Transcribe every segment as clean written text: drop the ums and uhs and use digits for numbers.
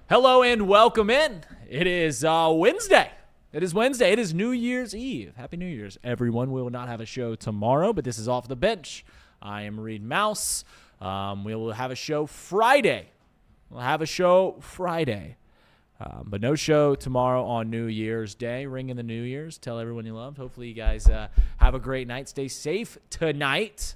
Hello and welcome in. It is Wednesday. It is Wednesday. It is New Year's Eve. Happy New Year's, everyone. We will not have a show tomorrow, but this is Off the Bench. I am Reed Mouse. We will have a show Friday. But no show tomorrow on New Year's Day. Ring in the New Year's. Tell everyone you loved. Hopefully you guys have a great night. Stay safe tonight.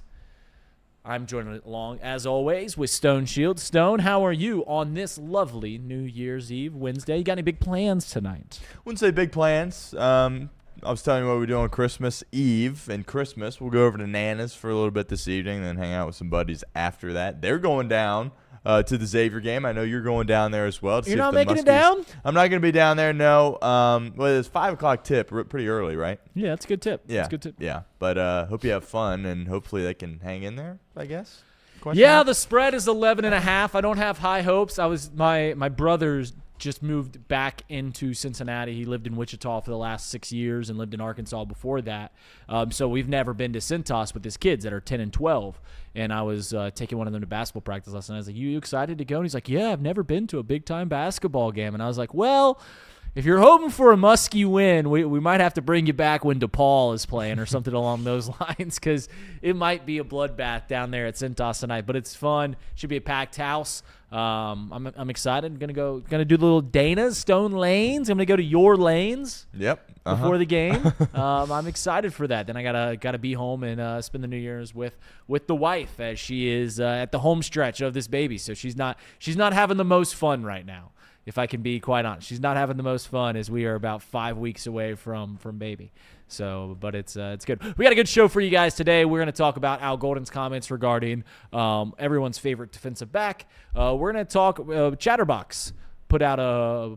I'm joined along, as always, with Stone Shield. Stone, how are you on this lovely New Year's Eve Wednesday? You got any big plans tonight? Wouldn't say big plans. I was telling you what we're doing on Christmas Eve and Christmas. We'll go over to Nana's for a little bit this evening, then hang out with some buddies after that. They're going down to the Xavier game. I know you're going down there as well. You're not making it down? I'm not going to be down there, no. Well, it's 5 o'clock tip, pretty early, right? Yeah, that's a good tip. Yeah, that's a good tip. Yeah, but hope you have fun, and hopefully they can hang in there, I guess. The spread is 11.5. I don't have high hopes. My brother's just moved back into Cincinnati. He lived in Wichita for the last 6 years and lived in Arkansas before that. So we've never been to Cintas with his kids that are 10 and 12. And I was taking one of them to basketball practice last night. I was like, you excited to go? And he's like, yeah, I've never been to a big-time basketball game. And I was like, well, if you're hoping for a musky win, we might have to bring you back when DePaul is playing or something along those lines, because it might be a bloodbath down there at Cintas tonight. But it's fun. Should be a packed house. I'm excited. I'm gonna do the little Dana's Stone lanes. I'm gonna go to your lanes. Yep. Before the game. I'm excited for that. Then I gotta be home and spend the New Year's with the wife, as she is at the home stretch of this baby. So she's not having the most fun right now, if I can be quite honest. She's not having the most fun, as we are about 5 weeks away from baby. So, but it's good. We got a good show for you guys today. We're going to talk about Al Golden's comments regarding everyone's favorite defensive back. We're going to talk Chatterbox put out a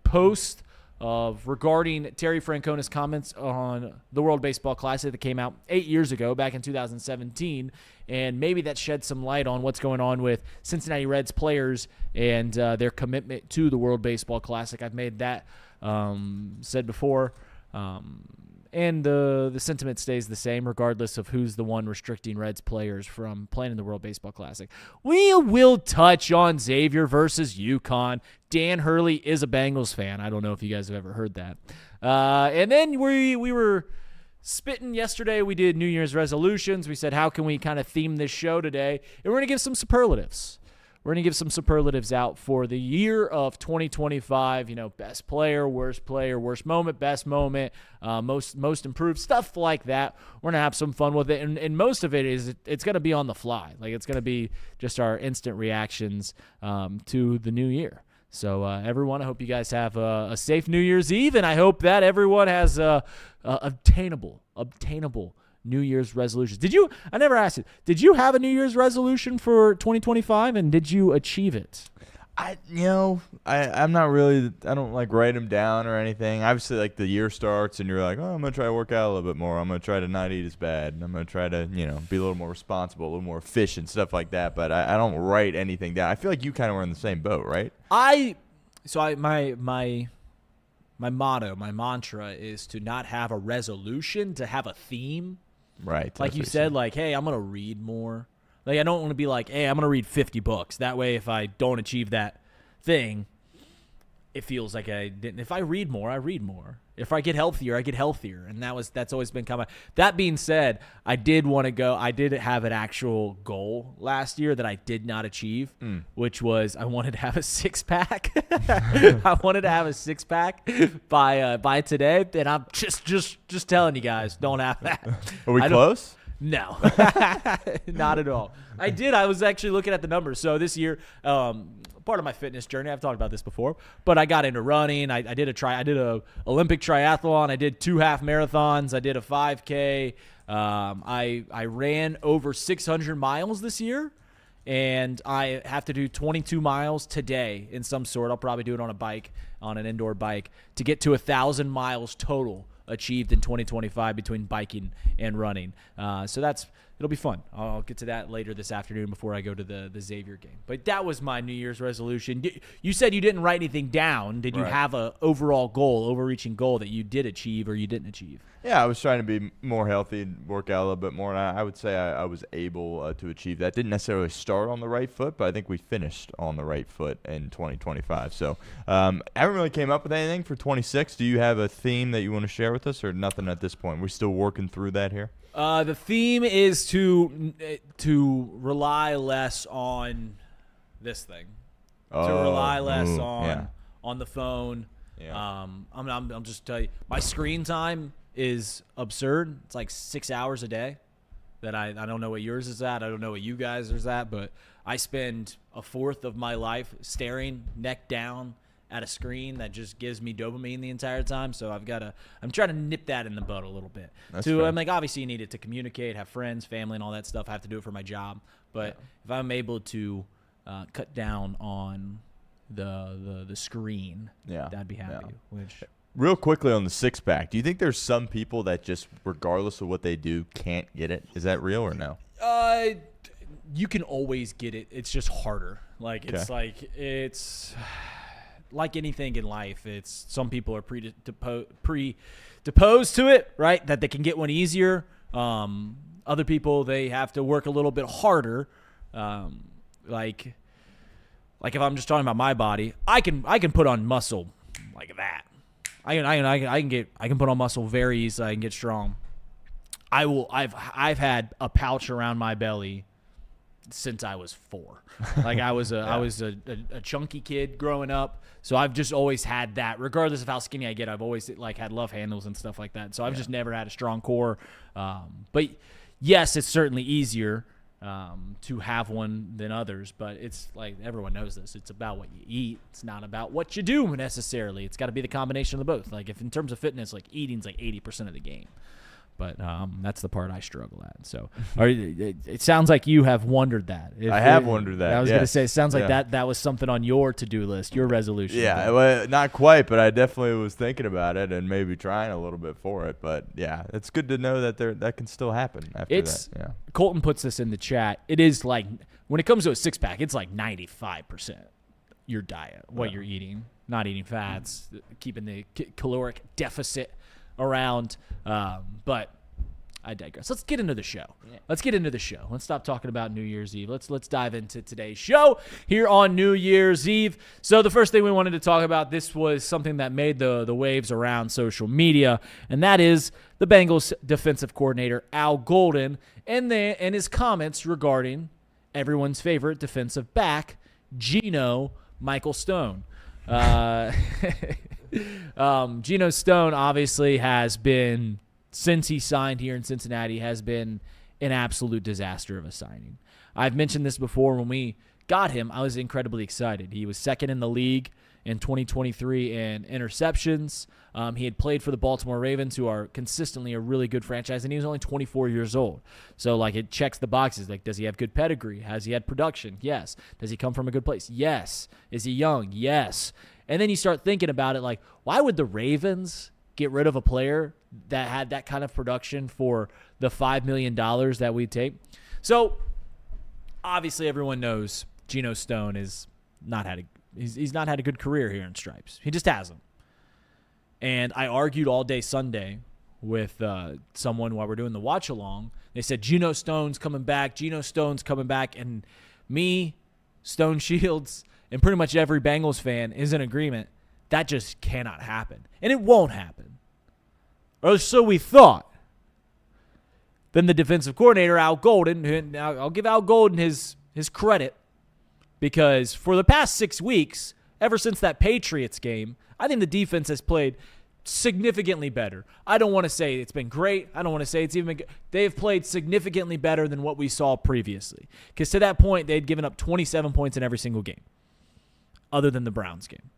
post regarding Terry Francona's comments on the World Baseball Classic that came out 8 years ago, back in 2017, and maybe that sheds some light on what's going on with Cincinnati Reds players and their commitment to the World Baseball Classic. I've made that said before, and the sentiment stays the same regardless of who's the one restricting Reds players from playing in the World Baseball Classic. We will touch on Xavier versus UConn. Dan Hurley is a Bengals fan. I don't know if you guys have ever heard that. And then we were spitting yesterday. We did New Year's resolutions. We said, how can we kind of theme this show today? And we're going to give some superlatives. We're going to give some superlatives out for the year of 2025. Best player, worst moment, best moment, most improved, stuff like that. We're going to have some fun with it. And most of it's going to be on the fly. Like, it's going to be just our instant reactions to the new year. So, everyone, I hope you guys have a safe New Year's Eve, and I hope that everyone has obtainable New Year's resolutions. I never asked it. Did you have a New Year's resolution for 2025, and did you achieve it? I'm not really, I don't like write them down or anything. Obviously, like, the year starts and you're like, I'm going to try to work out a little bit more. I'm going to try to not eat as bad. And I'm going to try to, be a little more responsible, a little more efficient, stuff like that. But I don't write anything down. I feel like you kind of were in the same boat, right? My motto, my mantra is to not have a resolution, to have a theme. Right. Like you said, like, hey, I'm going to read more. Like, I don't want to be like, hey, I'm going to read 50 books. That way, if I don't achieve that thing, it feels like I didn't. If I read more, I read more. If I get healthier, I get healthier. And that's always been kind of. That being said, I did have an actual goal last year that I did not achieve, which was I wanted to have a six-pack. I wanted to have a six-pack by today, and I'm just telling you guys, don't have that. Are we close? No, not at all. I was actually looking at the numbers. So this year, part of my fitness journey, I've talked about this before, but I got into running. I did a Olympic triathlon. I did 2 half marathons. I did a 5K. I ran over 600 miles this year, and I have to do 22 miles today in some sort. I'll probably do it on a bike, on an indoor bike, to get to 1,000 miles total achieved in 2025 between biking and running. So that's it'll be fun. I'll get to that later this afternoon before I go to the Xavier game. But that was my New Year's resolution. You said you didn't write anything down. Did you have a overall goal, overreaching goal that you did achieve or you didn't achieve? Yeah, I was trying to be more healthy, work out a little bit more, and I would say I was able to achieve that. Didn't necessarily start on the right foot, but I think we finished on the right foot in 2025. So I haven't really came up with anything for 26. Do you have a theme that you want to share with us, or nothing at this point? We're still working through that here? The theme is to rely less on this thing. To rely less on the phone. Yeah. I'm just tell you, my screen time is absurd. It's like 6 hours a day. That I don't know what yours is at. I don't know what you guys are at, but I spend a fourth of my life staring neck down at a screen that just gives me dopamine the entire time. So I'm trying to nip that in the bud a little bit. I'm like, obviously you need it to communicate, have friends, family, and all that stuff. I have to do it for my job. But if I'm able to cut down on the screen, I'd be happy. Real quickly on the six-pack, do you think there's some people that just, regardless of what they do, can't get it? Is that real or no? You can always get it. It's just harder. It's like anything in life. It's some people are predisposed to it, right? That they can get one easier. Other people, they have to work a little bit harder. Like if I'm just talking about my body, I can put on muscle like that. I can put on muscle very easily. I can get strong. I've had a pouch around my belly since I was 4. I was a chunky kid growing up, so I've just always had that. Regardless of how skinny I get, I've always had love handles and stuff like that. So I've just never had a strong core. But yes, it's certainly easier to have one than others, but it's like everyone knows this. It's about what you eat. It's not about what you do necessarily. It's got to be the combination of the both. Like if in terms of fitness, like eating's like 80% of the game. But that's the part I struggle at. So it sounds like you have wondered that. I have wondered that. I was going to say, it sounds like that was something on your to-do list, your resolution. Yeah, well, not quite, but I definitely was thinking about it and maybe trying a little bit for it. But, yeah, it's good to know that that can still happen after that. Yeah. Colton puts this in the chat. It is like, when it comes to a six-pack, it's like 95% your diet, what you're eating, not eating fats, keeping the caloric deficit around, but I digress. Let's get into the show. Let's stop talking about New Year's Eve. Let's dive into today's show here on New Year's Eve. So the first thing we wanted to talk about, this was something that made the waves around social media, and that is the Bengals defensive coordinator Al Golden and his comments regarding everyone's favorite defensive back, Geno Stone. Geno Stone obviously has been, since he signed here in Cincinnati, has been an absolute disaster of a signing. I've mentioned this before. When we got him, I was incredibly excited. He was second in the league in 2023 in interceptions. He had played for the Baltimore Ravens, who are consistently a really good franchise, and he was only 24 years old. So, it checks the boxes. Does he have good pedigree? Has he had production? Yes. Does he come from a good place? Yes. Is he young? Yes. And then you start thinking about it, why would the Ravens get rid of a player that had that kind of production for the $5 million that we take? So, obviously, everyone knows Geno Stone he's not had a good career here in Stripes. He just hasn't. And I argued all day Sunday with someone while we're doing the watch along. They said Geno Stone's coming back. And me, Stone Shields, and pretty much every Bengals fan is in agreement. That just cannot happen. And it won't happen. Or so we thought. Then the defensive coordinator, Al Golden, and I'll give Al Golden his credit, because for the past 6 weeks, ever since that Patriots game, I think the defense has played significantly better. I don't want to say it's been great. I don't want to say it's even been good. They've played significantly better than what we saw previously. Because to that point, they'd given up 27 points in every single game, other than the Browns game.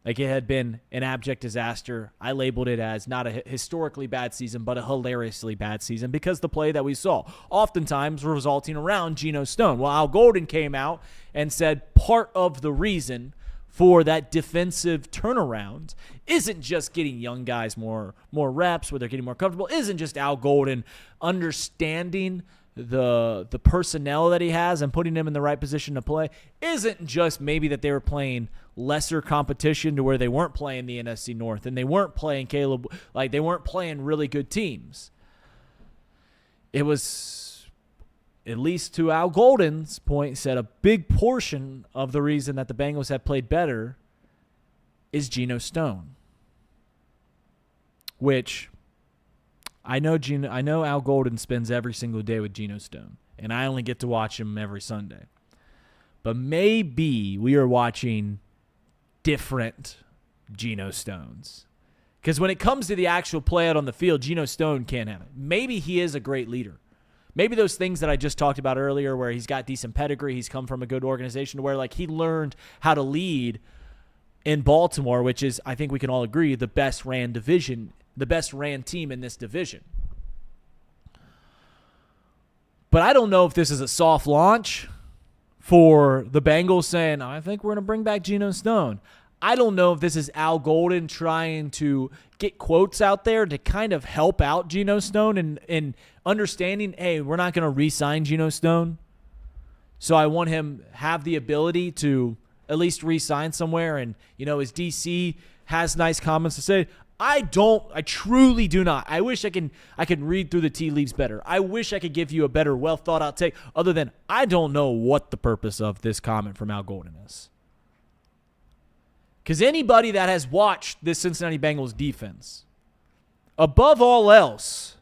It had been an abject disaster. I labeled it as not a historically bad season, but a hilariously bad season, because the play that we saw, oftentimes resulting around Geno Stone. Well, Al Golden came out and said part of the reason for that defensive turnaround isn't just getting young guys more reps where they're getting more comfortable, isn't just Al Golden understanding the personnel that he has and putting him in the right position to play isn't just maybe that they were playing lesser competition to where they weren't playing the NFC North and they weren't playing they weren't playing really good teams. It was, at least to Al Golden's point, said a big portion of the reason that the Bengals have played better is Geno Stone, which I know Al Golden spends every single day with Geno Stone, and I only get to watch him every Sunday. But maybe we are watching different Geno Stones. Because when it comes to the actual play out on the field, Geno Stone can't have it. Maybe he is a great leader. Maybe those things that I just talked about earlier where he's got decent pedigree, he's come from a good organization to where like he learned how to lead in Baltimore, which is, I think we can all agree, the best ran team in this division. But I don't know if this is a soft launch for the Bengals saying, I think we're going to bring back Geno Stone. I don't know if this is Al Golden trying to get quotes out there to kind of help out Geno Stone and understanding, hey, we're not going to re-sign Geno Stone. So I want him have the ability to at least re-sign somewhere. And, his DC has nice comments to say. I truly do not. I wish I can read through the tea leaves better. I wish I could give you a better, well thought out take other than I don't know what the purpose of this comment from Al Golden is. Because anybody that has watched this Cincinnati Bengals defense, above all else,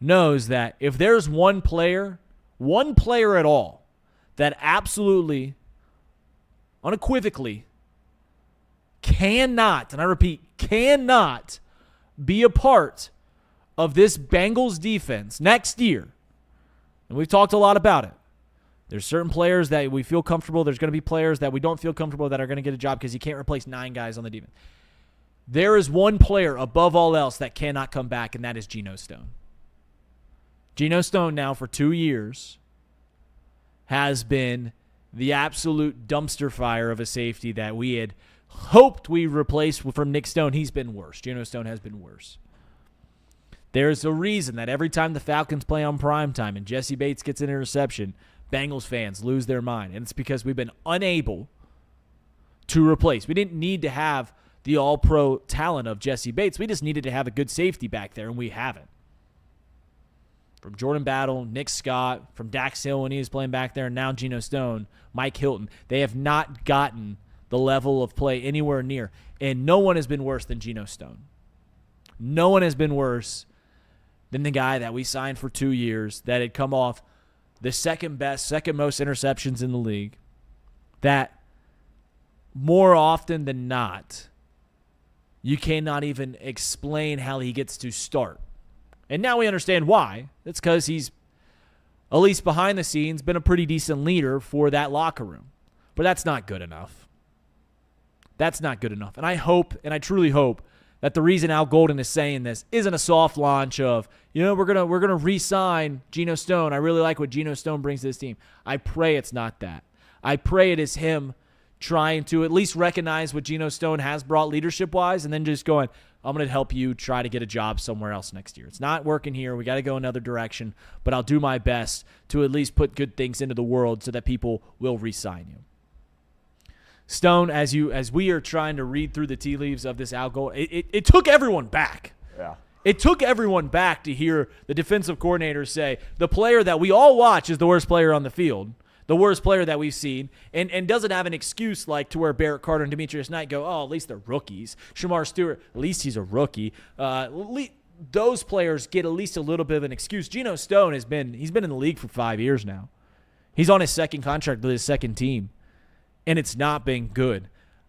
knows that if there's one player at all, that absolutely, unequivocally, cannot, and I repeat, cannot be a part of this Bengals defense next year, and we've talked a lot about it. There's certain players that we feel comfortable. There's going to be players that we don't feel comfortable that are going to get a job because you can't replace 9 guys on the defense. There is one player above all else that cannot come back, and that is Geno Stone. Geno Stone now for 2 years has been the absolute dumpster fire of a safety that we had hoped we replaced from Nick Stone. He's been worse. Geno Stone has been worse. There's a reason that every time the Falcons play on primetime and Jesse Bates gets an interception, Bengals fans lose their mind. And it's because we've been unable to replace. We didn't need to have the all-pro talent of Jesse Bates. We just needed to have a good safety back there, and we haven't. From Jordan Battle, Nick Scott, from Dax Hill when he was playing back there, and now Geno Stone, Mike Hilton. They have not gotten the level of play anywhere near. And no one has been worse than Geno Stone. No one has been worse than the guy that we signed for 2 years that had come off the second most interceptions in the league, that more often than not, you cannot even explain how he gets to start. And now we understand why. It's because he's, at least behind the scenes, been a pretty decent leader for that locker room. But that's not good enough. That's not good enough. And I hope, and I truly hope, that the reason Al Golden is saying this isn't a soft launch of, we're gonna re-sign Geno Stone. I really like what Geno Stone brings to this team. I pray it's not that. I pray it is him trying to at least recognize what Geno Stone has brought leadership-wise and then just going, I'm going to help you try to get a job somewhere else next year. It's not working here. We got to go another direction, but I'll do my best to at least put good things into the world so that people will re-sign you. Stone, as we are trying to read through the tea leaves of this Al Golden, it took everyone back. Yeah. It took everyone back to hear the defensive coordinator say the player that we all watch is the worst player on the field, the worst player that we've seen, and doesn't have an excuse like to where Barrett Carter and Demetrius Knight go, at least they're rookies. Shamar Stewart, at least he's a rookie. Those players get at least a little bit of an excuse. Geno Stone he's been in the league for 5 years now. He's on his second contract with his second team, and it's not been good.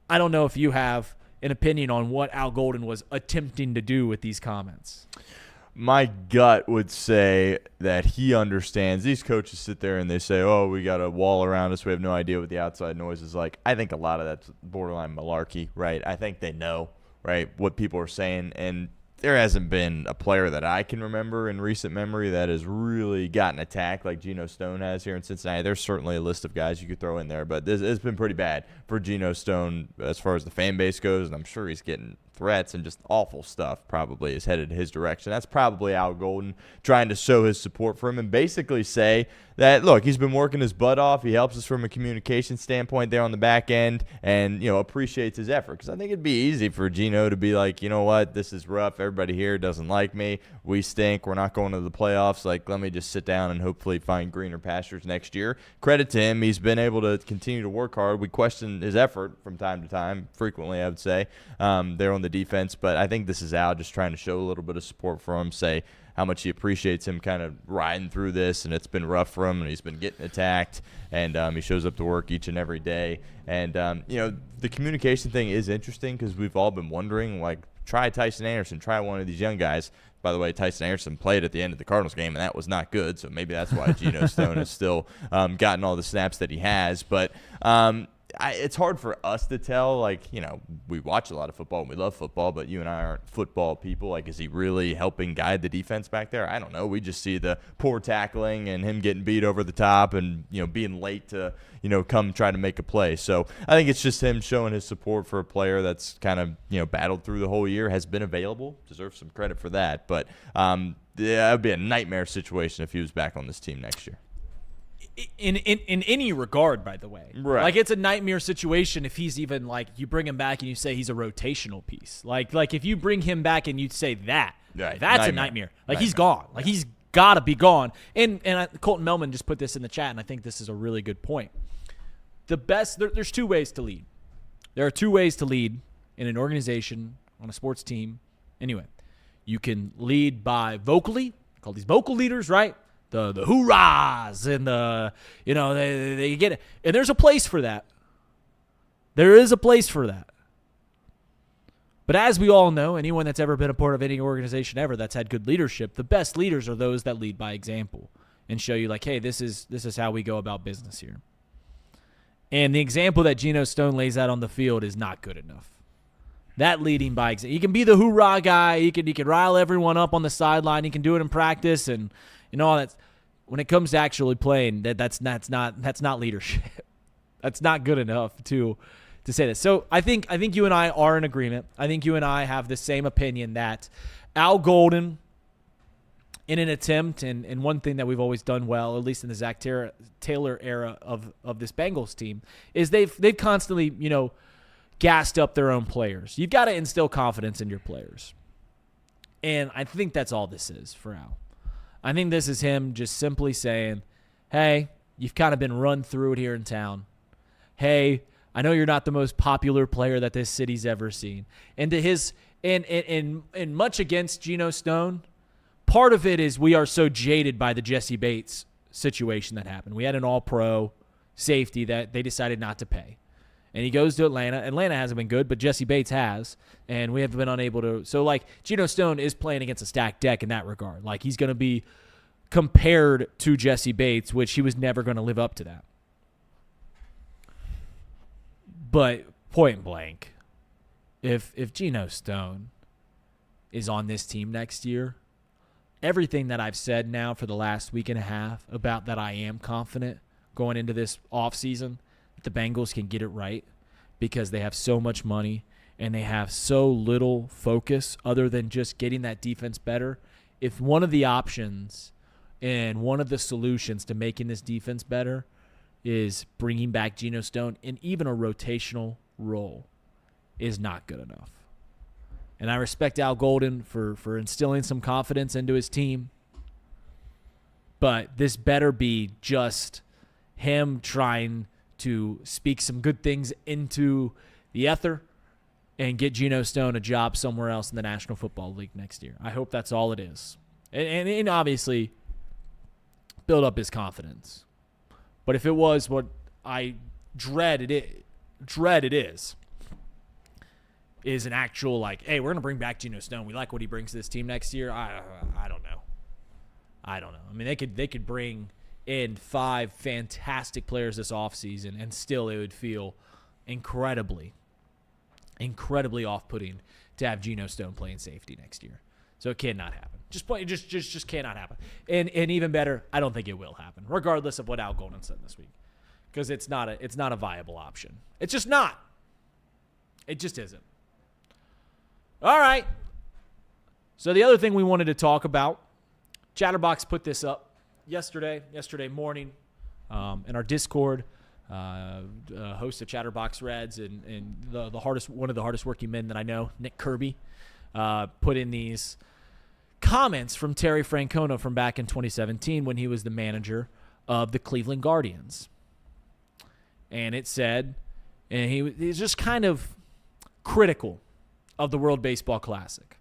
I don't know if you have an opinion on what Al Golden was attempting to do with these comments. My gut would say that he understands. These coaches sit there and they say, we got a wall around us. We have no idea what the outside noise is like. I think a lot of that's borderline malarkey, right? I think they know, right, what people are saying. And there hasn't been a player that I can remember in recent memory that has really gotten attacked like Geno Stone has here in Cincinnati. There's certainly a list of guys you could throw in there, but it's been pretty bad for Geno Stone as far as the fan base goes, and I'm sure he's getting threats and just awful stuff probably is headed his direction. That's probably Al Golden trying to show his support for him and basically say that, look, he's been working his butt off. He helps us from a communication standpoint there on the back end and, appreciates his effort. Because I think it'd be easy for Geno to be like, you know what, this is rough. Everybody here doesn't like me. We stink. We're not going to the playoffs. Like, let me just sit down and hopefully find greener pastures next year. Credit to him. He's been able to continue to work hard. We question his effort from time to time, frequently, I would say, there on the defense. But I think this is Al just trying to show a little bit of support for him, say how much he appreciates him kind of riding through this, and it's been rough for him, and he's been getting attacked, and he shows up to work each and every day. And, the communication thing is interesting because we've all been wondering, like, try Tyson Anderson, try one of these young guys. By the way, Tyson Anderson played at the end of the Cardinals game, and that was not good, so maybe that's why Geno Stone has still gotten all the snaps that he has. But it's hard for us to tell. Like, we watch a lot of football and we love football, but you and I aren't football people. Like, is he really helping guide the defense back there? I don't know. We just see the poor tackling and him getting beat over the top and, being late to, come try to make a play. So I think it's just him showing his support for a player that's kind of, battled through the whole year, has been available, deserves some credit for that. But yeah, it would be a nightmare situation if he was back on this team next year. In any regard, by the way. Right. Like, it's a nightmare situation if he's even, like, you bring him back and you say he's a rotational piece. Like if you bring him back and you say that, right. That's a nightmare. Like, he's gone. Like, he's got to be gone. And Colton Melman just put this in the chat, and I think this is a really good point. There's two ways to lead. There are two ways to lead in an organization, on a sports team. Anyway, you can lead by vocally, call these vocal leaders, right? The hoorahs and they get it. And there's a place for that. There is a place for that. But as we all know, anyone that's ever been a part of any organization ever that's had good leadership, the best leaders are those that lead by example and show you, like, hey, this is how we go about business here. And the example that Geno Stone lays out on the field is not good enough. That leading by example. He can be the hoorah guy. He can rile everyone up on the sideline. He can do it in practice and all that. When it comes to actually playing, that's not leadership. That's not good enough to say this. So I think you and I are in agreement. I think you and I have the same opinion that Al Golden, in an attempt, and one thing that we've always done well, at least in the Zach Taylor era of this Bengals team, is they've constantly, gassed up their own players. You've got to instill confidence in your players. And I think that's all this is for Al. I think this is him just simply saying, hey, you've kind of been run through it here in town. Hey, I know you're not the most popular player that this city's ever seen. And to his and much against Geno Stone, part of it is we are so jaded by the Jesse Bates situation that happened. We had an all-pro safety that they decided not to pay. And he goes to Atlanta. Atlanta hasn't been good, but Jesse Bates has, and we have been unable to. So, like, Geno Stone is playing against a stacked deck in that regard. Like, he's going to be compared to Jesse Bates, which he was never going to live up to that. But point blank, if Geno Stone is on this team next year, everything that I've said now for the last week and a half about that I am confident going into this offseason, the Bengals can get it right because they have so much money and they have so little focus other than just getting that defense better. If one of the options and one of the solutions to making this defense better is bringing back Geno Stone in even a rotational role, is not good enough. And I respect Al Golden for instilling some confidence into his team, but this better be just him trying to speak some good things into the ether and get Geno Stone a job somewhere else in the National Football League next year. I hope that's all it is. And obviously build up his confidence. But if it was what I dread it is an actual, like, hey, we're going to bring back Geno Stone. We like what he brings to this team next year. I don't know. I mean, they could bring in 5 fantastic players this offseason, and still it would feel incredibly off-putting to have Geno Stone playing safety next year. So it cannot happen. Just cannot happen. And even better, I don't think it will happen, regardless of what Al Golden said this week, because it's not a viable option. It's just not. It just isn't. All right. So the other thing we wanted to talk about, Chatterbox put this up yesterday morning, in our Discord. Host of Chatterbox Reds and one of the hardest working men that I know, Nick Kirby, put in these comments from Terry Francona from back in 2017 when he was the manager of the Cleveland Guardians. And it said, and he's just kind of critical of the World Baseball Classic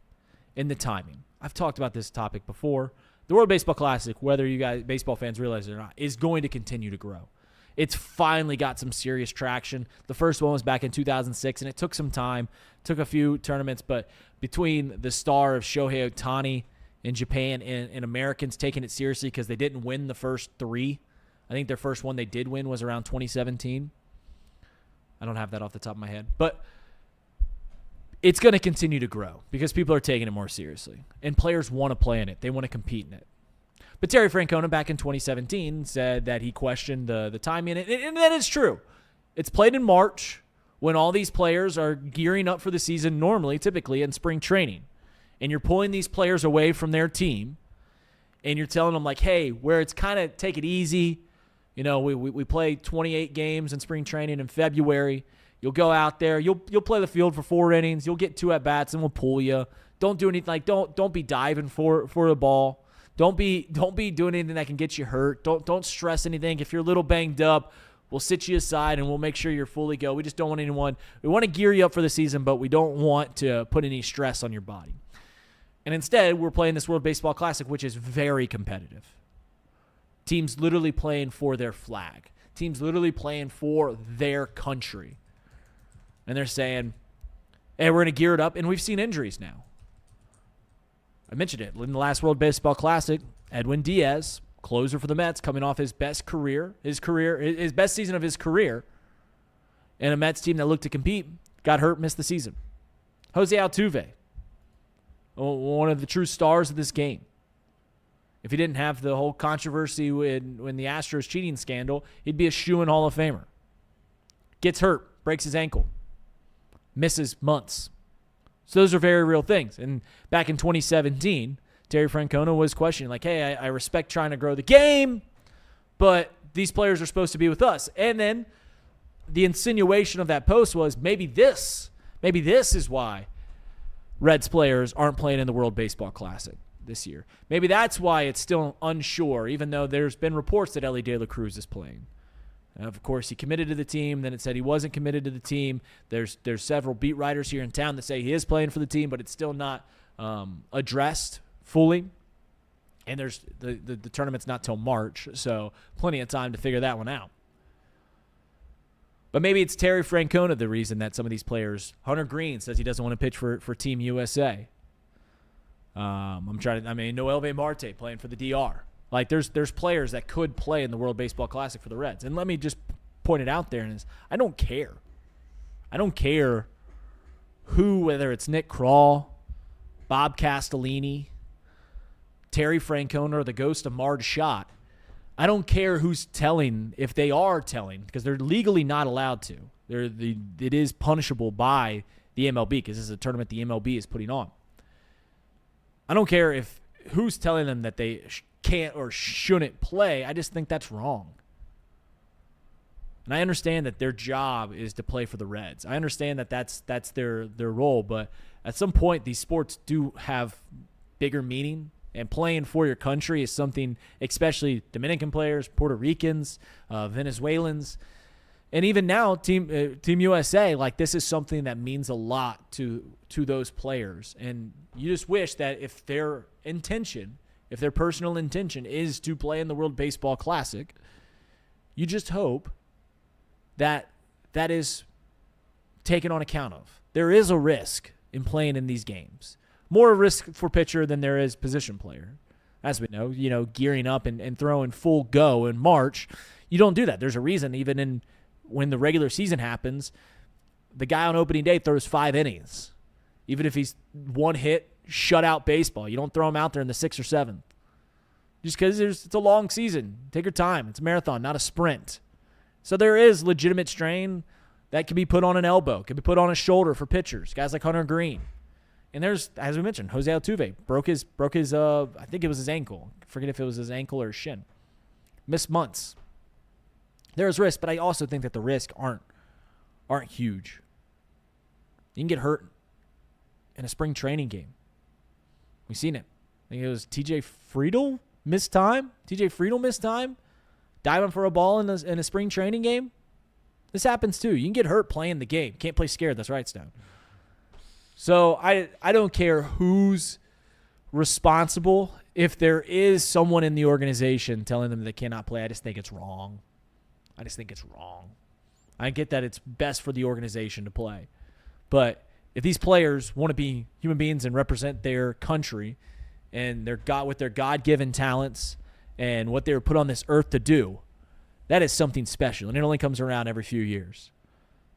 and the timing. I've talked about this topic before. The World Baseball Classic, whether you guys baseball fans realize it or not, is going to continue to grow. It's finally got some serious traction. The first one was back in 2006, and it took some time, took a few tournaments, but between the star of Shohei Ohtani in Japan and Americans taking it seriously because they didn't win the first three. I think their first one they did win was around 2017. I don't have that off the top of my head. But it's going to continue to grow because people are taking it more seriously, and players want to play in it. They want to compete in it. But Terry Francona back in 2017 said that he questioned the timing, and that is true. It's played in March when all these players are gearing up for the season normally, typically in spring training. And you're pulling these players away from their team, and you're telling them, like, hey, where it's kind of take it easy. You know, we play 28 games in spring training in February. You'll go out there. You'll play the field for 4 innings. You'll get 2 at-bats, and we'll pull you. Don't do anything. Like, don't be diving for the ball. Don't be doing anything that can get you hurt. Don't stress anything. If you're a little banged up, we'll sit you aside and we'll make sure you're fully go. We just don't want anyone. We want to gear you up for the season, but we don't want to put any stress on your body. And instead, we're playing this World Baseball Classic, which is very competitive. Teams literally playing for their flag. Teams literally playing for their country. And they're saying, hey, we're going to gear it up. And we've seen injuries now. I mentioned it in the last World Baseball Classic. Edwin Diaz, closer for the Mets, coming off his best best season of his career, and a Mets team that looked to compete, got hurt, missed the season. Jose Altuve, one of the true stars of this game. If he didn't have the whole controversy when the Astros cheating scandal, he'd be a shoo-in Hall of Famer. Gets hurt, breaks his ankle, misses months. So those are very real things. And back in 2017, Terry Francona was questioning, like, hey, I respect trying to grow the game, but these players are supposed to be with us. And then the insinuation of that post was maybe this is why Reds players aren't playing in the World Baseball Classic this year. Maybe that's why it's still unsure, even though there's been reports that Elly De La Cruz is playing. Of course, he committed to the team. Then it said he wasn't committed to the team. There's several beat writers here in town that say he is playing for the team, but it's still not addressed fully. And there's the tournament's not till March, so plenty of time to figure that one out. But maybe it's Terry Francona the reason that some of these players. Hunter Greene says he doesn't want to pitch for Team USA. Noelvi Marte playing for the DR. Like, there's players that could play in the World Baseball Classic for the Reds. And let me just point it out there, and I don't care. I don't care whether it's Nick Krall, Bob Castellini, Terry Francona, or the ghost of Marge Schott. I don't care who's telling, if they are telling, because they're legally not allowed to. It is punishable by the MLB, because this is a tournament the MLB is putting on. I don't care who's telling them that they can't or shouldn't play. I just think that's wrong. And I understand that their job is to play for the Reds. I understand that that's their role, but at some point these sports do have bigger meaning, and playing for your country is something, especially Dominican players, Puerto Ricans, Venezuelans, and even now Team USA, like, this is something that means a lot to those players. And you just wish that if their personal intention is to play in the World Baseball Classic, you just hope that is taken on account of. There is a risk in playing in these games. More risk for pitcher than there is position player. As we know, gearing up and throwing full go in March, you don't do that. There's a reason, even when the regular season happens, the guy on opening day throws 5 innings. Even if he's one hit, shutout baseball. You don't throw him out there in the 6th or 7th. Just because it's a long season. Take your time. It's a marathon, not a sprint. So there is legitimate strain that can be put on an elbow, can be put on a shoulder for pitchers, guys like Hunter Greene. And there's, as we mentioned, Jose Altuve broke his I think it was his ankle. I forget if it was his ankle or his shin. Missed months. There's risk, but I also think that the risks aren't huge. You can get hurt in a spring training game. We've seen it. I think it was TJ Friedel missed time. Diving for a ball in a spring training game. This happens too. You can get hurt playing the game. Can't play scared. That's right, Stone. So I don't care who's responsible. If there is someone in the organization telling them they cannot play, I just think it's wrong. I get that it's best for the organization to play. But if these players want to be human beings and represent their country and with their God-given talents and what they were put on this earth to do, that is something special, and it only comes around every few years.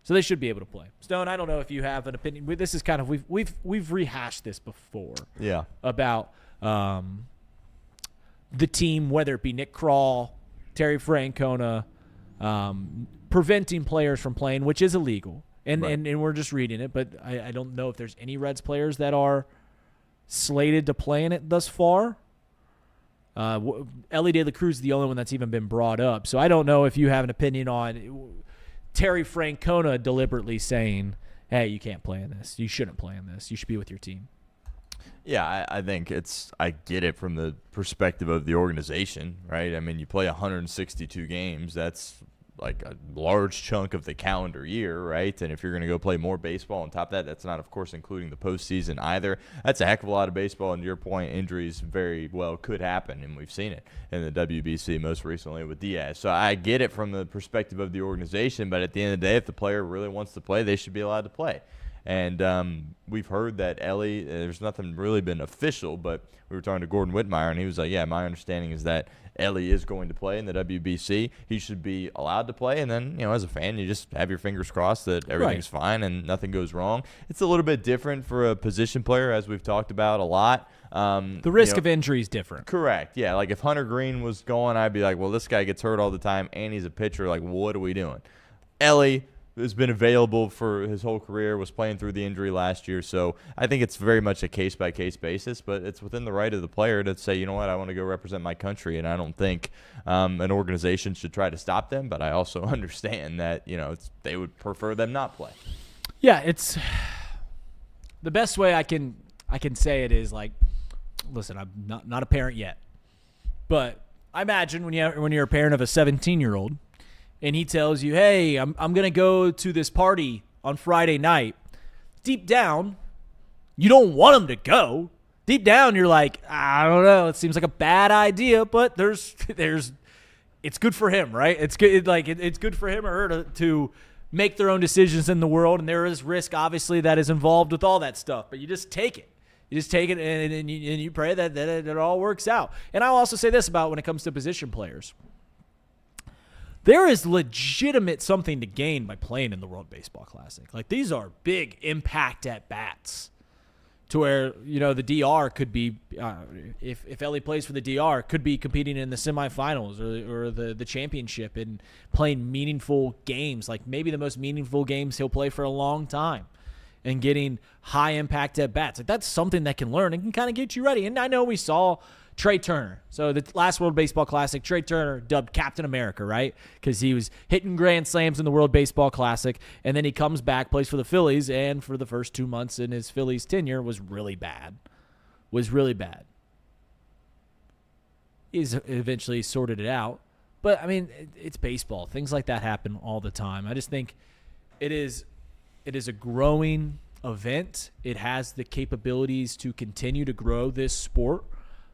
So they should be able to play. Stone, I don't know if you have an opinion. This is kind of we've rehashed this before. Yeah. About the team, whether it be Nick Krall, Terry Francona, preventing players from playing, which is illegal. And right. and we're just reading it, but I don't know if there's any Reds players that are slated to play in it thus far. Ellie De La Cruz is the only one that's even been brought up. So I don't know if you have an opinion on Terry Francona deliberately saying, hey, you can't play in this. You shouldn't play in this. You should be with your team. Yeah, I think I get it from the perspective of the organization, right? I mean, you play 162 games. That's like a large chunk of the calendar year, right? And if you're going to go play more baseball on top of that, that's not, of course, including the postseason either. That's a heck of a lot of baseball. And to your point, injuries very well could happen, and we've seen it in the WBC most recently with Diaz. So I get it from the perspective of the organization, but at the end of the day, if the player really wants to play, they should be allowed to play. And we've heard that Ellie, there's nothing really been official, but we were talking to Gordon Whitmire, and he was like, yeah, my understanding is that Ellie is going to play in the WBC. He should be allowed to play. And then, as a fan, you just have your fingers crossed that everything's fine and nothing goes wrong. It's a little bit different for a position player, as we've talked about a lot. The risk of injury is different. Correct. Yeah, like if Hunter Greene was going, I'd be like, well, this guy gets hurt all the time, and he's a pitcher. Like, what are we doing? Ellie has been available for his whole career, was playing through the injury last year. So I think it's very much a case-by-case basis, but it's within the right of the player to say, you know what, I want to go represent my country, and I don't think an organization should try to stop them, but I also understand that, they would prefer them not play. Yeah, it's the best way I can say it is like, listen, I'm not a parent yet, but I imagine when you're a parent of a 17-year-old, and he tells you, hey, I'm going to go to this party on Friday night. Deep down, you don't want him to go. Deep down, you're like, I don't know. It seems like a bad idea, but it's good for him, right? It's good. It's good for him or her to make their own decisions in the world, and there is risk, obviously, that is involved with all that stuff. But you just take it. You just take it, and you pray that it all works out. And I'll also say this about when it comes to position players. There is legitimate something to gain by playing in the World Baseball Classic. Like, these are big impact at bats to where, the DR could be, if Ellie plays for the DR, could be competing in the semifinals or the championship and playing meaningful games, like maybe the most meaningful games he'll play for a long time, and getting high impact at bats. Like, that's something that can learn and can kind of get you ready. And I know we saw Trey Turner. So the last World Baseball Classic, Trey Turner dubbed Captain America, right? Because he was hitting grand slams in the World Baseball Classic, and then he comes back, plays for the Phillies, and for the first 2 months in his Phillies tenure was really bad. He's eventually sorted it out. But, I mean, it's baseball. Things like that happen all the time. I just think it is a growing event. It has the capabilities to continue to grow this sport.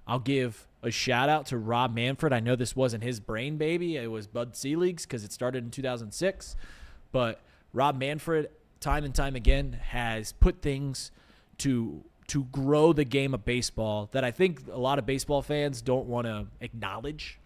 I'll give a shout-out to Rob Manfred. I know this wasn't his brain baby. It was Bud Selig's because it started in 2006. But Rob Manfred, time and time again, has put things to grow the game of baseball that I think a lot of baseball fans don't want to acknowledge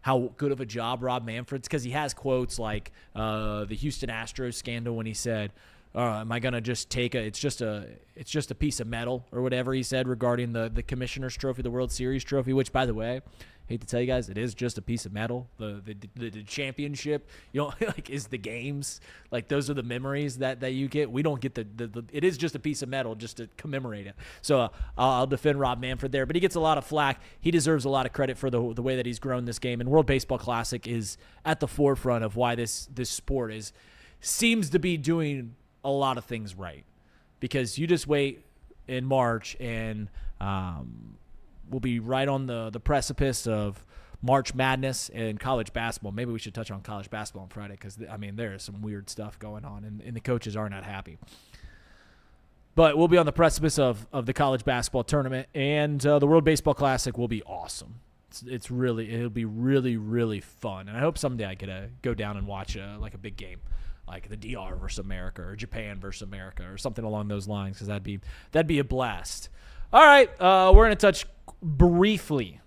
how good of a job Rob Manfred's, because he has quotes like the Houston Astros scandal when he said, am I going to just take it's just a piece of metal or whatever he said regarding the Commissioner's Trophy, the World Series trophy, which, by the way, hate to tell you guys, it is just a piece of metal. The championship, is the games. Like, those are the memories that you get. We don't get the it is just a piece of metal just to commemorate it. So I'll defend Rob Manfred there, but he gets a lot of flack. He deserves a lot of credit for the way that he's grown this game. And World Baseball Classic is at the forefront of why this sport seems to be doing a lot of things right. Because you just wait in March and we'll be right on the precipice of March Madness and college basketball. Maybe we should touch on college basketball on Friday because, there is some weird stuff going on, and the coaches are not happy. But we'll be on the precipice of the college basketball tournament, and the World Baseball Classic will be awesome. It'll be really, really fun. And I hope someday I get to go down and watch a big game, like the DR versus America or Japan versus America or something along those lines, because that'd be a blast. All right, we're going to touch briefly,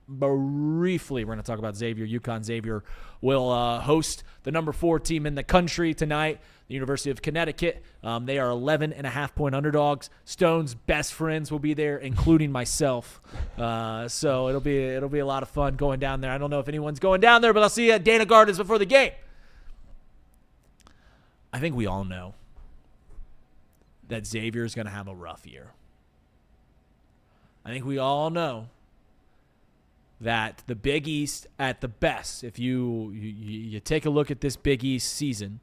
we're going to talk about Xavier. UConn Xavier will host the number 4 team in the country tonight, the University of Connecticut. They are 11.5-point underdogs. Stone's best friends will be there, including myself. So it'll be a lot of fun going down there. I don't know if anyone's going down there, but I'll see you at Dana Gardens before the game. I think we all know that Xavier is going to have a rough year. I think we all know that the Big East at the best, if you take a look at this Big East season,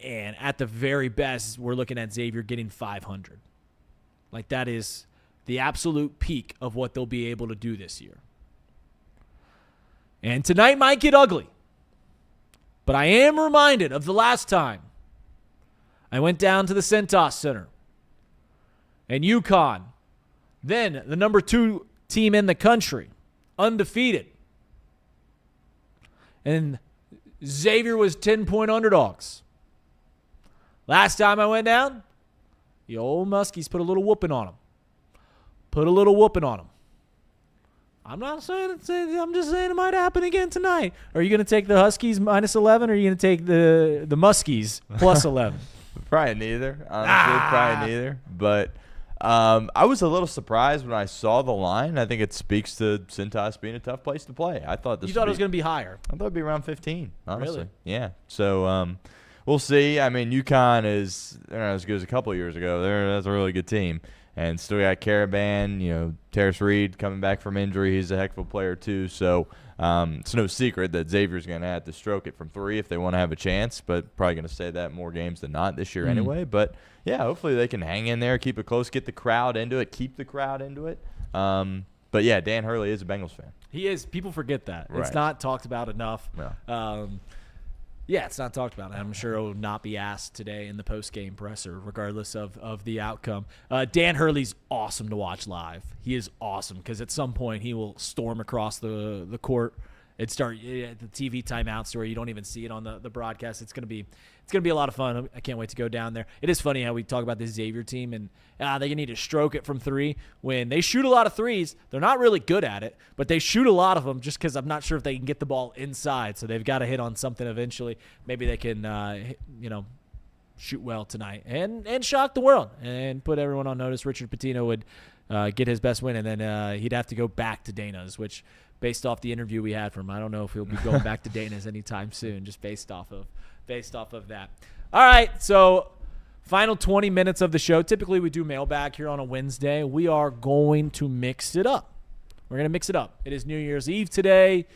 and at the very best, we're looking at Xavier getting 500. Like, that is the absolute peak of what they'll be able to do this year. And tonight might get ugly. But I am reminded of the last time I went down to the Centos Center and UConn, then the number 2 team in the country, undefeated. And Xavier was 10-point underdogs. Last time I went down, the old Muskies put a little whooping on them. I'm not saying I'm just saying it might happen again tonight. Are you going to take the Huskies -11 or are you going to take the Muskies +11? Probably neither. Honestly, probably neither. But I was a little surprised when I saw the line. I think it speaks to Cintas being a tough place to play. I thought it was going to be higher. I thought it'd be around 15. Honestly, really? Yeah. So we'll see. I mean, UConn is as good as a couple of years ago. That's a really good team. And still got Caravan, Terrace Reed coming back from injury. He's a heck of a player too. So it's no secret that Xavier's going to have to stroke it from 3 if they want to have a chance, but probably going to say that more games than not this year anyway. But, yeah, hopefully they can hang in there, keep it close, get the crowd into it, keep the crowd into it. But, yeah, Dan Hurley is a Bengals fan. He is. People forget that. Right. It's not talked about enough. Yeah. Yeah, it's not talked about. I'm sure it will not be asked today in the post-game presser, regardless of the outcome. Dan Hurley's awesome to watch live. He is awesome because at some point he will storm across the court and start the TV timeouts where you don't even see it on the broadcast. It's gonna be a lot of fun. I can't wait to go down there. It is funny how we talk about this Xavier team and they need to stroke it from 3 when they shoot a lot of threes. They're not really good at it, but they shoot a lot of them just because I'm not sure if they can get the ball inside. So they've got to hit on something eventually. Maybe they can, shoot well tonight and shock the world and put everyone on notice. Richard Pitino would get his best win, and then he'd have to go back to Dana's, which based off the interview we had from him, I don't know if he'll be going back to Dana's anytime soon, just based off of that. All right, so final 20 minutes of the show. Typically, we do mailbag here on a Wednesday. We are going to mix it up. We're going to mix it up. It is New Year's Eve today.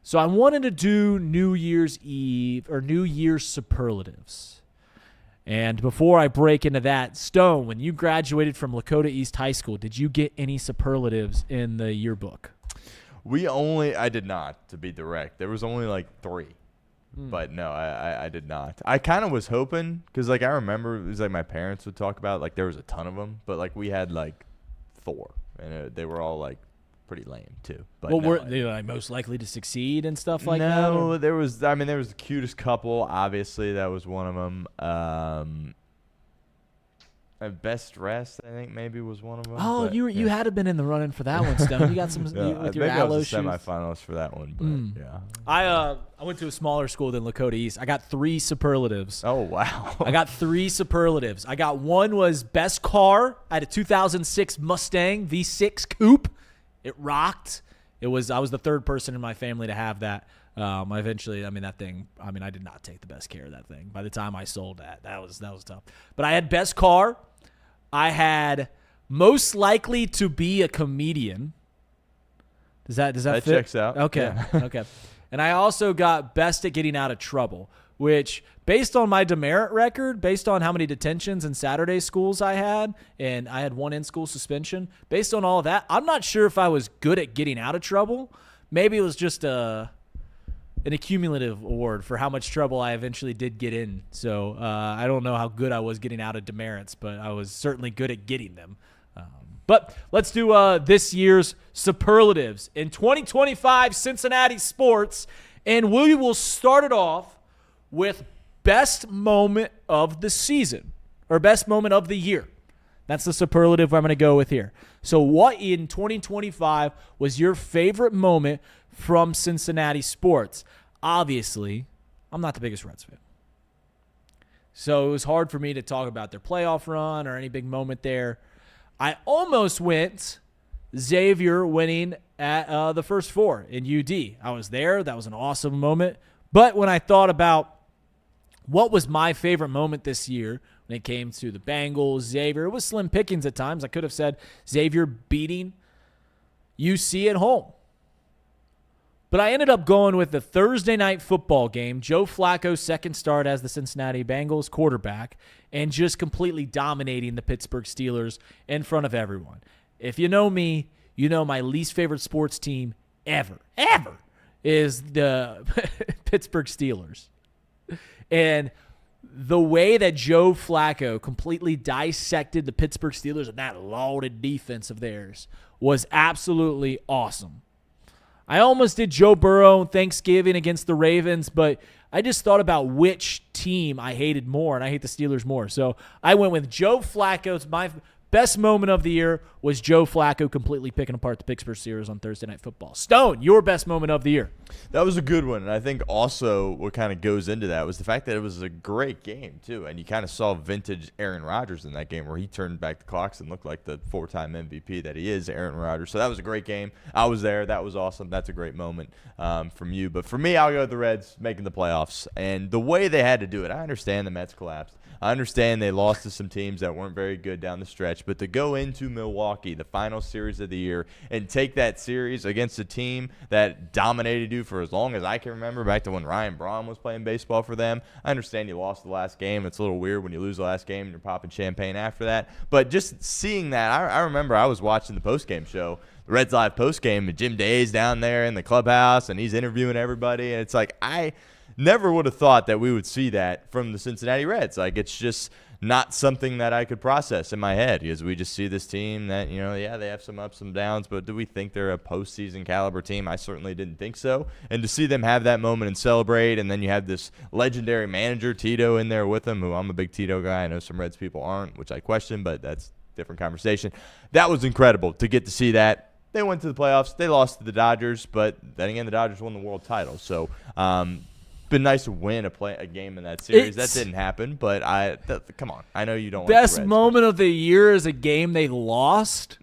So I wanted to do New Year's Eve or New Year's superlatives. And before I break into that, Stone, when you graduated from Lakota East High School, did you get any superlatives in the yearbook? I did not, to be direct. There was only like 3. But no, I did not. I kind of was hoping because, I remember it was like my parents would talk about there was a ton of them, but we had 4, and they were all pretty lame too. But were they most likely to succeed and stuff like that? No, there was the cutest couple. Obviously, that was one of them. Best dressed, I think maybe was one of them. Oh, but, you had to been in the running for that one, Stone. You got some with your maybe aloe I was a shoes. semifinalist for that one, but yeah. I went to a smaller school than Lakota East. I got 3 superlatives. Oh, wow. I got 3 superlatives. I got one was best car. I had a 2006 Mustang V6 coupe. It rocked. I was the 3rd person in my family to have that. I did not take the best care of that thing. By the time I sold that was tough. But I had best car. I had most likely to be a comedian. Does that fit? Checks out. Okay. Yeah. Okay. And I also got best at getting out of trouble, which based on my demerit record, based on how many detentions and Saturday schools I had, and I had 1 in-school suspension, based on all of that, I'm not sure if I was good at getting out of trouble. Maybe it was just an accumulative award for how much trouble I eventually did get in. So I don't know how good I was getting out of demerits, but I was certainly good at getting them. But let's do this year's superlatives in 2025 Cincinnati sports, and we will start it off with best moment of the season or best moment of the year. That's the superlative I'm going to go with here. So what in 2025 was your favorite moment from Cincinnati sports? Obviously, I'm not the biggest Reds fan. So it was hard for me to talk about their playoff run or any big moment there. I almost went Xavier winning at the first 4 in UD. I was there. That was an awesome moment. But when I thought about what was my favorite moment this year when it came to the Bengals, Xavier, it was slim pickings at times. I could have said Xavier beating UC at home. But I ended up going with the Thursday night football game, Joe Flacco's second start as the Cincinnati Bengals quarterback, and just completely dominating the Pittsburgh Steelers in front of everyone. If you know me, you know my least favorite sports team ever is the Pittsburgh Steelers. And the way that Joe Flacco completely dissected the Pittsburgh Steelers and that lauded defense of theirs was absolutely awesome. I almost did Joe Burrow on Thanksgiving against the Ravens, but I just thought about which team I hated more, and I hate the Steelers more. So I went with Joe Flacco. My best moment of the year was Joe Flacco completely picking apart the Pittsburgh Steelers on Thursday Night Football. Stone, your best moment of the year. That was a good one, and I think also what kind of goes into that was the fact that it was a great game, too, and you kind of saw vintage Aaron Rodgers in that game where he turned back the clocks and looked like the 4-time MVP that he is, Aaron Rodgers. So that was a great game. I was there. That was awesome. That's a great moment from you. But for me, I'll go with the Reds making the playoffs, and the way they had to do it, I understand the Mets collapsed. I understand they lost to some teams that weren't very good down the stretch, but to go into Milwaukee, the final series of the year, and take that series against a team that dominated you for as long as I can remember, back to when Ryan Braun was playing baseball for them. I understand you lost the last game. It's a little weird when you lose the last game and you're popping champagne after that. But just seeing that, I remember I was watching the postgame show, the Reds Live postgame, and Jim Day's down there in the clubhouse, and he's interviewing everybody, and it's like I never would have thought that we would see that from the Cincinnati Reds. Like, it's just not something that I could process in my head because we just see this team that, they have some ups and downs, but do we think they're a postseason caliber team? I certainly didn't think so. And to see them have that moment and celebrate, and then you have this legendary manager, Tito, in there with them, who I'm a big Tito guy. I know some Reds people aren't, which I question, but that's a different conversation. That was incredible to get to see that. They went to the playoffs. They lost to the Dodgers, but then again, the Dodgers won the world title. So, been nice to win a game in that series. That didn't happen, but come on. I know you don't. Best like the Reds, moment of the year is a game they lost.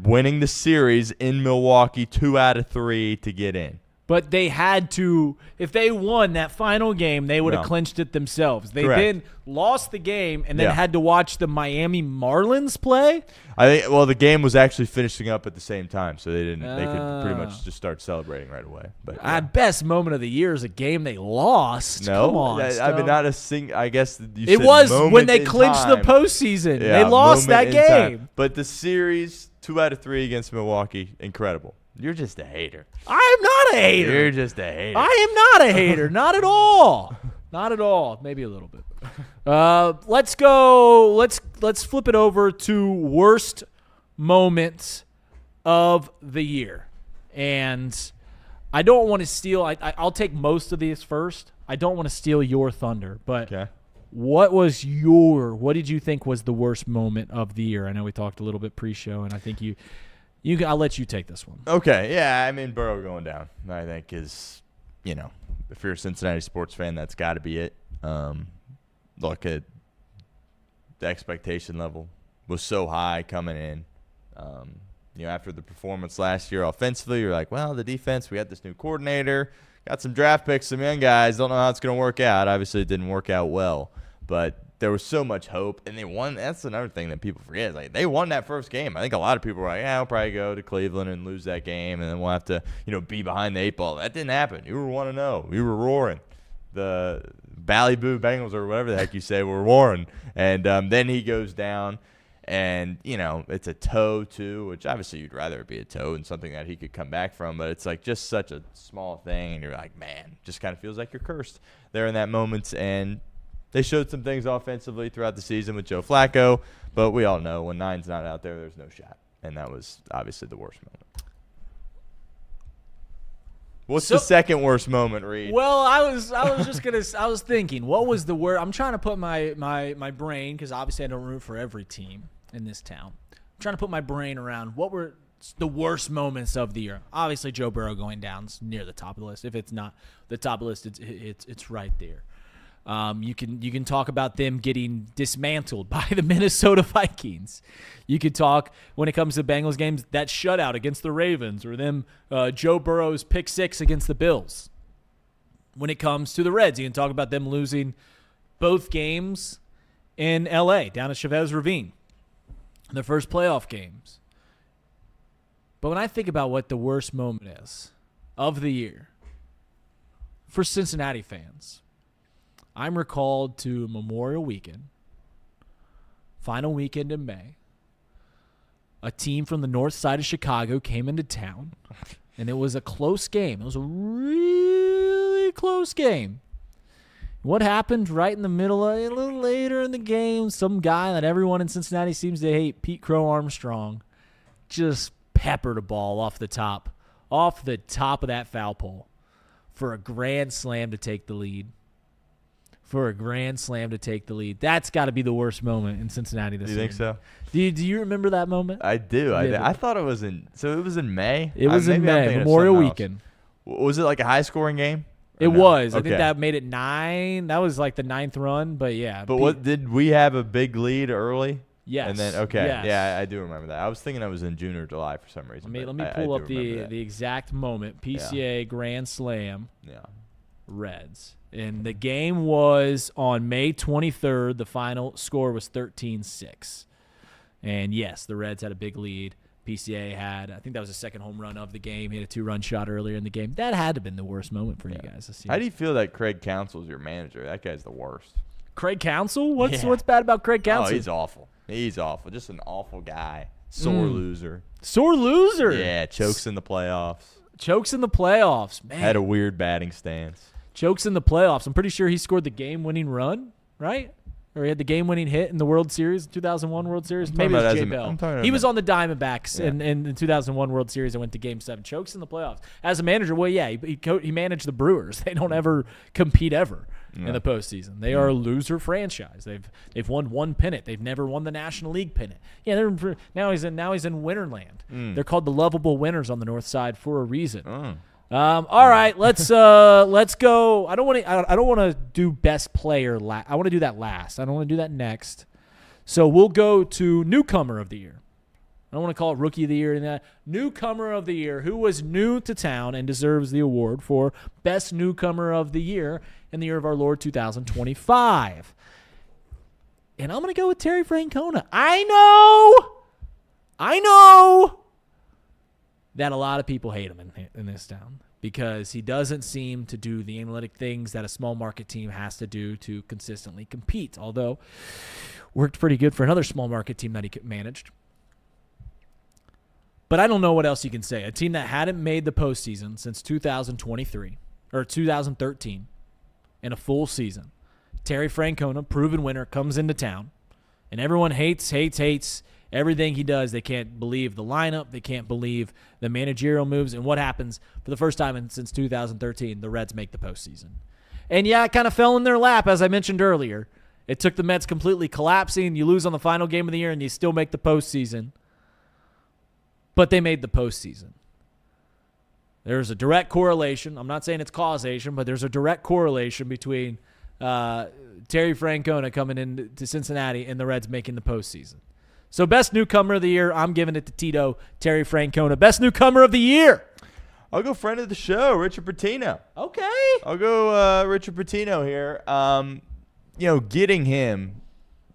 Winning the series in Milwaukee, 2 out of 3 to get in. But they had to. If they won that final game, they would have clinched it themselves. They then lost the game and then had to watch the Miami Marlins play. I think. Well, the game was actually finishing up at the same time, so they didn't. They could pretty much just start celebrating right away. But best moment of the year is a game they lost. No, come on. I mean, not a single. I guess you it said was moment when they in clinched time. the postseason. Yeah, they lost that moment in game. time. But the series, 2 out of 3 against Milwaukee, incredible. You're just a hater. I am not a hater. You're just a hater. I am not a hater. Not at all. Not at all. Maybe a little bit. Let's go. Let's flip it over to worst moments of the year. And I don't want to steal. I'll take most of these first. I don't want to steal your thunder. But what did you think was the worst moment of the year? I know we talked a little bit pre-show, and I think I'll let you take this one. Okay, yeah, I mean, Burrow going down, I think, is, if you're a Cincinnati sports fan, that's got to be it. Look at the expectation level was so high coming in. After the performance last year offensively, you're like, well, the defense, we had this new coordinator, got some draft picks, some young guys, don't know how it's going to work out. Obviously, it didn't work out well, but there was so much hope, and they won. That's another thing that people forget. Is like they won that first game. I think a lot of people were like, yeah, we'll probably go to Cleveland and lose that game, and then we'll have to, be behind the 8 ball. That didn't happen. You were 1-0. You were roaring. The Ballyboo Bengals or whatever the heck you say were roaring. And then he goes down, and, it's a toe too, which obviously you'd rather it be a toe and something that he could come back from. But it's like just such a small thing, and you're like, man, just kind of feels like you're cursed there in that moment. And they showed some things offensively throughout the season with Joe Flacco, but we all know when 9's not out there, there's no shot. And that was obviously the worst moment. What's the second worst moment, Reed? Well, I was thinking, what was the worst? I'm trying to put my brain, because obviously I don't root for every team in this town. I'm trying to put my brain around what were the worst moments of the year. Obviously, Joe Burrow going down is near the top of the list. If it's not the top of the list, it's right there. You can talk about them getting dismantled by the Minnesota Vikings. You could talk, when it comes to Bengals games, that shutout against the Ravens, or them Joe Burrow's pick 6 against the Bills. When it comes to the Reds, you can talk about them losing both games in L.A., down at Chavez Ravine, their first playoff games. But when I think about what the worst moment is of the year for Cincinnati fans, I'm recalled to Memorial Weekend, final weekend in May. A team from the north side of Chicago came into town, and it was a close game. It was a really close game. What happened right in the middle, a little later in the game, some guy that everyone in Cincinnati seems to hate, Pete Crow Armstrong, just peppered a ball off the top of that foul pole for a grand slam to take the lead. That's got to be the worst moment in Cincinnati this year. Do you think so? Do you remember that moment? I do. I thought it was in – so it was in May? It was in May, Memorial Weekend. Was it like a high-scoring game? It was. Okay. I think that made it 9. That was like the 9th run, but yeah. But did we have a big lead early? Yes. And then Yes. Yeah, I do remember that. I was thinking it was in June or July for some reason. Let me pull up the exact moment. PCA Grand Slam. Yeah. Reds. And the game was on May 23rd. The final score was 13-6. And yes, the Reds had a big lead. PCA had, I think that was the second home run of the game. He had a 2-run shot earlier in the game. That had to have been the worst moment for you guys this year. How do you feel that Craig Counsell's your manager? That guy's the worst. Craig Counsell? What's bad about Craig Counsell? Oh, he's awful. He's awful. Just an awful guy. Sore loser. Sore loser? Yeah, chokes in the playoffs. Man. Had a weird batting stance. Chokes in the playoffs. I'm pretty sure he scored the game-winning run, right? Or he had the game-winning hit in the World Series, 2001 World Series. Maybe it was Jay Bell. He was on the Diamondbacks in the 2001 World Series and went to Game 7. Chokes in the playoffs. As a manager, well, yeah, he managed the Brewers. They don't ever compete ever in the postseason. They are a loser franchise. They've won one pennant. They've never won the National League pennant. Yeah, now he's in Winterland. They're called the lovable winners on the north side for a reason. All right, let's go. I don't want to do best player. I want to do that last. I don't want to do that next. So we'll go to newcomer of the year. I don't want to call it rookie of the year and that. Newcomer of the year, who was new to town and deserves the award for best newcomer of the year in the year of our Lord 2025. And I'm going to go with Terry Francona. I know that a lot of people hate him in this town because he doesn't seem to do the analytic things that a small market team has to do to consistently compete, although worked pretty good for another small market team that he managed. But I don't know what else you can say. A team that hadn't made the postseason since 2023 or 2013 in a full season. Terry Francona, proven winner, comes into town, and everyone hates everything he does. They can't believe the lineup. They can't believe the managerial moves. And what happens for the first time since 2013, the Reds make the postseason. And yeah, it kind of fell in their lap, as I mentioned earlier. It took the Mets completely collapsing. You lose on the final game of the year, and you still make the postseason. But they made the postseason. there's a direct correlation. I'm not saying it's causation, but there's a direct correlation between Terry Francona coming into Cincinnati and the Reds making the postseason. So best newcomer of the year, I'm giving it to Tito, Terry Francona. Best newcomer of the year. I'll go friend of the show, Richard Pitino. Okay. I'll go Richard Pitino here. Getting him,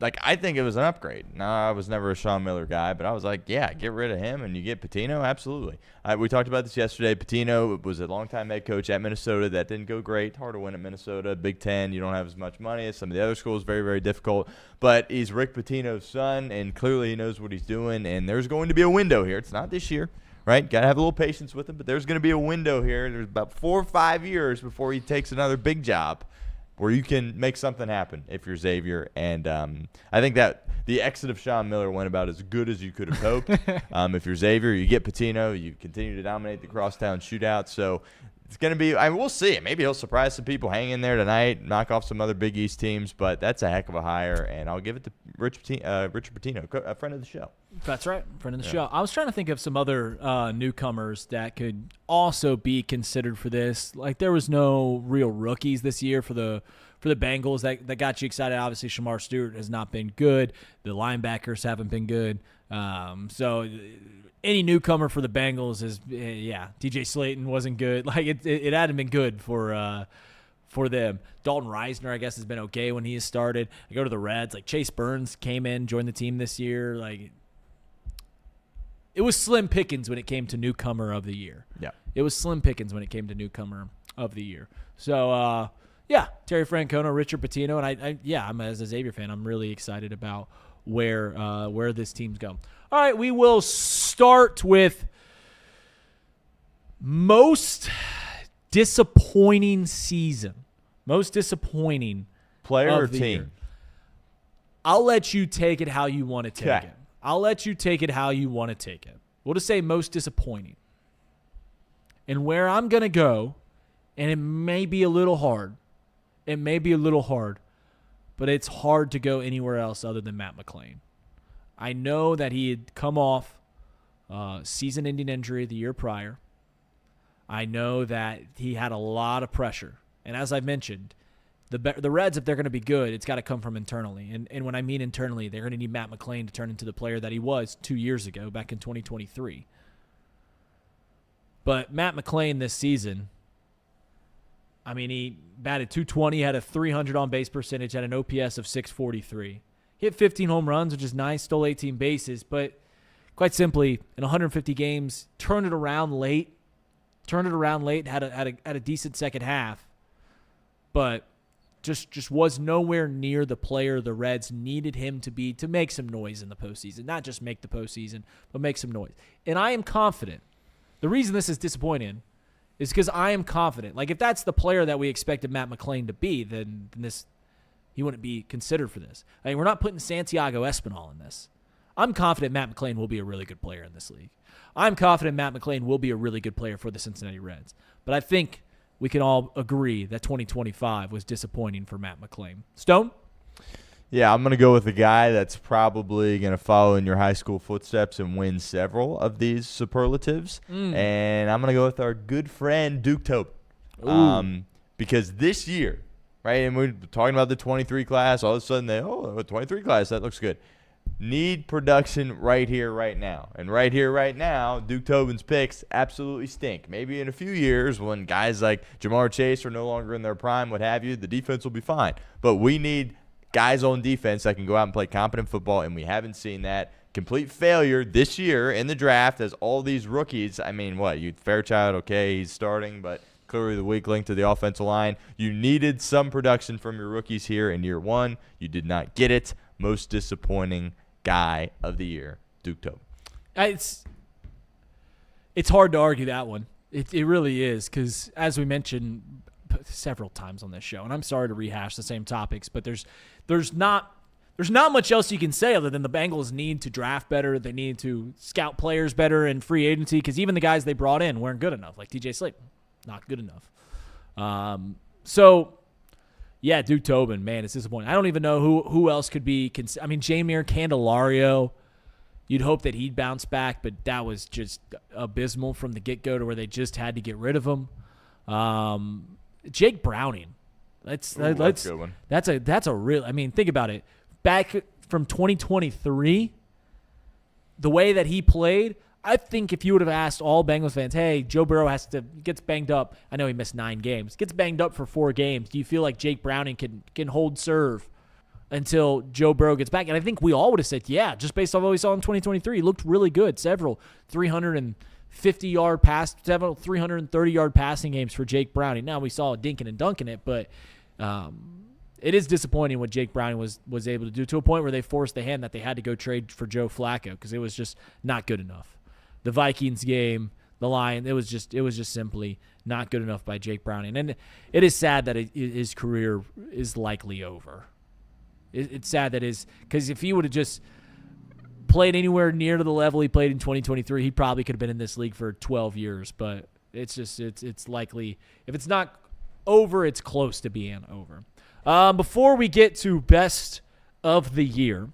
I think it was an upgrade. Now, I was never a Sean Miller guy, but I was like, yeah, get rid of him and you get Pitino? Absolutely. We talked about this yesterday. Pitino was a longtime head coach at Minnesota. That didn't go great. Hard to win at Minnesota. Big Ten, you don't have as much money as some of the other schools. Very, very difficult. But he's Rick Pitino's son, and clearly he knows what he's doing, and there's going to be a window here. It's not this year. Right? Got to have a little patience with him, but there's going to be a window here. There's about 4 or 5 years before he takes another big job where you can make something happen if you're Xavier. And I think that the exit of Sean Miller went about as good as you could have hoped. If you're Xavier, you get Pitino, you continue to dominate the crosstown shootout. So it's going to be we'll see. Maybe he'll surprise some people, hang in there tonight, knock off some other Big East teams, but that's a heck of a hire, and I'll give it to Richard Pitino, a friend of the show. That's right, friend of the show. I was trying to think of some other newcomers that could also be considered for this. There was no real rookies this year for the Bengals that got you excited. Obviously, Shamar Stewart has not been good. The linebackers haven't been good. So any newcomer for the Bengals is, TJ Slayton wasn't good. It hadn't been good for them. Dalton Reisner, I guess, has been okay when he has started. I go to the Reds. Chase Burns came in, joined the team this year. It was slim pickings when it came to newcomer of the year. Yeah. It was slim pickings when it came to newcomer of the year. So, Terry Francona, Richard Pitino, and I'm as a Xavier fan, I'm really excited about where this team's going. All right, we will start with most disappointing season. Most disappointing player or of the team? Year. I'll let you take it how you want to take Okay. it. I'll let you take it how you want to take it. We'll just say most disappointing. And where I'm going to go, and it may be a little hard, but it's hard to go anywhere else other than Matt McClain. I know that he had come off season-ending injury the year prior. I know that he had a lot of pressure. And as I mentioned, the Reds, if they're going to be good, it's got to come from internally. And when I mean internally, they're going to need Matt McClain to turn into the player that he was 2 years ago, back in 2023. But Matt McClain this season, he batted .220, had a .300 on-base percentage, had an OPS of .643. He hit 15 home runs, which is nice, stole 18 bases, but quite simply, in 150 games, turned it around late, had a decent second half, but just was nowhere near the player the Reds needed him to be to make some noise in the postseason. Not just make the postseason, but make some noise. And I am confident. The reason this is disappointing is because I am confident. If that's the player that we expected Matt McClain to be, then he wouldn't be considered for this. We're not putting Santiago Espinal in this. I'm confident Matt McClain will be a really good player in this league. I'm confident Matt McClain will be a really good player for the Cincinnati Reds. But I think we can all agree that 2025 was disappointing for Matt McClain. Stone? Yeah, I'm going to go with a guy that's probably going to follow in your high school footsteps and win several of these superlatives. And I'm going to go with our good friend Duke Tobin. Because this year, right, and we're talking about the 23 class, all of a sudden a 23 class, that looks good. Need production right here, right now. And right here, right now, Duke Tobin's picks absolutely stink. Maybe in a few years when guys like Jamar Chase are no longer in their prime, what have you, the defense will be fine. But we need guys on defense that can go out and play competent football, and we haven't seen that. Complete failure this year in the draft as all these rookies. Fairchild, okay, he's starting, but clearly the weak link to the offensive line. You needed some production from your rookies here in year one. You did not get it. Most disappointing guy of the year, Duke Tobin. It's hard to argue that one. It really is, because as we mentioned several times on this show, and I'm sorry to rehash the same topics, but there's not much else you can say other than the Bengals need to draft better. They need to scout players better in free agency, because even the guys they brought in weren't good enough, like TJ Slayton, not good enough. Yeah, Duke Tobin, man, it's disappointing. I don't even know who else could be. Jamir Candelario You'd hope that he'd bounce back, but that was just abysmal from the get-go to where they just had to get rid of him. Jake Browning. That's a good one. That's a real – I mean, think about it. Back from 2023, the way that he played, I think if you would have asked all Bengals fans, hey, Joe Burrow gets banged up. I know he missed 9 games. Gets banged up for 4 games. Do you feel like Jake Browning can hold serve until Joe Burrow gets back? And I think we all would have said, yeah, just based off what we saw in 2023. He looked really good. Several 350-yard pass, several 330-yard passing games for Jake Browning. Now we saw dinking and dunking it, but it is disappointing what Jake Browning was able to do, to a point where they forced the hand that they had to go trade for Joe Flacco because it was just not good enough. The Vikings game, the Lions, it was just simply not good enough by Jake Browning. And it is sad that his career is likely over. It's sad that because if he would have just played anywhere near to the level he played in 2023, he probably could have been in this league for 12 years. But it's likely, if it's not over, it's close to being over. Before we get to best of the year,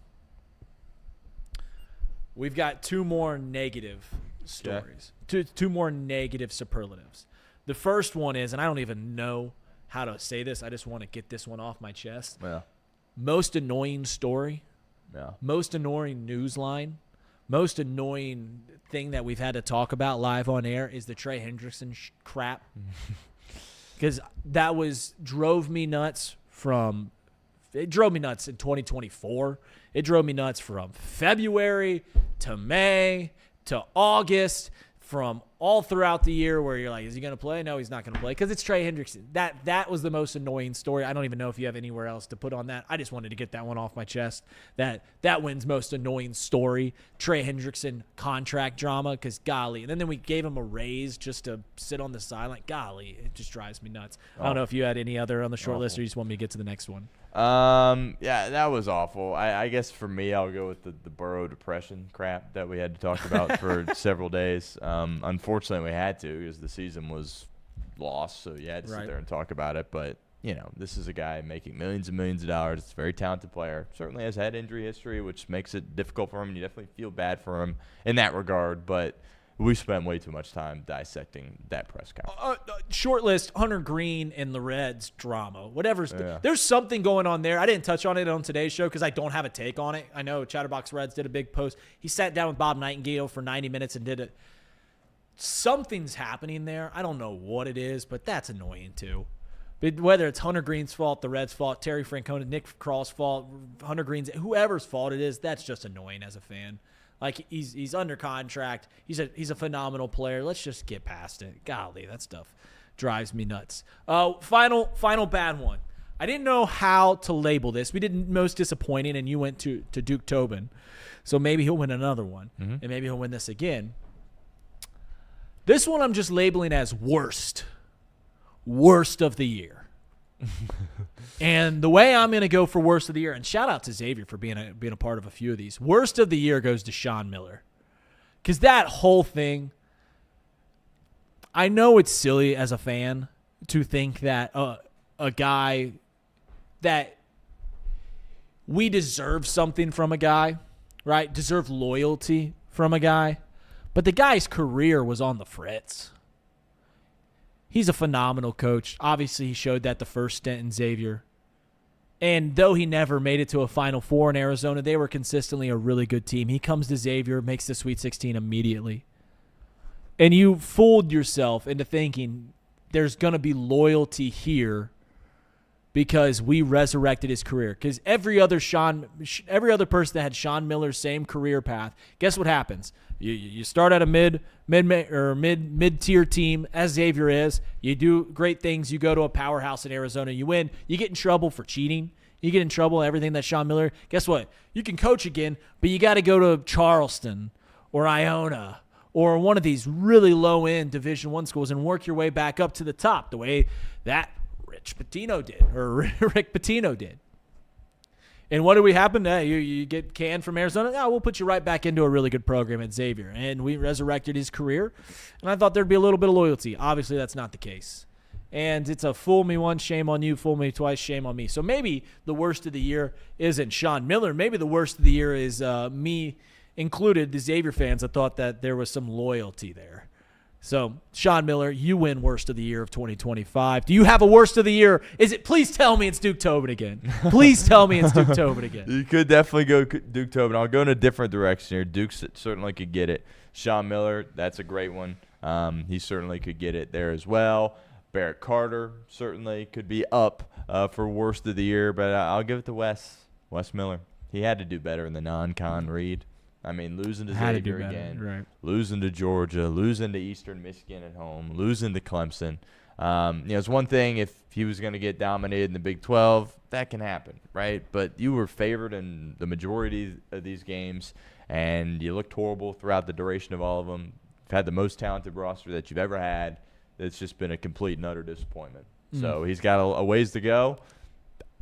we've got 2 more negative stories, two more negative superlatives. The first one is, and I don't even know how to say this, I just want to get this one off my chest. Yeah. Most annoying story. Yeah. Most annoying news line. Most annoying thing that we've had to talk about live on air is the Trey Hendrickson crap. Because that drove me nuts in 2024. It drove me nuts from February to May to August, from all throughout the year where you're like, is he going to play? No, he's not going to play because it's Trey Hendrickson. That was the most annoying story. I don't even know if you have anywhere else to put on that. I just wanted to get that one off my chest. That wins most annoying story. Trey Hendrickson contract drama, because golly. And then we gave him a raise just to sit on the sideline. Golly, it just drives me nuts. I don't know if you had any other on the short list or you just want me to get to the next one. Yeah, that was awful. I guess for me, I'll go with the Burrow depression crap that we had to talk about for several days. Unfortunately, we had to because the season was lost, so you had to sit there and talk about it. But, this is a guy making millions and millions of dollars. It's a very talented player. Certainly has had injury history, which makes it difficult for him, and you definitely feel bad for him in that regard. But we spent way too much time dissecting that press conference. Short list, Hunter Greene and the Reds drama. There's something going on there. I didn't touch on it on today's show because I don't have a take on it. I know Chatterbox Reds did a big post. He sat down with Bob Nightingale for 90 minutes and did it. Something's happening there. I don't know what it is, but that's annoying too. But whether it's Hunter Greene's fault, the Reds' fault, Terry Francona, Nick Krall's fault, Hunter Greene's, whoever's fault it is, that's just annoying as a fan. Like, he's under contract. He's a phenomenal player. Let's just get past it. Golly, that stuff drives me nuts. Final bad one. I didn't know how to label this. We did most disappointing, and you went to Duke Tobin. So maybe he'll win another one, and maybe he'll win this again. This one I'm just labeling as worst. Worst of the year. And the way I'm going to go for worst of the year, and shout out to Xavier for being a part of a few of these. Worst of the year goes to Sean Miller. Because that whole thing, I know it's silly as a fan to think that a guy that we deserve something from a guy, right? Deserve loyalty from a guy. But the guy's career was on the fritz. He's a phenomenal coach. Obviously, he showed that the first stint in Xavier. And though he never made it to a Final Four in Arizona, they were consistently a really good team. He comes to Xavier, makes the Sweet 16 immediately. And you fooled yourself into thinking there's going to be loyalty here because we resurrected his career. Because every other person that had Sean Miller's same career path, guess what happens? You start at a mid-tier team, as Xavier is. You do great things. You go to a powerhouse in Arizona. You win. You get in trouble for cheating. You get in trouble, everything that Sean Miller. Guess what? You can coach again, but you got to go to Charleston or Iona or one of these really low-end Division I schools and work your way back up to the top the way that Rick Pitino did. And what did we happen? You get canned from Arizona? Oh, we'll put you right back into a really good program at Xavier. And we resurrected his career. And I thought there'd be a little bit of loyalty. Obviously, that's not the case. And it's a fool me once, shame on you. Fool me twice, shame on me. So maybe the worst of the year isn't Sean Miller. Maybe the worst of the year is me included the Xavier fans that thought that there was some loyalty there. So, Sean Miller, you win Worst of the Year of 2025. Do you have a Worst of the Year? Please tell me it's Duke Tobin again. Please tell me it's Duke Tobin again. You could definitely go Duke Tobin. I'll go in a different direction here. Duke certainly could get it. Sean Miller, that's a great one. He certainly could get it there as well. Barrett Carter certainly could be up for Worst of the Year, but I'll give it to Wes Miller. He had to do better in the non-con read. I mean, losing to Xavier again, right. Losing to Georgia, losing to Eastern Michigan at home, losing to Clemson. It's one thing if he was going to get dominated in the Big 12, that can happen, right? But you were favored in the majority of these games, and you looked horrible throughout the duration of all of them. You've had the most talented roster that you've ever had. It's just been a complete and utter disappointment. So he's got a ways to go.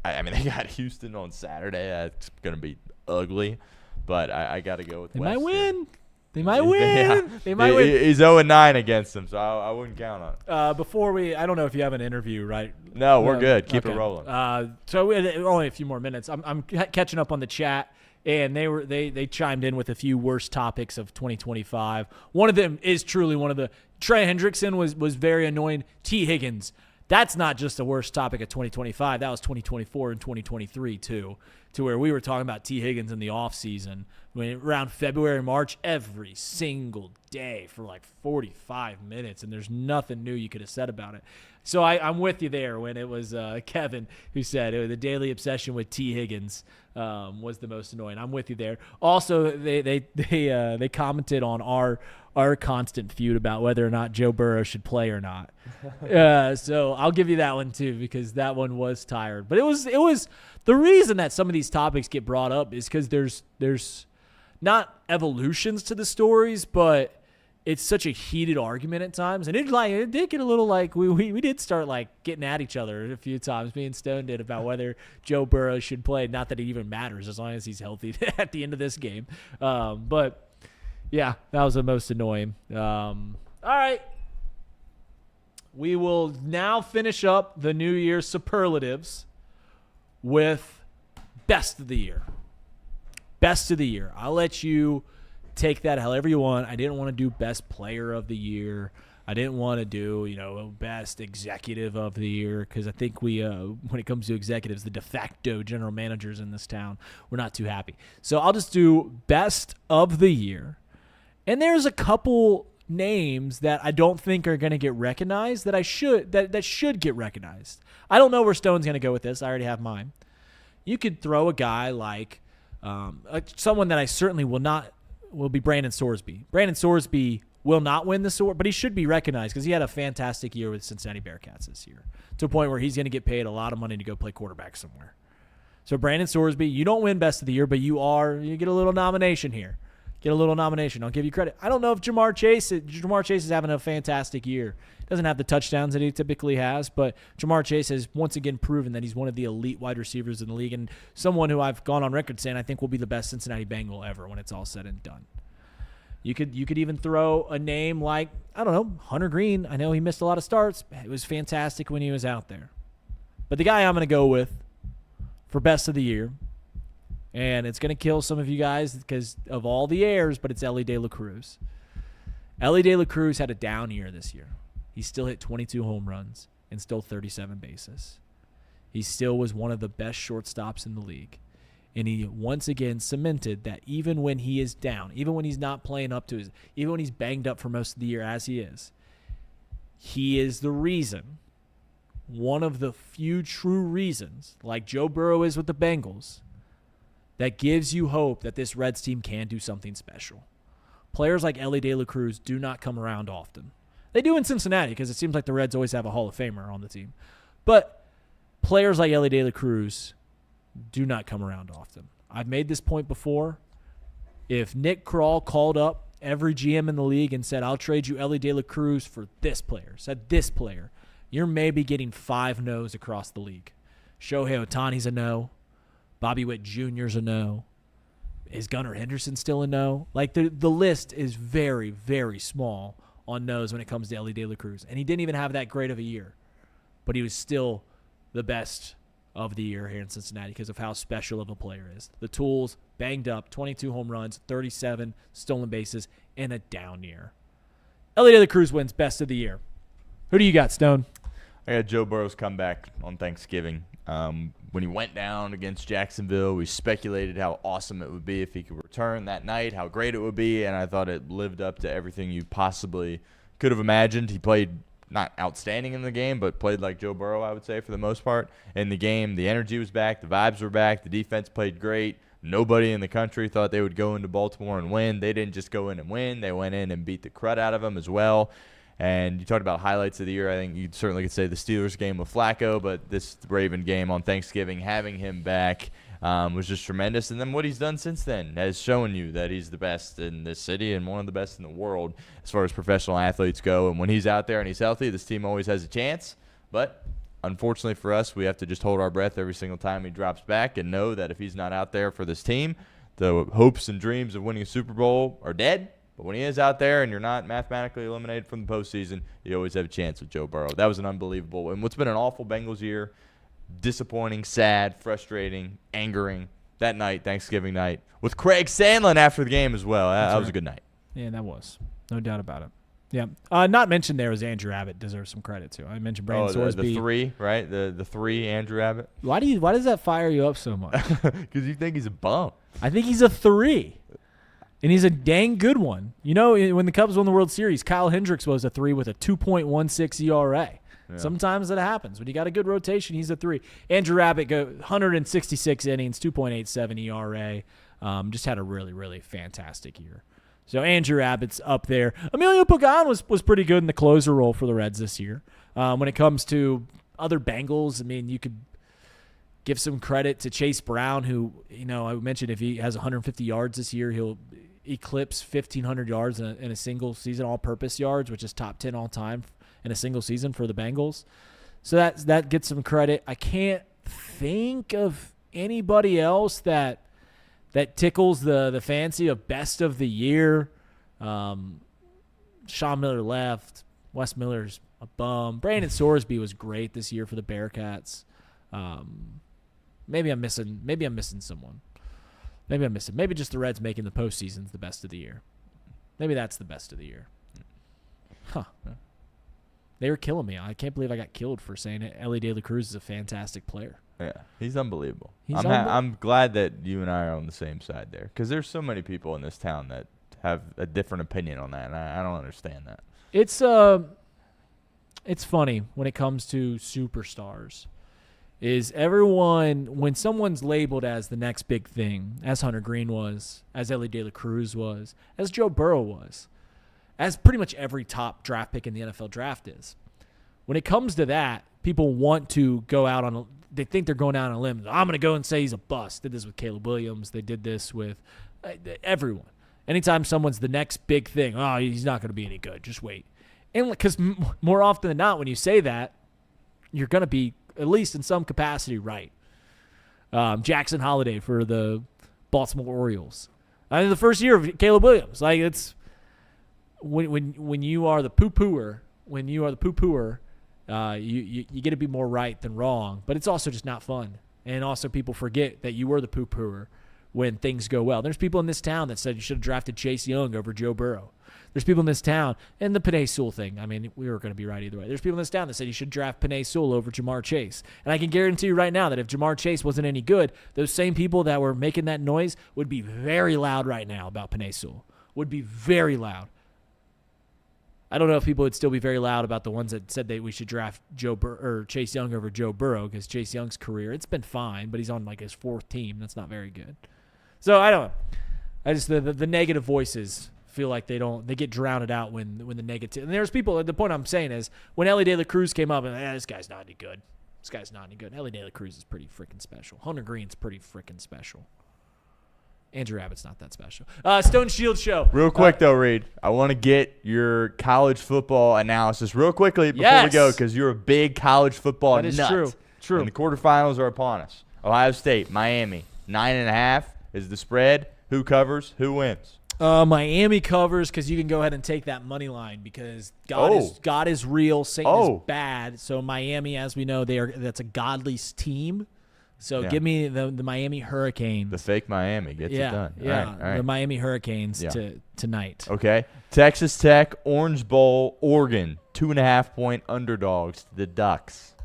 I mean, they got Houston on Saturday. That's going to be ugly. But I got to go with West. They might win. They might win. They might win. He's 0-9 against them, so I wouldn't count on it. Before I don't know if you have an interview, right? No, we're good. Keep it rolling. So only a few more minutes. I'm catching up on the chat, and they chimed in with a few worst topics of 2025. One of them is truly one of the. Trey Hendrickson was very annoying. T. Higgins. That's not just the worst topic of 2025. That was 2024 and 2023 too, to where we were talking about T. Higgins in the offseason. Around February, March, every single day for like 45 minutes, and there's nothing new you could have said about it. So I'm with you there when it was Kevin who said the daily obsession with T. Higgins was the most annoying. I'm with you there. Also, they commented on our constant feud about whether or not Joe Burrow should play or not. So I'll give you that one too, because that one was tired. But it was the reason that some of these topics get brought up is because there's not evolutions to the stories, but it's such a heated argument at times, and it did get a little like we did start like getting at each other a few times. Me and Stone did about whether Joe Burrow should play. Not that it even matters as long as he's healthy at the end of this game. But yeah, that was the most annoying. All right, we will now finish up the New Year's superlatives with best of the year. Best of the year. I'll let you take that however you want. I didn't want to do best player of the year. I didn't want to do, best executive of the year, because I think we, when it comes to executives, the de facto general managers in this town, we're not too happy. So I'll just do best of the year. And there's a couple names that I don't think are going to get recognized that should get recognized. I don't know where Stone's going to go with this. I already have mine. You could throw a guy like someone that I certainly will be Brandon Sorsby. Brandon Sorsby will not win the award, but he should be recognized because he had a fantastic year with Cincinnati Bearcats this year, to a point where he's going to get paid a lot of money to go play quarterback somewhere. So Brandon Sorsby, you don't win best of the year, but you get a little nomination here. Get a little nomination. I'll give you credit. I don't know if Jamar Chase is having a fantastic year. Doesn't have the touchdowns that he typically has, but Jamar Chase has once again proven that he's one of the elite wide receivers in the league, and someone who I've gone on record saying I think will be the best Cincinnati Bengal ever when it's all said and done. You could even throw a name like, I don't know, Hunter Greene. I know he missed a lot of starts. It was fantastic when he was out there. But the guy I'm going to go with for best of the year, and it's going to kill some of you guys because of all the airs, but it's Ellie De La Cruz. Ellie De La Cruz had a down year this year. He still hit 22 home runs and stole 37 bases. He still was one of the best shortstops in the league. And he once again cemented that even when he is down, even when he's not playing up to even when he's banged up for most of the year as he is the reason, one of the few true reasons, like Joe Burrow is with the Bengals, that gives you hope that this Reds team can do something special. Players like Ellie De La Cruz do not come around often. They do in Cincinnati because it seems like the Reds always have a Hall of Famer on the team. But players like Ellie De La Cruz do not come around often. I've made this point before. If Nick Kroll called up every GM in the league and said, I'll trade you Ellie De La Cruz for this player, you're maybe getting 5 no's across the league. Shohei Ohtani's a no. Bobby Witt Jr.'s a no. Is Gunnar Henderson still a no? Like the list is very, very small on no's when it comes to Ellie De La Cruz. And he didn't even have that great of a year. But he was still the best of the year here in Cincinnati because of how special of a player is. The tools, banged up, 22 home runs, 37 stolen bases, in a down year. Elliot De La Cruz wins best of the year. Who do you got, Stone? I got Joe Burrow's comeback on Thanksgiving. When he went down against Jacksonville, we speculated how awesome it would be if he could return that night, how great it would be, and I thought it lived up to everything you possibly could have imagined. He played not outstanding in the game, but played like Joe Burrow, I would say, for the most part. In the game, the energy was back, the vibes were back, the defense played great. Nobody in the country thought they would go into Baltimore and win. They didn't just go in and win. They went in and beat the crud out of them as well. And you talked about highlights of the year. I think you certainly could say the Steelers game with Flacco, but this Raven game on Thanksgiving, having him back was just tremendous. And then what he's done since then has shown you that he's the best in this city and one of the best in the world as far as professional athletes go. And when he's out there and he's healthy, this team always has a chance. But unfortunately for us, we have to just hold our breath every single time he drops back and know that if he's not out there for this team, the hopes and dreams of winning a Super Bowl are dead. But when he is out there and you're not mathematically eliminated from the postseason, you always have a chance with Joe Burrow. That was an unbelievable and what's been an awful Bengals year. Disappointing, sad, frustrating, angering. That night, Thanksgiving night, with Craig Sandlin after the game as well. That was a good night. Yeah, that was. No doubt about it. Yeah. Not mentioned there was Andrew Abbott deserves some credit, too. I mentioned Brandon Sorsby. The three, right? The three, Andrew Abbott. Why does that fire you up so much? Because you think he's a bum. I think he's a 3. And he's a dang good one. You know, when the Cubs won the World Series, Kyle Hendricks was a 3 with a 2.16 ERA. Yeah. Sometimes that happens. When you got a good rotation, he's a 3. Andrew Abbott, 166 innings, 2.87 ERA. Just had a really, really fantastic year. So Andrew Abbott's up there. Emilio Pagan was pretty good in the closer role for the Reds this year. When it comes to other Bengals, I mean, you could give some credit to Chase Brown, who, you know, I mentioned if he has 150 yards this year, he'll eclipse 1,500 yards in a single season all-purpose yards, which is top 10 all-time in a single season for the Bengals. So that gets some credit. I can't think of anybody else that tickles the fancy of best of the year. Sean Miller left. Wes Miller's a bum. Brandon Sorsby was great this year for the Bearcats. Maybe I'm missing someone. Maybe just the Reds making the postseason's the best of the year. Maybe that's the best of the year. Huh. They were killing me. I can't believe I got killed for saying it. Elliot De La Cruz is a fantastic player. Yeah, he's unbelievable. I'm glad that you and I are on the same side there because there's so many people in this town that have a different opinion on that, and I don't understand that. It's funny when it comes to superstars. Is everyone, when someone's labeled as the next big thing, as Hunter Greene was, as Elliot De La Cruz was, as Joe Burrow was, as pretty much every top draft pick in the NFL draft is, when it comes to that, people want to go out on they think they're going out on a limb. I'm going to go and say he's a bust. Did this with Caleb Williams. They did this with everyone. Anytime someone's the next big thing, oh, he's not going to be any good. Just wait. And because more often than not, when you say that, you're going to be, at least in some capacity, right. Jackson Holliday for the Baltimore Orioles. I mean, the first year of Caleb Williams, like it's when you are the poo-pooer, you get to be more right than wrong. But it's also just not fun, and also people forget that you were the poo-pooer when things go well. There's people in this town that said you should have drafted Chase Young over Joe Burrow. There's people in this town, and the Penei Sewell thing, I mean, we were going to be right either way. There's people in this town that said you should draft Penei Sewell over Jamar Chase. And I can guarantee you right now that if Jamar Chase wasn't any good, those same people that were making that noise would be very loud right now about Penei Sewell. Would be very loud. I don't know if people would still be very loud about the ones that said that we should draft Chase Young over Joe Burrow because Chase Young's career, it's been fine, but he's on like his 4th team. That's not very good. So I don't know. I just the negative voices feel like they get drowned out when the negative. And there's people. The point I'm saying is when Ellie De La Cruz came up and this guy's not any good. This guy's not any good. Ellie De La Cruz is pretty freaking special. Hunter Greene's pretty freaking special. Andrew Abbott's not that special. Stone Shield Show. Real quick though, Reed, I want to get your college football analysis real quickly before we go because you're a big college football nut. That is true. And the quarterfinals are upon us. Ohio State, Miami, 9.5 is the spread. Who covers? Who wins? Miami covers because you can go ahead and take that money line because God is real, Satan is bad. So Miami, as we know, that's a godly team. So Yeah. give me the Miami Hurricanes. The fake Miami gets it done. Yeah, All right. the Miami Hurricanes tonight. Okay. Texas Tech, Orange Bowl, Oregon, 2.5-point underdogs to the Ducks.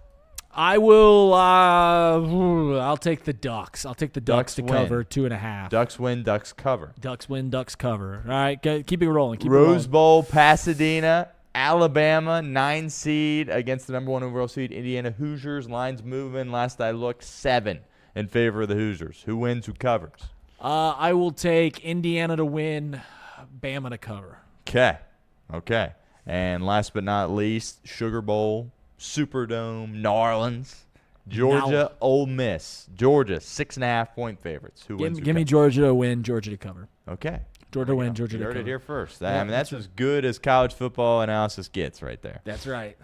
I will. I'll take the Ducks. I'll take the Ducks to win. cover 2.5. Ducks win, Ducks cover. Ducks win, Ducks cover. All right, keep it rolling. Rose Bowl, Pasadena, Alabama, 9 seed against the number 1 overall seed, Indiana Hoosiers. Lines moving. Last I looked, 7 in favor of the Hoosiers. Who wins? Who covers? I will take Indiana to win, Bama to cover. Okay. And last but not least, Sugar Bowl, Superdome, New Orleans, Georgia, Ole Miss. Georgia, 6.5-point favorites. Who wins? Give me Georgia to win, Georgia to cover. Okay. Georgia win, Georgia You to heard cover. it here first. Yeah, I mean, that's as good as college football analysis gets right there. That's right.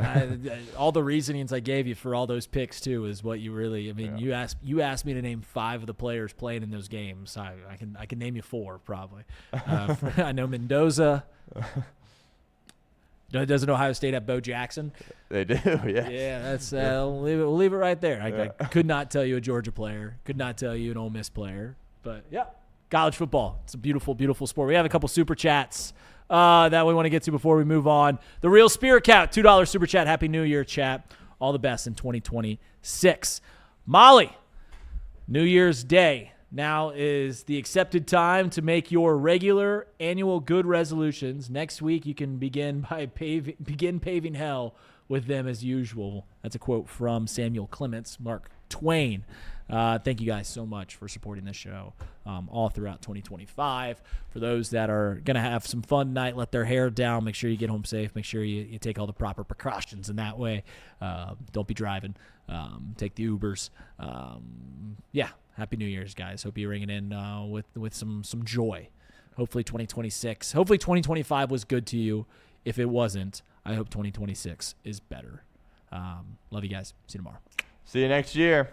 All the reasonings I gave you for all those picks too is what you really. I mean, you asked me to name 5 of the players playing in those games. I can name you 4 probably. I know Mendoza. Doesn't Ohio State have Bo Jackson? They do, yeah. Yeah, that's we'll leave it right there. I could not tell you a Georgia player. Could not tell you an Ole Miss player. But yeah, college football. It's a beautiful, beautiful sport. We have a couple super chats that we want to get to before we move on. The Real Spirit Cat, $2 super chat. Happy New Year, chat. All the best in 2026. Molly, New Year's Day. Now is the accepted time to make your regular annual good resolutions. Next week, you can begin paving hell with them as usual. That's a quote from Samuel Clements, Mark Twain. Thank you guys so much for supporting this show all throughout 2025. For those that are going to have some fun tonight, let their hair down, make sure you get home safe, make sure you take all the proper precautions in that way. Don't be driving. Take the Ubers. Happy New Year's, guys. Hope you're ringing in with some joy. Hopefully 2026. Hopefully 2025 was good to you. If it wasn't, I hope 2026 is better. Love you guys. See you tomorrow. See you next year.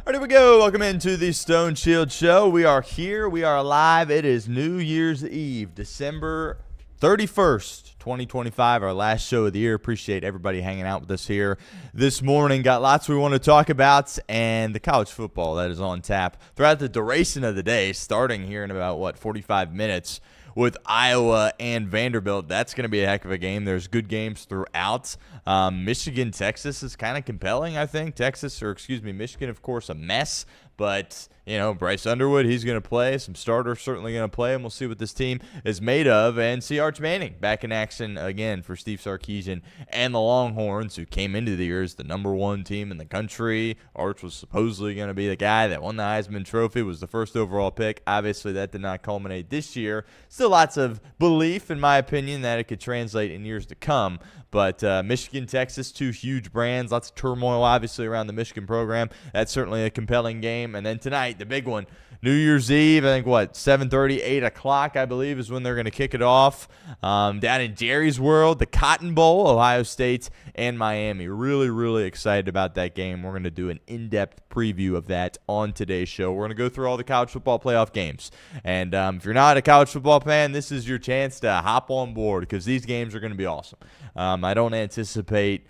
All right, here we go. Welcome into the Stone Shield Show. We are here. We are live. It is New Year's Eve, December 31st, 2025, our last show of the year. Appreciate everybody hanging out with us here this morning. Got lots we want to talk about, and the college football that is on tap throughout the duration of the day, starting here in about, 45 minutes with Iowa and Vanderbilt. That's going to be a heck of a game. There's good games throughout. Michigan, Texas is kind of compelling, I think. Michigan, of course, a mess. But, Bryce Underwood, he's going to play. Some starters certainly going to play, and we'll see what this team is made of. And see Arch Manning back in action again for Steve Sarkisian and the Longhorns, who came into the year as the #1 team in the country. Arch was supposedly going to be the guy that won the Heisman Trophy, was the first overall pick. Obviously, that did not culminate this year. Still lots of belief, in my opinion, that it could translate in years to come. But Michigan, Texas, two huge brands. Lots of turmoil, obviously, around the Michigan program. That's certainly a compelling game. And then tonight, the big one, New Year's Eve, I think, 7:30, 8 o'clock, I believe, is when they're going to kick it off. Down in Jerry's World, the Cotton Bowl, Ohio State and Miami. Really, really excited about that game. We're going to do an in-depth preview of that on today's show. We're going to go through all the college football playoff games. And if you're not a college football fan, this is your chance to hop on board because these games are going to be awesome. I don't anticipate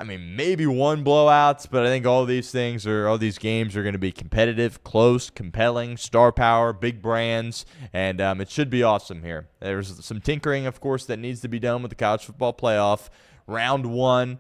maybe one blowouts, but I think all these games are going to be competitive, close, compelling, star power, big brands, and it should be awesome here. There's some tinkering, of course, that needs to be done with the college football playoff. Round 1,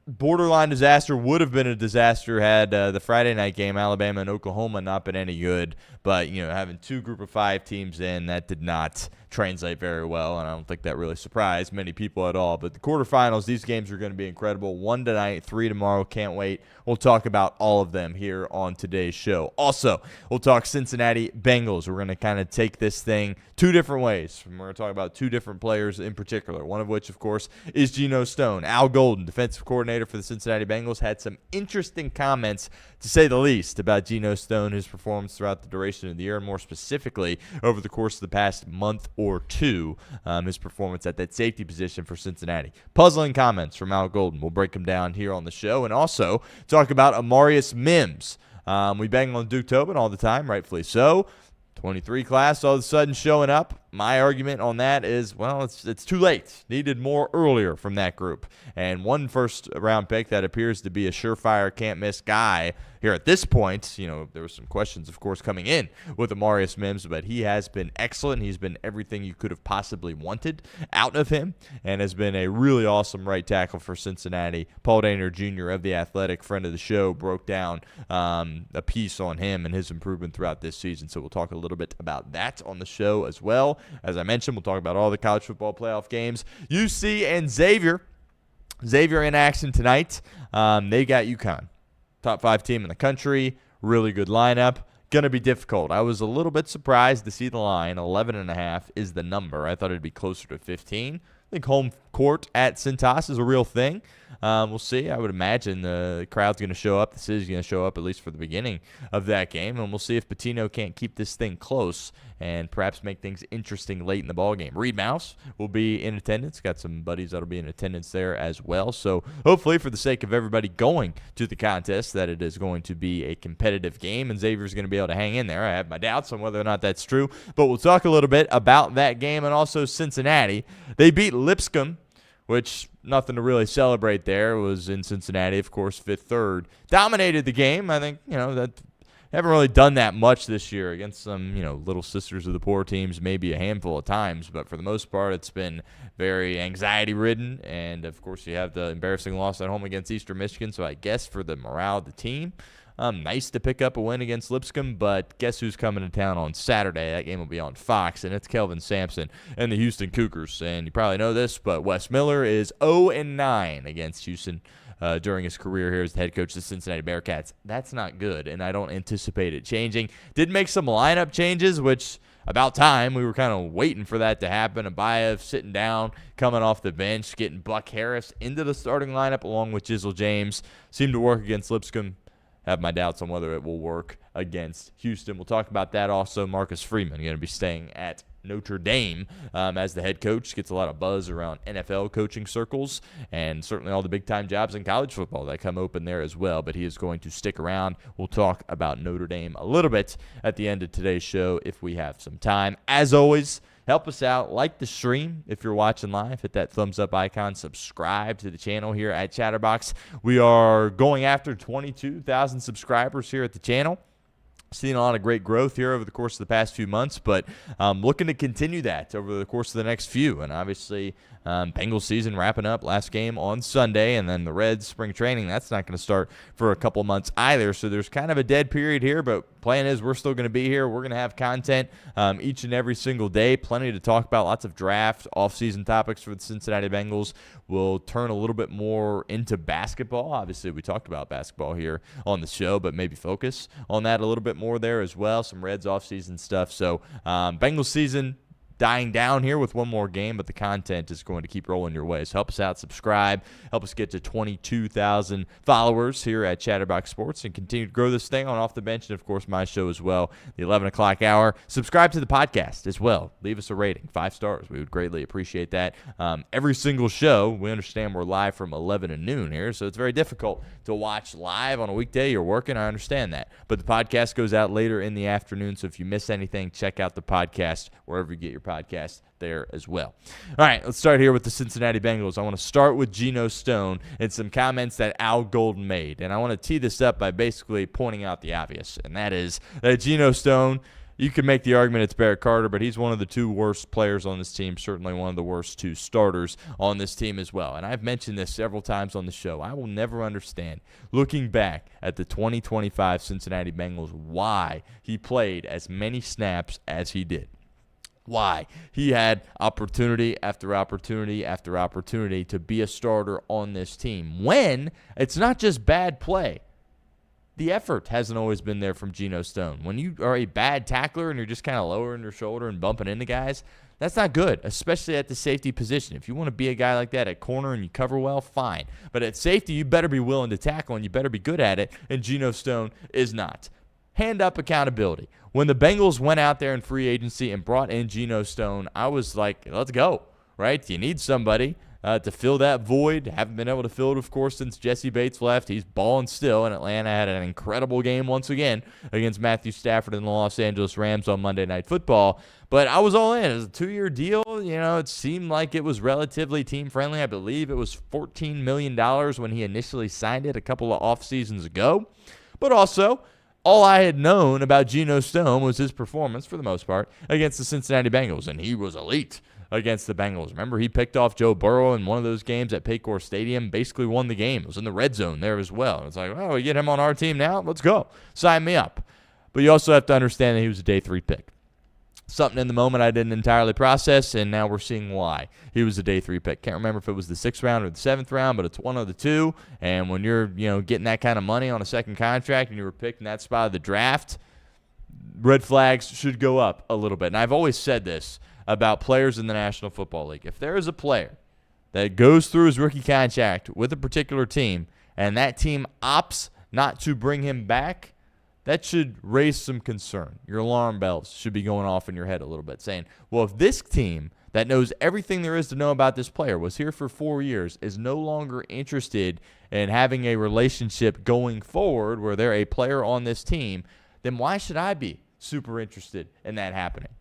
borderline disaster, would have been a disaster had the Friday night game, Alabama and Oklahoma, not been any good. But, having 2 Group of 5 teams in, that did not translate very well, and I don't think that really surprised many people at all. But the quarterfinals, these games are going to be incredible. 1 tonight, 3 tomorrow. Can't wait. We'll talk about all of them here on today's show. Also, we'll talk Cincinnati Bengals. We're going to kind of take this thing 2 different ways. We're going to talk about 2 different players in particular, one of which, of course, is Geno Stone. Al Golden, defensive coordinator for the Cincinnati Bengals, had some interesting comments, to say the least, about Geno Stone, his performance throughout the duration of the year, and more specifically over the course of the past month or 2, his performance at that safety position for Cincinnati. Puzzling comments from Al Golden. We'll break them down here on the show, and also talk about Amarius Mims. We bang on Duke Tobin all the time, rightfully so. 23 class all of a sudden showing up. My argument on that is, it's too late. Needed more earlier from that group. And one first-round pick that appears to be a surefire, can't-miss guy here at this point. There were some questions, of course, coming in with Amarius Mims, but he has been excellent. He's been everything you could have possibly wanted out of him and has been a really awesome right tackle for Cincinnati. Paul Dehner Jr. of The Athletic, friend of the show, broke down a piece on him and his improvement throughout this season. So we'll talk a little bit about that on the show as well. As I mentioned, we'll talk about all the college football playoff games. UC and Xavier. Xavier in action tonight. They got UConn. Top 5 team in the country. Really good lineup. Going to be difficult. I was a little bit surprised to see the line. 11.5 is the number. I thought it'd be closer to 15. I think home court at Cintas is a real thing. We'll see. I would imagine the crowd's going to show up. The city's going to show up, at least for the beginning of that game. And we'll see if Pitino can't keep this thing close and perhaps make things interesting late in the ballgame. Reed Mouse will be in attendance. Got some buddies that'll be in attendance there as well. So hopefully, for the sake of everybody going to the contest, that it is going to be a competitive game, and Xavier's going to be able to hang in there. I have my doubts on whether or not that's true, but we'll talk a little bit about that game. And also Cincinnati. They beat Lipscomb, which nothing to really celebrate there. It was in Cincinnati, of course, 5th-3rd. Dominated the game. I think, that haven't really done that much this year against some, little sisters of the poor teams, maybe a handful of times. But for the most part, it's been very anxiety-ridden. And, of course, you have the embarrassing loss at home against Eastern Michigan. So I guess for the morale of the team, nice to pick up a win against Lipscomb, but guess who's coming to town on Saturday? That game will be on Fox, and it's Kelvin Sampson and the Houston Cougars. And you probably know this, but Wes Miller is 0-9 against Houston during his career here as the head coach of the Cincinnati Bearcats. That's not good, and I don't anticipate it changing. Did make some lineup changes, which about time. We were kind of waiting for that to happen. Abayev sitting down, coming off the bench, getting Buck Harris into the starting lineup along with Jizzle James. Seemed to work against Lipscomb. Have my doubts on whether it will work against Houston. We'll talk about that also. Marcus Freeman going to be staying at Notre Dame as the head coach. Gets a lot of buzz around NFL coaching circles and certainly all the big-time jobs in college football that come open there as well. But he is going to stick around. We'll talk about Notre Dame a little bit at the end of today's show if we have some time. As always, help us out. Like the stream if you're watching live. Hit that thumbs up icon. Subscribe to the channel here at Chatterbox. We are going after 22,000 subscribers here at the channel. Seen a lot of great growth here over the course of the past few months, but looking to continue that over the course of the next few. And obviously, Bengals season wrapping up, last game on Sunday, and then the Reds spring training, that's not going to start for a couple months either. So there's kind of a dead period here, but plan is we're still going to be here. We're going to have content each and every single day. Plenty to talk about, lots of draft, offseason topics for the Cincinnati Bengals. We'll turn a little bit more into basketball. Obviously, we talked about basketball here on the show, but maybe focus on that a little bit more there as well. Some Reds offseason stuff. So Bengals season dying down here with one more game, but the content is going to keep rolling your way. So help us out, subscribe, help us get to 22,000 followers here at Chatterbox Sports and continue to grow this thing on Off the Bench and, of course, my show as well, the 11 o'clock hour. Subscribe to the podcast as well. Leave us a rating, 5 stars. We would greatly appreciate that. Every single show, we understand we're live from 11 to noon here, so it's very difficult to watch live on a weekday. You're working, I understand that. But the podcast goes out later in the afternoon, so if you miss anything, check out the podcast wherever you get your podcast there as well. All right, let's start here with the Cincinnati Bengals. I want to start with Geno Stone and some comments that Al Golden made. And I want to tee this up by basically pointing out the obvious, and that is that Geno Stone, you could make the argument it's Barrett Carter, but he's one of the 2 worst players on this team, certainly one of the worst 2 starters on this team as well. And I've mentioned this several times on the show. I will never understand, looking back at the 2025 Cincinnati Bengals, why he played as many snaps as he did. Why? He had opportunity after opportunity after opportunity to be a starter on this team when it's not just bad play. The effort hasn't always been there from Geno Stone. When you are a bad tackler and you're just kind of lowering your shoulder and bumping into guys, that's not good, especially at the safety position. If you want to be a guy like that at corner and you cover well, fine. But at safety, you better be willing to tackle and you better be good at it, and Geno Stone is not. Hand up accountability. When the Bengals went out there in free agency and brought in Geno Stone, I was like, let's go, right? You need somebody to fill that void. Haven't been able to fill it, of course, since Jesse Bates left. He's balling still, and Atlanta had an incredible game once again against Matthew Stafford and the Los Angeles Rams on Monday Night Football. But I was all in. It was a 2-year deal. You know, it seemed like it was relatively team-friendly. I believe it was $14 million when he initially signed it a couple of off seasons ago. But also, all I had known about Geno Stone was his performance, for the most part, against the Cincinnati Bengals, and he was elite against the Bengals. Remember, he picked off Joe Burrow in one of those games at Paycor Stadium, basically won the game. It was in the red zone there as well. And it's like, oh, we get him on our team now? Let's go. Sign me up. But you also have to understand that he was a day 3 pick. Something in the moment I didn't entirely process, and now we're seeing why he was a day 3 pick. Can't remember if it was the 6th round or the 7th round, but it's one of the 2. And when you're, getting that kind of money on a second contract and you were picked in that spot of the draft, red flags should go up a little bit. And I've always said this about players in the National Football League. If there is a player that goes through his rookie contract with a particular team and that team opts not to bring him back, that should raise some concern. Your alarm bells should be going off in your head a little bit, saying, well, if this team that knows everything there is to know about this player, was here for 4 years, is no longer interested in having a relationship going forward where they're a player on this team, then why should I be super interested in that happening?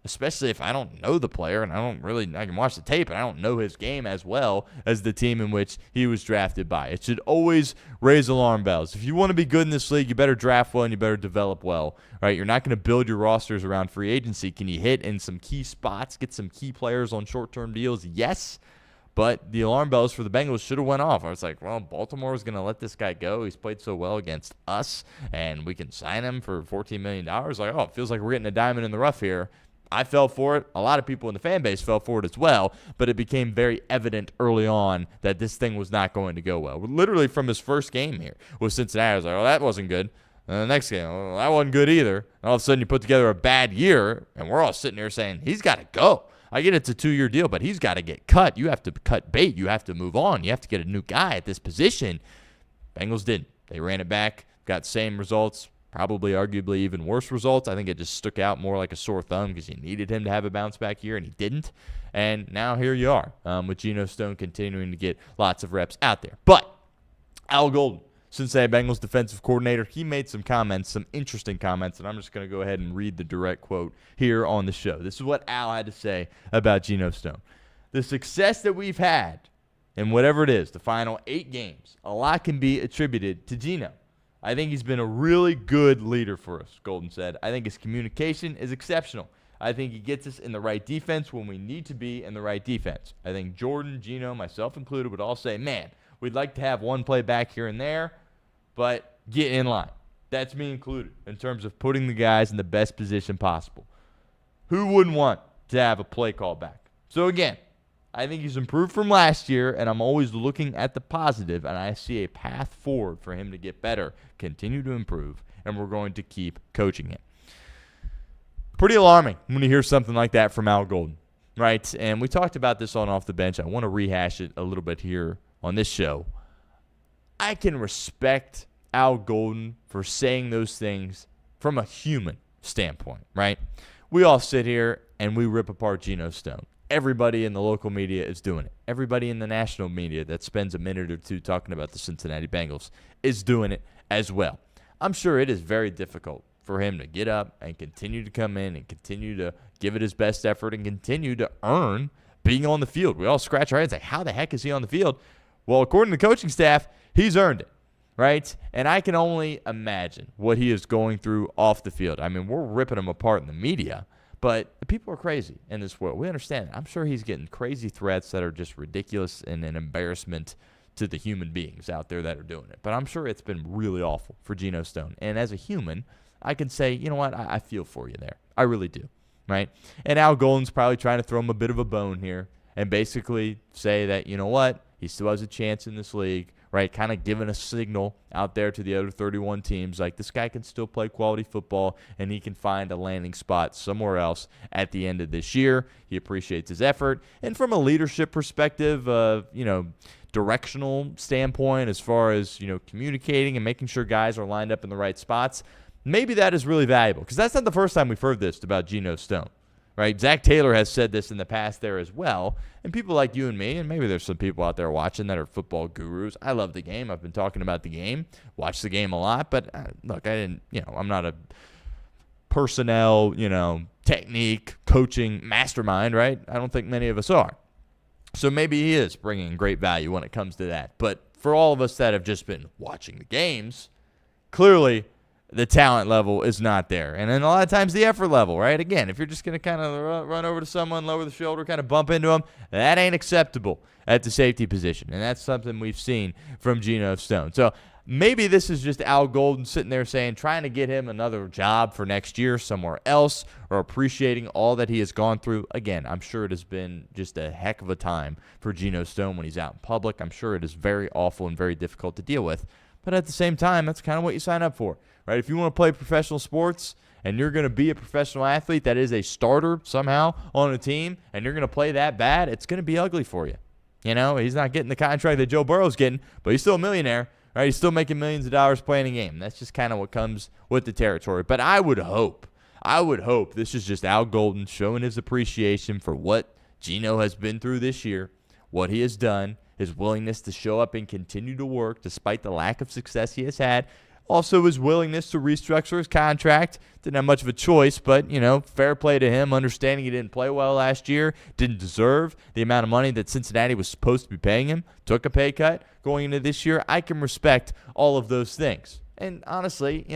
Especially if I don't know the player and I can watch the tape and I don't know his game as well as the team in which he was drafted by. It should always raise alarm bells. If you want to be good in this league, you better draft well and you better develop well, right? You're not going to build your rosters around free agency. Can you hit in some key spots, get some key players on short-term deals? Yes. But the alarm bells for the Bengals should have went off. I was like, well, Baltimore was going to let this guy go. He's played so well against us, and we can sign him for $14 million. Like, oh, it feels like we're getting a diamond in the rough here. I fell for it. A lot of people in the fan base fell for it as well, but it became very evident early on that this thing was not going to go well. Literally from his first game here with Cincinnati, I was like, oh, that wasn't good. And the next game, oh, that wasn't good either. And all of a sudden you put together a bad year, and we're all sitting there saying, he's got to go. I get it's a 2-year deal, but he's got to get cut. You have to cut bait. You have to move on. You have to get a new guy at this position. Bengals didn't. They ran it back, got same results. Probably arguably even worse results. I think it just stuck out more like a sore thumb because you needed him to have a bounce back year, and he didn't. And now here you are with Geno Stone continuing to get lots of reps out there. But Al Golden, Cincinnati Bengals defensive coordinator, he made some comments, some interesting comments, and I'm just going to go ahead and read the direct quote here on the show. This is what Al had to say about Geno Stone. The success that we've had in whatever it is, the final 8 games, a lot can be attributed to Geno. I think he's been a really good leader for us, Golden said. I think his communication is exceptional. I think he gets us in the right defense when we need to be in the right defense. I think Jordan, Geno, myself included, would all say, man, we'd like to have one play back here and there, but get in line. That's me included in terms of putting the guys in the best position possible. Who wouldn't want to have a play call back? So again, I think he's improved from last year, and I'm always looking at the positive, and I see a path forward for him to get better, continue to improve, and we're going to keep coaching him. Pretty alarming when you hear something like that from Al Golden, right? And we talked about this on Off the Bench. I want to rehash it a little bit here on this show. I can respect Al Golden for saying those things from a human standpoint, right? We all sit here and we rip apart Geno Stone. Everybody in the local media is doing it. Everybody in the national media that spends a minute or two talking about the Cincinnati Bengals is doing it as well. I'm sure it is very difficult for him to get up and continue to come in and continue to give it his best effort and continue to earn being on the field. We all scratch our heads like, how the heck is he on the field? Well, according to the coaching staff, he's earned it, right? And I can only imagine what he is going through off the field. I mean, we're ripping him apart in the media, but the people are crazy in this world. We understand that. I'm sure he's getting crazy threats that are just ridiculous and an embarrassment to the human beings out there that are doing it. But I'm sure it's been really awful for Geno Stone. And as a human, I can say, you know what, I feel for you there. I really do, right? And Al Golden's probably trying to throw him a bit of a bone here and basically say that, you know what, he still has a chance in this league, right? Kind of giving a signal out there to the other 31 teams, like this guy can still play quality football and he can find a landing spot somewhere else at the end of this year. He appreciates his effort. And from a leadership perspective, directional standpoint, as far as, communicating and making sure guys are lined up in the right spots, maybe that is really valuable, because that's not the first time we've heard this about Geno Stone, right? Zach Taylor has said this in the past there as well, and people like you and me, and maybe there's some people out there watching that are football gurus. I love the game. I've been talking about the game, watch the game a lot, but look, I'm not a personnel, technique, coaching mastermind, right? I don't think many of us are. So maybe he is bringing great value when it comes to that. But for all of us that have just been watching the games, clearly the talent level is not there. And then a lot of times the effort level, right? Again, if you're just going to kind of run over to someone, lower the shoulder, kind of bump into them, that ain't acceptable at the safety position. And that's something we've seen from Geno Stone. So maybe this is just Al Golden sitting there saying, trying to get him another job for next year somewhere else, or appreciating all that he has gone through. Again, I'm sure it has been just a heck of a time for Geno Stone when he's out in public. I'm sure it is very awful and very difficult to deal with. But at the same time, that's kind of what you sign up for, right? If you want to play professional sports and you're going to be a professional athlete that is a starter somehow on a team and you're going to play that bad, it's going to be ugly for you. He's not getting the contract that Joe Burrow's getting, but he's still a millionaire, right? He's still making millions of dollars playing a game. That's just kind of what comes with the territory. But I would hope this is just Al Golden showing his appreciation for what Geno has been through this year, what he has done, his willingness to show up and continue to work despite the lack of success he has had. Also, his willingness to restructure his contract. Didn't have much of a choice, but, fair play to him, understanding he didn't play well last year, didn't deserve the amount of money that Cincinnati was supposed to be paying him, took a pay cut going into this year. I can respect all of those things. And honestly,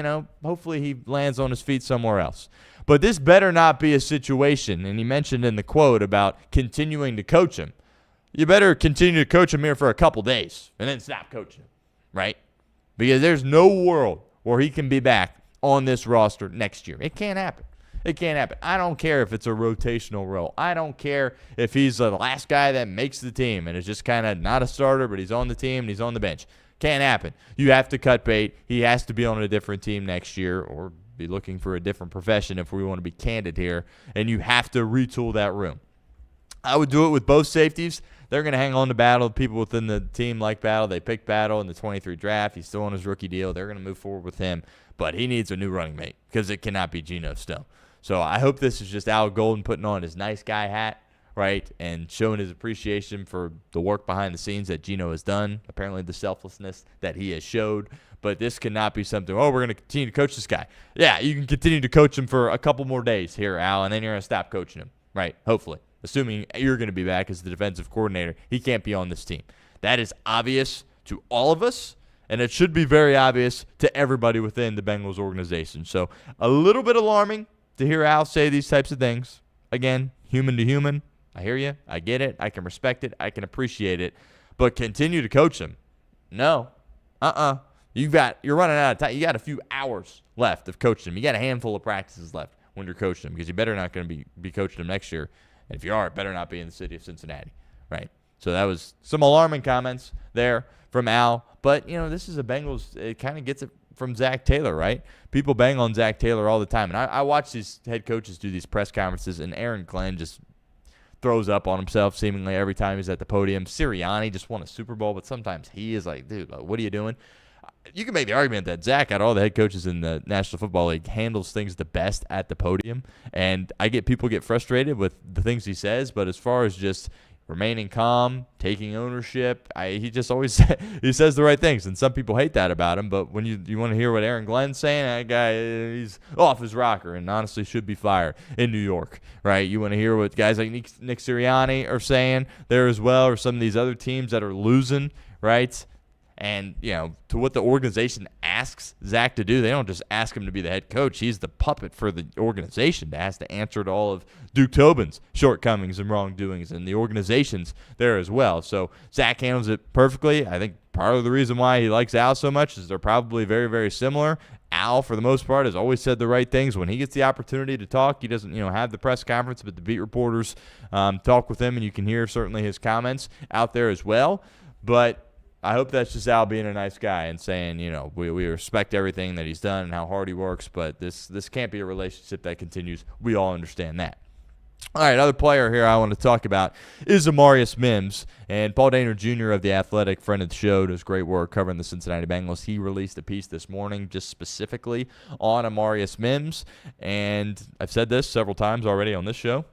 hopefully he lands on his feet somewhere else. But this better not be a situation, and he mentioned in the quote about continuing to coach him. You better continue to coach him here for a couple days and then stop coaching him, right? Because there's no world where he can be back on this roster next year. It can't happen. It can't happen. I don't care if it's a rotational role. I don't care if he's the last guy that makes the team and is just kind of not a starter, but he's on the team and he's on the bench. Can't happen. You have to cut bait. He has to be on a different team next year or be looking for a different profession if we want to be candid here, and you have to retool that room. I would do it with both safeties. They're going to hang on to Battle. People within the team like Battle. They picked Battle in the 23 draft. He's still on his rookie deal. They're going to move forward with him. But he needs a new running mate because it cannot be Geno Stone. So I hope this is just Al Golden putting on his nice guy hat, right, and showing his appreciation for the work behind the scenes that Geno has done, apparently the selflessness that he has showed. But this cannot be something, we're going to continue to coach this guy. Yeah, you can continue to coach him for a couple more days here, Al, and then you're going to stop coaching him, right, hopefully. Assuming you're going to be back as the defensive coordinator, he can't be on this team. That is obvious to all of us, And it should be very obvious to everybody within the Bengals organization. So a little bit alarming to hear Al say these types of things. Again, human to human. I hear you. I get it. I can respect it. I can appreciate it. But continue to coach him. No. You're running out of time. You got a few hours left of coaching him. You got a handful of practices left when you're coaching him, because you better not going to be coaching him next year. And if you are, it better not be in the city of Cincinnati, right? So that was some alarming comments there from Al. But, this is a Bengals. It kind of gets it from Zach Taylor, right? People bang on Zach Taylor all the time. And I watch these head coaches do these press conferences, and Aaron Glenn just throws up on himself seemingly every time he's at the podium. Sirianni just won a Super Bowl, but sometimes he is like, dude, what are you doing? You can make the argument that Zach, out of all the head coaches in the National Football League, handles things the best at the podium. And I get people get frustrated with the things he says, but as far as just remaining calm, taking ownership, he just always he says the right things. And some people hate that about him, but when you want to hear what Aaron Glenn's saying, that guy, he's off his rocker and honestly should be fired in New York, right? You want to hear what guys like Nick Sirianni are saying there as well, or some of these other teams that are losing, right? And, to what the organization asks Zach to do, they don't just ask him to be the head coach. He's the puppet for the organization that has to answer to all of Duke Tobin's shortcomings and wrongdoings, and the organization's there as well. So Zach handles it perfectly. I think part of the reason why he likes Al so much is they're probably very, very similar. Al, for the most part, has always said the right things. When he gets the opportunity to talk, he doesn't, have the press conference, but the beat reporters talk with him, and you can hear certainly his comments out there as well. But I hope that's just Al being a nice guy and saying, we respect everything that he's done and how hard he works, but this can't be a relationship that continues. We all understand that. All right, another player here I want to talk about is Amarius Mims. And Paul Dehner Jr. of The Athletic, friend of the show, does great work covering the Cincinnati Bengals. He released a piece this morning just specifically on Amarius Mims. And I've said this several times already on this show.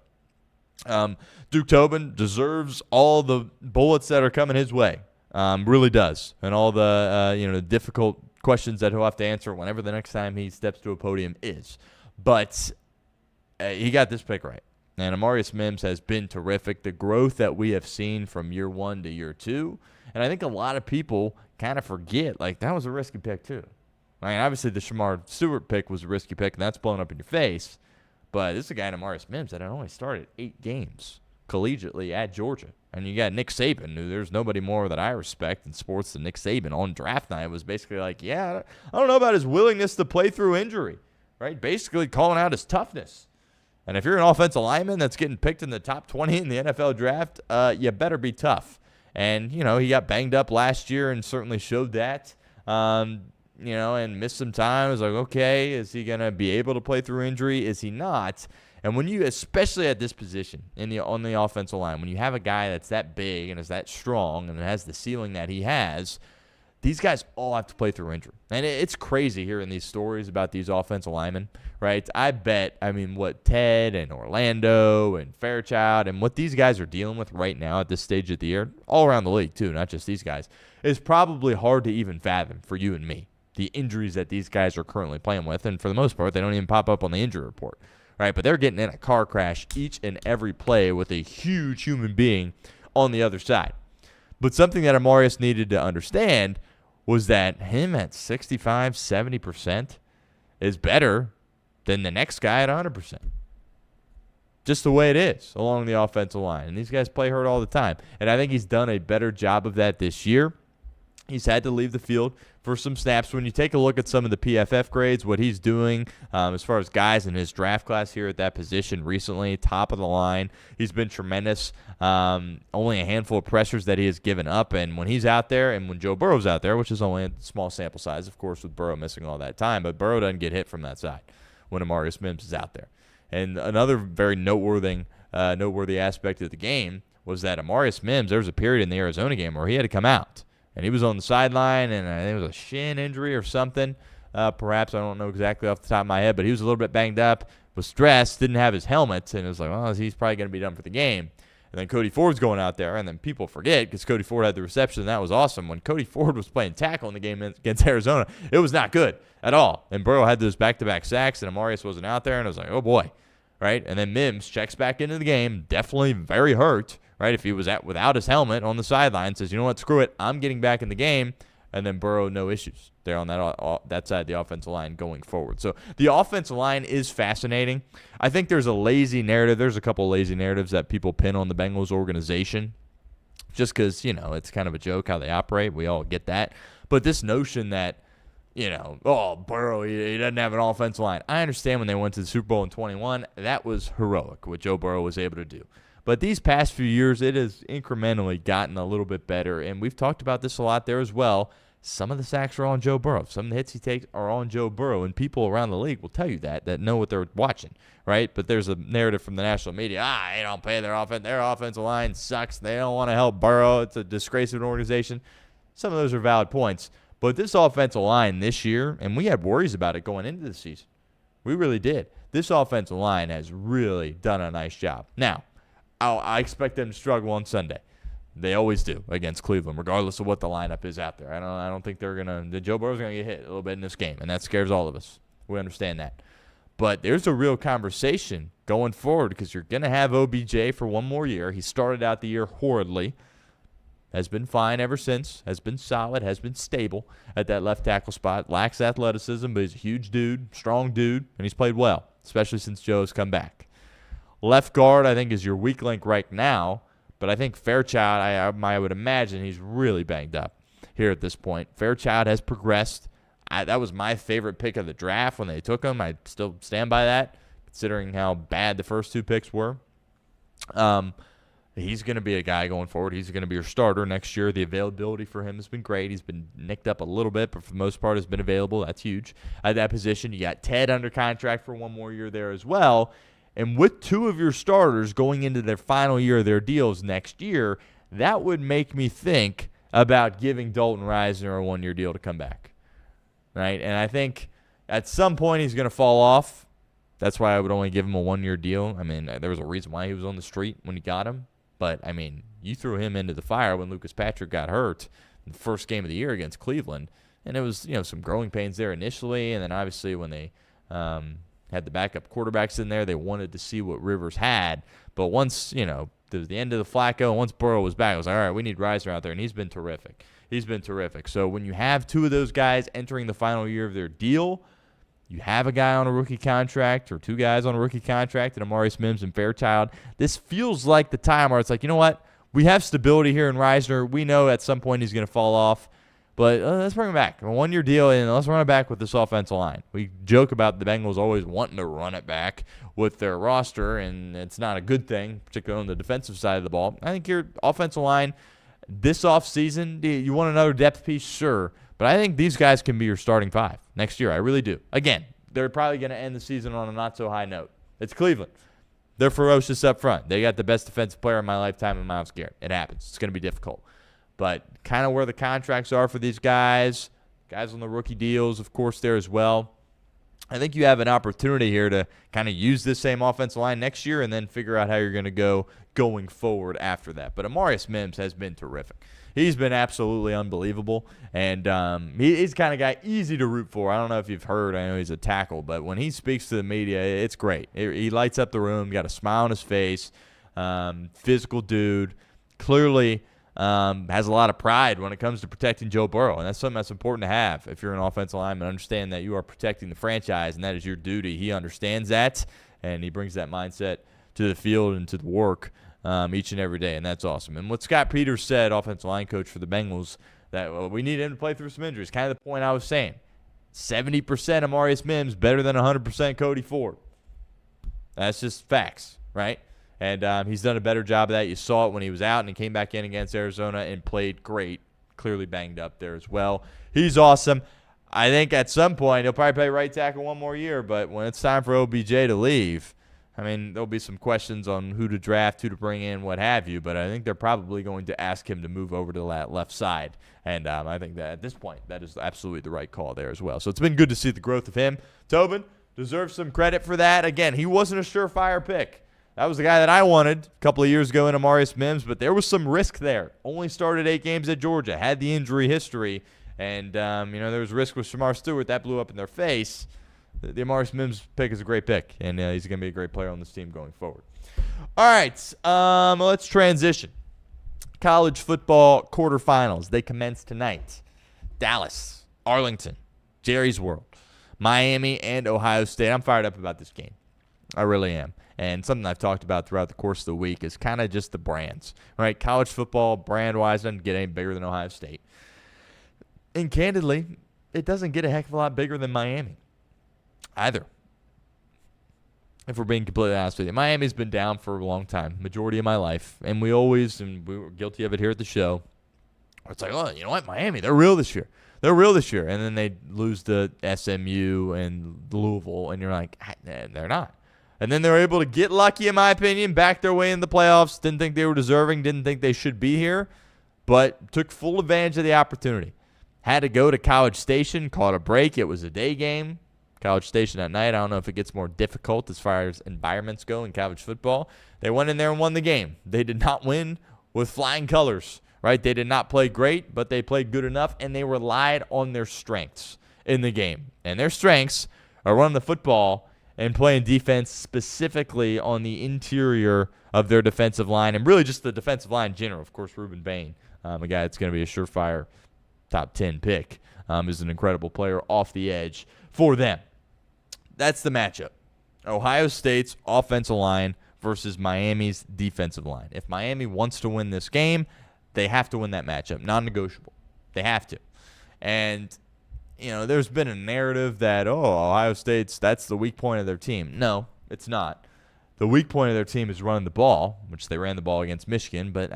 Duke Tobin deserves all the bullets that are coming his way. Really does. And all the, the difficult questions that he'll have to answer whenever the next time he steps to a podium is. But he got this pick right. And Amarius Mims has been terrific. The growth that we have seen from year one to year two. And I think a lot of people kind of forget, that was a risky pick too. I mean, obviously the Shamar Stewart pick was a risky pick, and that's blown up in your face. But this is a guy in Amarius Mims that had only started 8 games collegiately at Georgia. And you got Nick Saban, who there's nobody more that I respect in sports than Nick Saban. On draft night was basically like, I don't know about his willingness to play through injury, right? Basically calling out his toughness. And if you're an offensive lineman that's getting picked in the top 20 in the NFL draft, you better be tough. And, he got banged up last year and certainly showed that, and missed some time. It was like, okay, is he going to be able to play through injury? Is he not? And when you, especially at this position on the offensive line, when you have a guy that's that big and is that strong and has the ceiling that he has, these guys all have to play through injury. And it's crazy hearing these stories about these offensive linemen, right? I bet, what Ted and Orlando and Fairchild and what these guys are dealing with right now at this stage of the year, all around the league too, not just these guys, is probably hard to even fathom for you and me, the injuries that these guys are currently playing with. And for the most part, they don't even pop up on the injury report. Right, but they're getting in a car crash each and every play with a huge human being on the other side. But something that Amarius needed to understand was that him at 65, 70% is better than the next guy at 100%. Just the way it is along the offensive line. And these guys play hurt all the time. And I think he's done a better job of that this year. He's had to leave the field for some snaps. When you take a look at some of the PFF grades, what he's doing as far as guys in his draft class here at that position recently, top of the line, he's been tremendous. Only a handful of pressures that he has given up. And when he's out there and when Joe Burrow's out there, which is only a small sample size, of course, with Burrow missing all that time, but Burrow doesn't get hit from that side when Amarius Mims is out there. And another very noteworthy aspect of the game was that Amarius Mims, there was a period in the Arizona game where he had to come out. And he was on the sideline, and I think it was a shin injury or something. Perhaps, I don't know exactly off the top of my head, but he was a little bit banged up, was stressed, didn't have his helmet, and it was like, well, he's probably going to be done for the game. And then Cody Ford's going out there, and then people forget because Cody Ford had the reception, and that was awesome. When Cody Ford was playing tackle in the game against Arizona, it was not good at all. And Burrow had those back-to-back sacks, and Amarius wasn't out there, and I was like, oh, boy. Right? And then Mims checks back into the game, definitely very hurt. Right, if he was without his helmet on the sideline, says, you know what, screw it, I'm getting back in the game. And then Burrow, no issues there on that side of the offensive line going forward. So the offensive line is fascinating. I think there's a lazy narrative. There's a couple lazy narratives that people pin on the Bengals organization just because, it's kind of a joke how they operate. We all get that. But this notion that, Burrow, he doesn't have an offensive line. I understand when they went to the Super Bowl in 21, that was heroic, what Joe Burrow was able to do. But these past few years, it has incrementally gotten a little bit better. And we've talked about this a lot there as well. Some of the sacks are on Joe Burrow. Some of the hits he takes are on Joe Burrow. And people around the league will tell you that know what they're watching, right? But there's a narrative from the national media. they don't pay their offense. Their offensive line sucks. They don't want to help Burrow. It's a disgrace of an organization. Some of those are valid points. But this offensive line this year, and we had worries about it going into the season. We really did. This offensive line has really done a nice job. Now, I expect them to struggle on Sunday. They always do against Cleveland, regardless of what the lineup is out there. I don't think Joe Burrow's going to get hit a little bit in this game, and that scares all of us. We understand that. But there's a real conversation going forward because you're going to have OBJ for one more year. He started out the year horridly. Has been fine ever since, has been solid, has been stable at that left tackle spot. Lacks athleticism, but he's a huge dude, strong dude, and he's played well, especially since Joe's come back. Left guard, I think, is your weak link right now, but I think Fairchild, I would imagine he's really banged up here at this point. Fairchild has progressed. That was my favorite pick of the draft when they took him. I still stand by that, considering how bad the first two picks were. He's going to be a guy going forward. He's going to be your starter next year. The availability for him has been great. He's been nicked up a little bit, but for the most part has been available. That's huge at that position. You got Ted under contract for one more year there as well. And with two of your starters going into their final year of their deals next year, that would make me think about giving Dalton Risner a one-year deal to come back. Right? And I think at some point he's going to fall off. That's why I would only give him a one-year deal. I mean, there was a reason why he was on the street when you got him. But, I mean, you threw him into the fire when Lucas Patrick got hurt in the first game of the year against Cleveland. And it was, some growing pains there initially. And then, obviously, when they had the backup quarterbacks in there, they wanted to see what Rivers had. But once, the end of the Flacco, and once Burrow was back, I was like, all right, we need Risner out there. And he's been terrific. So when you have two of those guys entering the final year of their deal, you have a guy on a rookie contract or two guys on a rookie contract, and Amarius Mims and Fairchild. This feels like the time where it's like, you know what? We have stability here in Risner. We know at some point he's going to fall off, but let's bring him back. A one-year deal, and let's run it back with this offensive line. We joke about the Bengals always wanting to run it back with their roster, and it's not a good thing, particularly on the defensive side of the ball. I think your offensive line this offseason, you want another depth piece? Sure. But I think these guys can be your starting five next year. I really do. Again, they're probably going to end the season on a not-so-high note. It's Cleveland. They're ferocious up front. They got the best defensive player in my lifetime in Myles Garrett. It happens. It's going to be difficult. But kind of where the contracts are for these guys on the rookie deals, of course, there as well. I think you have an opportunity here to kind of use this same offensive line next year and then figure out how you're going to go going forward after that. But Amarius Mims has been terrific. He's been absolutely unbelievable, and he's the kind of guy easy to root for. I don't know if you've heard. I know he's a tackle, but when he speaks to the media, it's great. He lights up the room, got a smile on his face, physical dude, clearly has a lot of pride when it comes to protecting Joe Burrow, and that's something that's important to have if you're an offensive lineman. Understand that you are protecting the franchise, and that is your duty. He understands that, and he brings that mindset to the field and to the work each and every day, and that's awesome. And what Scott Peters said, offensive line coach for the Bengals, that we need him to play through some injuries, kind of the point I was saying. 70% Amarius Mims, better than 100% Cody Ford. That's just facts, right? And he's done a better job of that. You saw it when he was out and he came back in against Arizona and played great, clearly banged up there as well. He's awesome. I think at some point he'll probably play right tackle one more year, but when it's time for OBJ to leave, I mean, there'll be some questions on who to draft, who to bring in, what have you, but I think they're probably going to ask him to move over to that left side. And I think that at this point, that is absolutely the right call there as well. So it's been good to see the growth of him. Tobin deserves some credit for that. Again, he wasn't a surefire pick. That was the guy that I wanted a couple of years ago in Amarius Mims, but there was some risk there. Only started 8 games at Georgia, had the injury history, and there was risk with Shamar Stewart. That blew up in their face. The Amarius Mims pick is a great pick, and he's going to be a great player on this team going forward. All right, let's transition. College football quarterfinals. They commence tonight. Dallas, Arlington, Jerry's World, Miami, and Ohio State. I'm fired up about this game. I really am. And something I've talked about throughout the course of the week is kind of just the brands, right? College football, brand-wise, doesn't get any bigger than Ohio State. And candidly, it doesn't get a heck of a lot bigger than Miami either, if we're being completely honest with you. Miami's been down for a long time, majority of my life. And we were guilty of it here at the show. It's like, oh, you know what? Miami, they're real this year. They're real this year. And then they lose to SMU and Louisville, and you're like, they're not. And then they're able to get lucky, in my opinion, back their way in the playoffs. Didn't think they were deserving, didn't think they should be here, but took full advantage of the opportunity. Had to go to College Station, caught a break. It was a day game. College Station at night. I don't know if it gets more difficult as far as environments go in college football. They went in there and won the game. They did not win with flying colors, right? They did not play great, but they played good enough, and they relied on their strengths in the game. And their strengths are running the football and playing defense, specifically on the interior of their defensive line, and really just the defensive line in general. Of course, Ruben Bain, a guy that's going to be a surefire top 10 pick, is an incredible player off the edge for them. That's the matchup. Ohio State's offensive line versus Miami's defensive line. If Miami wants to win this game, they have to win that matchup. Non-negotiable. They have to. And there's been a narrative that, Ohio State's, that's the weak point of their team. No, it's not. The weak point of their team is running the ball, which they ran the ball against Michigan. But,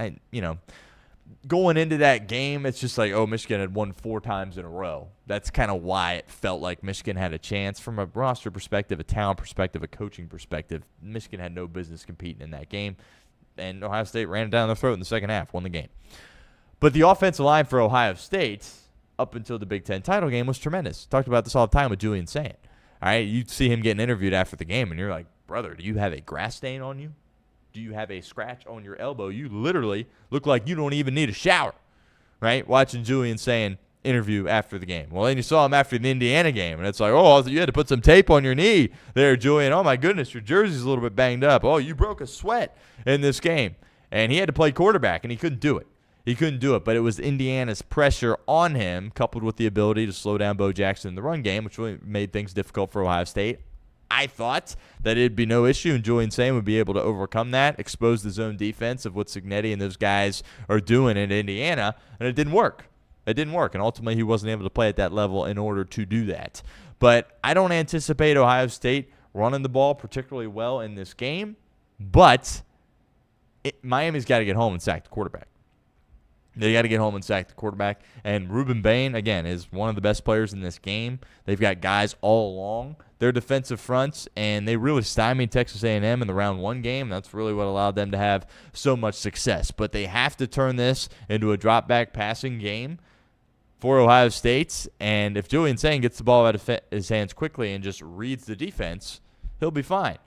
going into that game, it's just like, Michigan had won 4 times in a row. That's kind of why it felt like Michigan had a chance. From a roster perspective, a talent perspective, a coaching perspective, Michigan had no business competing in that game. And Ohio State ran it down their throat in the second half, won the game. But the offensive line for Ohio State, up until the Big Ten title game, was tremendous. Talked about this all the time with Julian Saint. All right, you see him getting interviewed after the game, and you're like, brother, do you have a grass stain on you? Do you have a scratch on your elbow? You literally look like you don't even need a shower, right? Watching Julian Saint interview after the game. Well, then you saw him after the Indiana game, and it's like, you had to put some tape on your knee there, Julian. Oh, my goodness, your jersey's a little bit banged up. Oh, you broke a sweat in this game. And he had to play quarterback, and he couldn't do it. But it was Indiana's pressure on him, coupled with the ability to slow down Bo Jackson in the run game, which really made things difficult for Ohio State. I thought that it'd be no issue, and Julian Saint would be able to overcome that, expose the zone defense of what Cignetti and those guys are doing in Indiana, and it didn't work. And ultimately he wasn't able to play at that level in order to do that. But I don't anticipate Ohio State running the ball particularly well in this game, but Miami's got to get home and sack the quarterback. They got to get home and sack the quarterback. And Ruben Bain, again, is one of the best players in this game. They've got guys all along their defensive fronts, and they really stymied Texas A&M in the round 1 game. That's really what allowed them to have so much success. But they have to turn this into a drop-back passing game for Ohio State. And if Julian Saint gets the ball out of his hands quickly and just reads the defense, he'll be fine.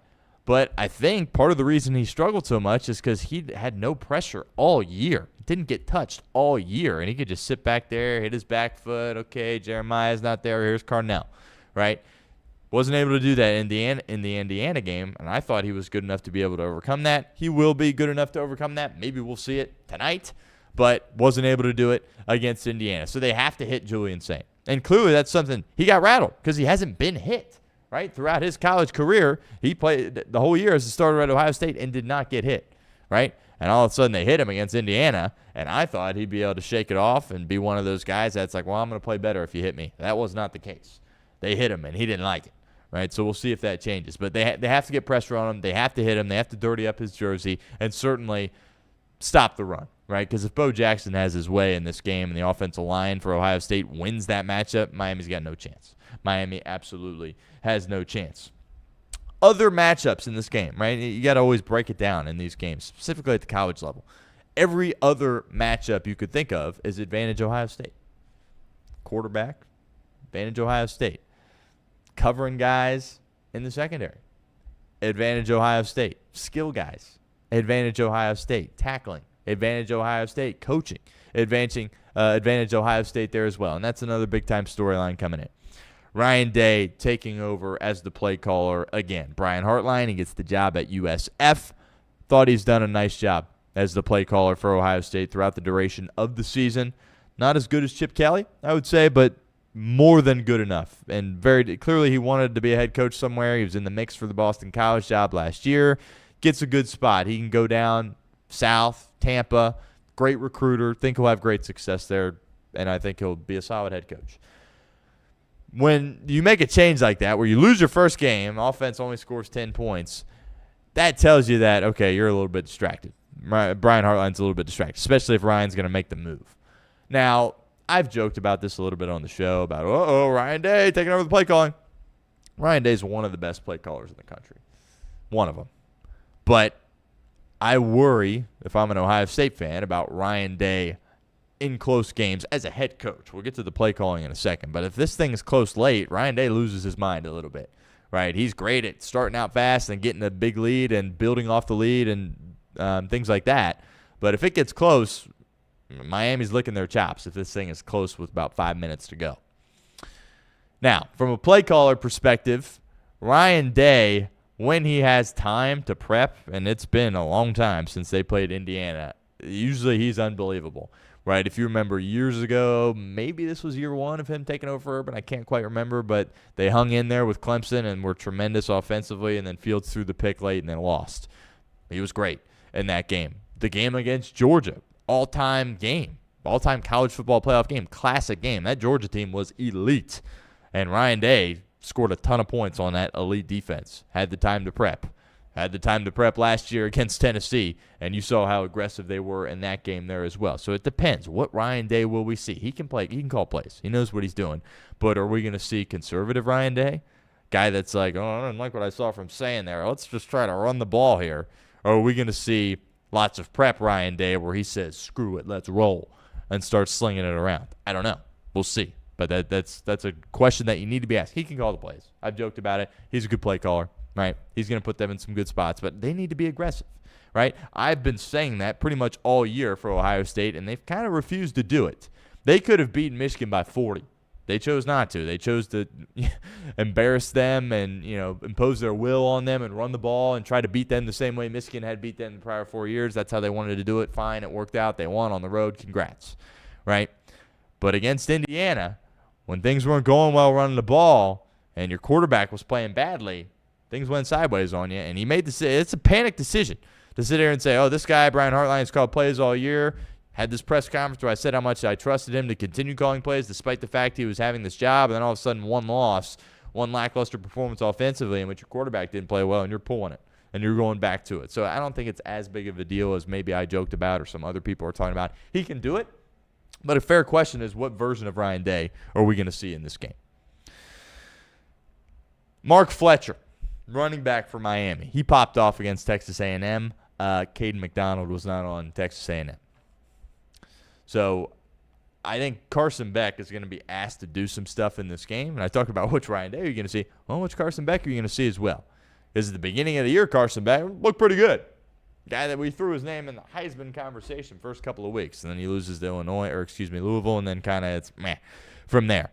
But I think part of the reason he struggled so much is because he had no pressure all year. He didn't get touched all year, and he could just sit back there, hit his back foot. Okay, Jeremiah's not there. Here's Carnell, right? Wasn't able to do that in the Indiana game, and I thought he was good enough to be able to overcome that. He will be good enough to overcome that. Maybe we'll see it tonight, but wasn't able to do it against Indiana. So they have to hit Julian Saint. And clearly that's something he got rattled because he hasn't been hit. Right? Throughout his college career, he played the whole year as a starter at Ohio State and did not get hit, right? And all of a sudden they hit him against Indiana, and I thought he'd be able to shake it off and be one of those guys that's like, well, I'm going to play better if you hit me. That was not the case. They hit him, and he didn't like it, right? So we'll see if that changes. But they have to get pressure on him. They have to hit him. They have to dirty up his jersey and certainly stop the run, right? Because if Bo Jackson has his way in this game and the offensive line for Ohio State wins that matchup, Miami's got no chance. Miami absolutely has no chance. Other matchups in this game, right? You got to always break it down in these games, specifically at the college level. Every other matchup you could think of is advantage Ohio State. Quarterback, advantage Ohio State. Covering guys in the secondary, advantage Ohio State. Skill guys, advantage Ohio State. Tackling, advantage Ohio State. Coaching, advantage Ohio State there as well. And that's another big-time storyline coming in. Ryan Day taking over as the play caller again. Brian Hartline, he gets the job at USF. Thought he's done a nice job as the play caller for Ohio State throughout the duration of the season. Not as good as Chip Kelly, I would say, but more than good enough. And very clearly he wanted to be a head coach somewhere. He was in the mix for the Boston College job last year. Gets a good spot. He can go down south, Tampa, great recruiter. Think he'll have great success there, and I think he'll be a solid head coach. When you make a change like that, where you lose your first game, offense only scores 10 points, that tells you that, okay, you're a little bit distracted. Brian Hartline's a little bit distracted, especially if Ryan's going to make the move. Now, I've joked about this a little bit on the show about, Ryan Day taking over the play calling. Ryan Day's one of the best play callers in the country. One of them. But I worry, if I'm an Ohio State fan, about Ryan Day in close games as a head coach. We'll get to the play calling in a second. But if this thing is close late, Ryan Day loses his mind a little bit. Right? He's great at starting out fast and getting a big lead and building off the lead and things like that. But if it gets close, Miami's licking their chops if this thing is close with about 5 minutes to go. Now, from a play caller perspective, Ryan Day, when he has time to prep, and it's been a long time since they played Indiana, usually he's unbelievable. Right, if you remember years ago, maybe this was year one of him taking over for Urban. I can't quite remember, but they hung in there with Clemson and were tremendous offensively, and then Fields threw the pick late and then lost. He was great in that game. The game against Georgia, all-time game, all-time college football playoff game, classic game. That Georgia team was elite, and Ryan Day scored a ton of points on that elite defense, had the time to prep. Had the time to prep last year against Tennessee, and you saw how aggressive they were in that game there as well. So it depends. What Ryan Day will we see? He can play. He can call plays. He knows what he's doing. But are we going to see conservative Ryan Day? Guy that's like, I don't like what I saw from saying there. Let's just try to run the ball here. Or are we going to see lots of prep Ryan Day where he says, screw it, let's roll, and starts slinging it around? I don't know. We'll see. But that's a question that you need to be asked. He can call the plays. I've joked about it. He's a good play caller. Right, he's going to put them in some good spots, but they need to be aggressive, right? I've been saying that pretty much all year for Ohio State, and they've kind of refused to do it. They could have beaten Michigan by 40. They chose not to. They chose to embarrass them and, impose their will on them and run the ball and try to beat them the same way Michigan had beat them in the prior 4 years. That's how they wanted to do it. Fine, it worked out. They won on the road. Congrats, right? But against Indiana, when things weren't going well running the ball and your quarterback was playing badly, things went sideways on you, and he made it's a panic decision to sit there and say, this guy, Brian Hartline, has called plays all year, had this press conference where I said how much I trusted him to continue calling plays despite the fact he was having this job, and then all of a sudden one loss, one lackluster performance offensively in which your quarterback didn't play well, and you're pulling it, and you're going back to it. So I don't think it's as big of a deal as maybe I joked about or some other people are talking about. He can do it, but a fair question is what version of Ryan Day are we going to see in this game? Mark Fletcher, running back for Miami. He popped off against Texas A&M. Caden McDonald was not on Texas A&M. So I think Carson Beck is going to be asked to do some stuff in this game. And I talked about which Ryan Day are you going to see. Well, which Carson Beck are you going to see as well? Because at the beginning of the year, Carson Beck looked pretty good. Guy that we threw his name in the Heisman conversation first couple of weeks. And then he loses to Louisville, and then kind of it's meh from there.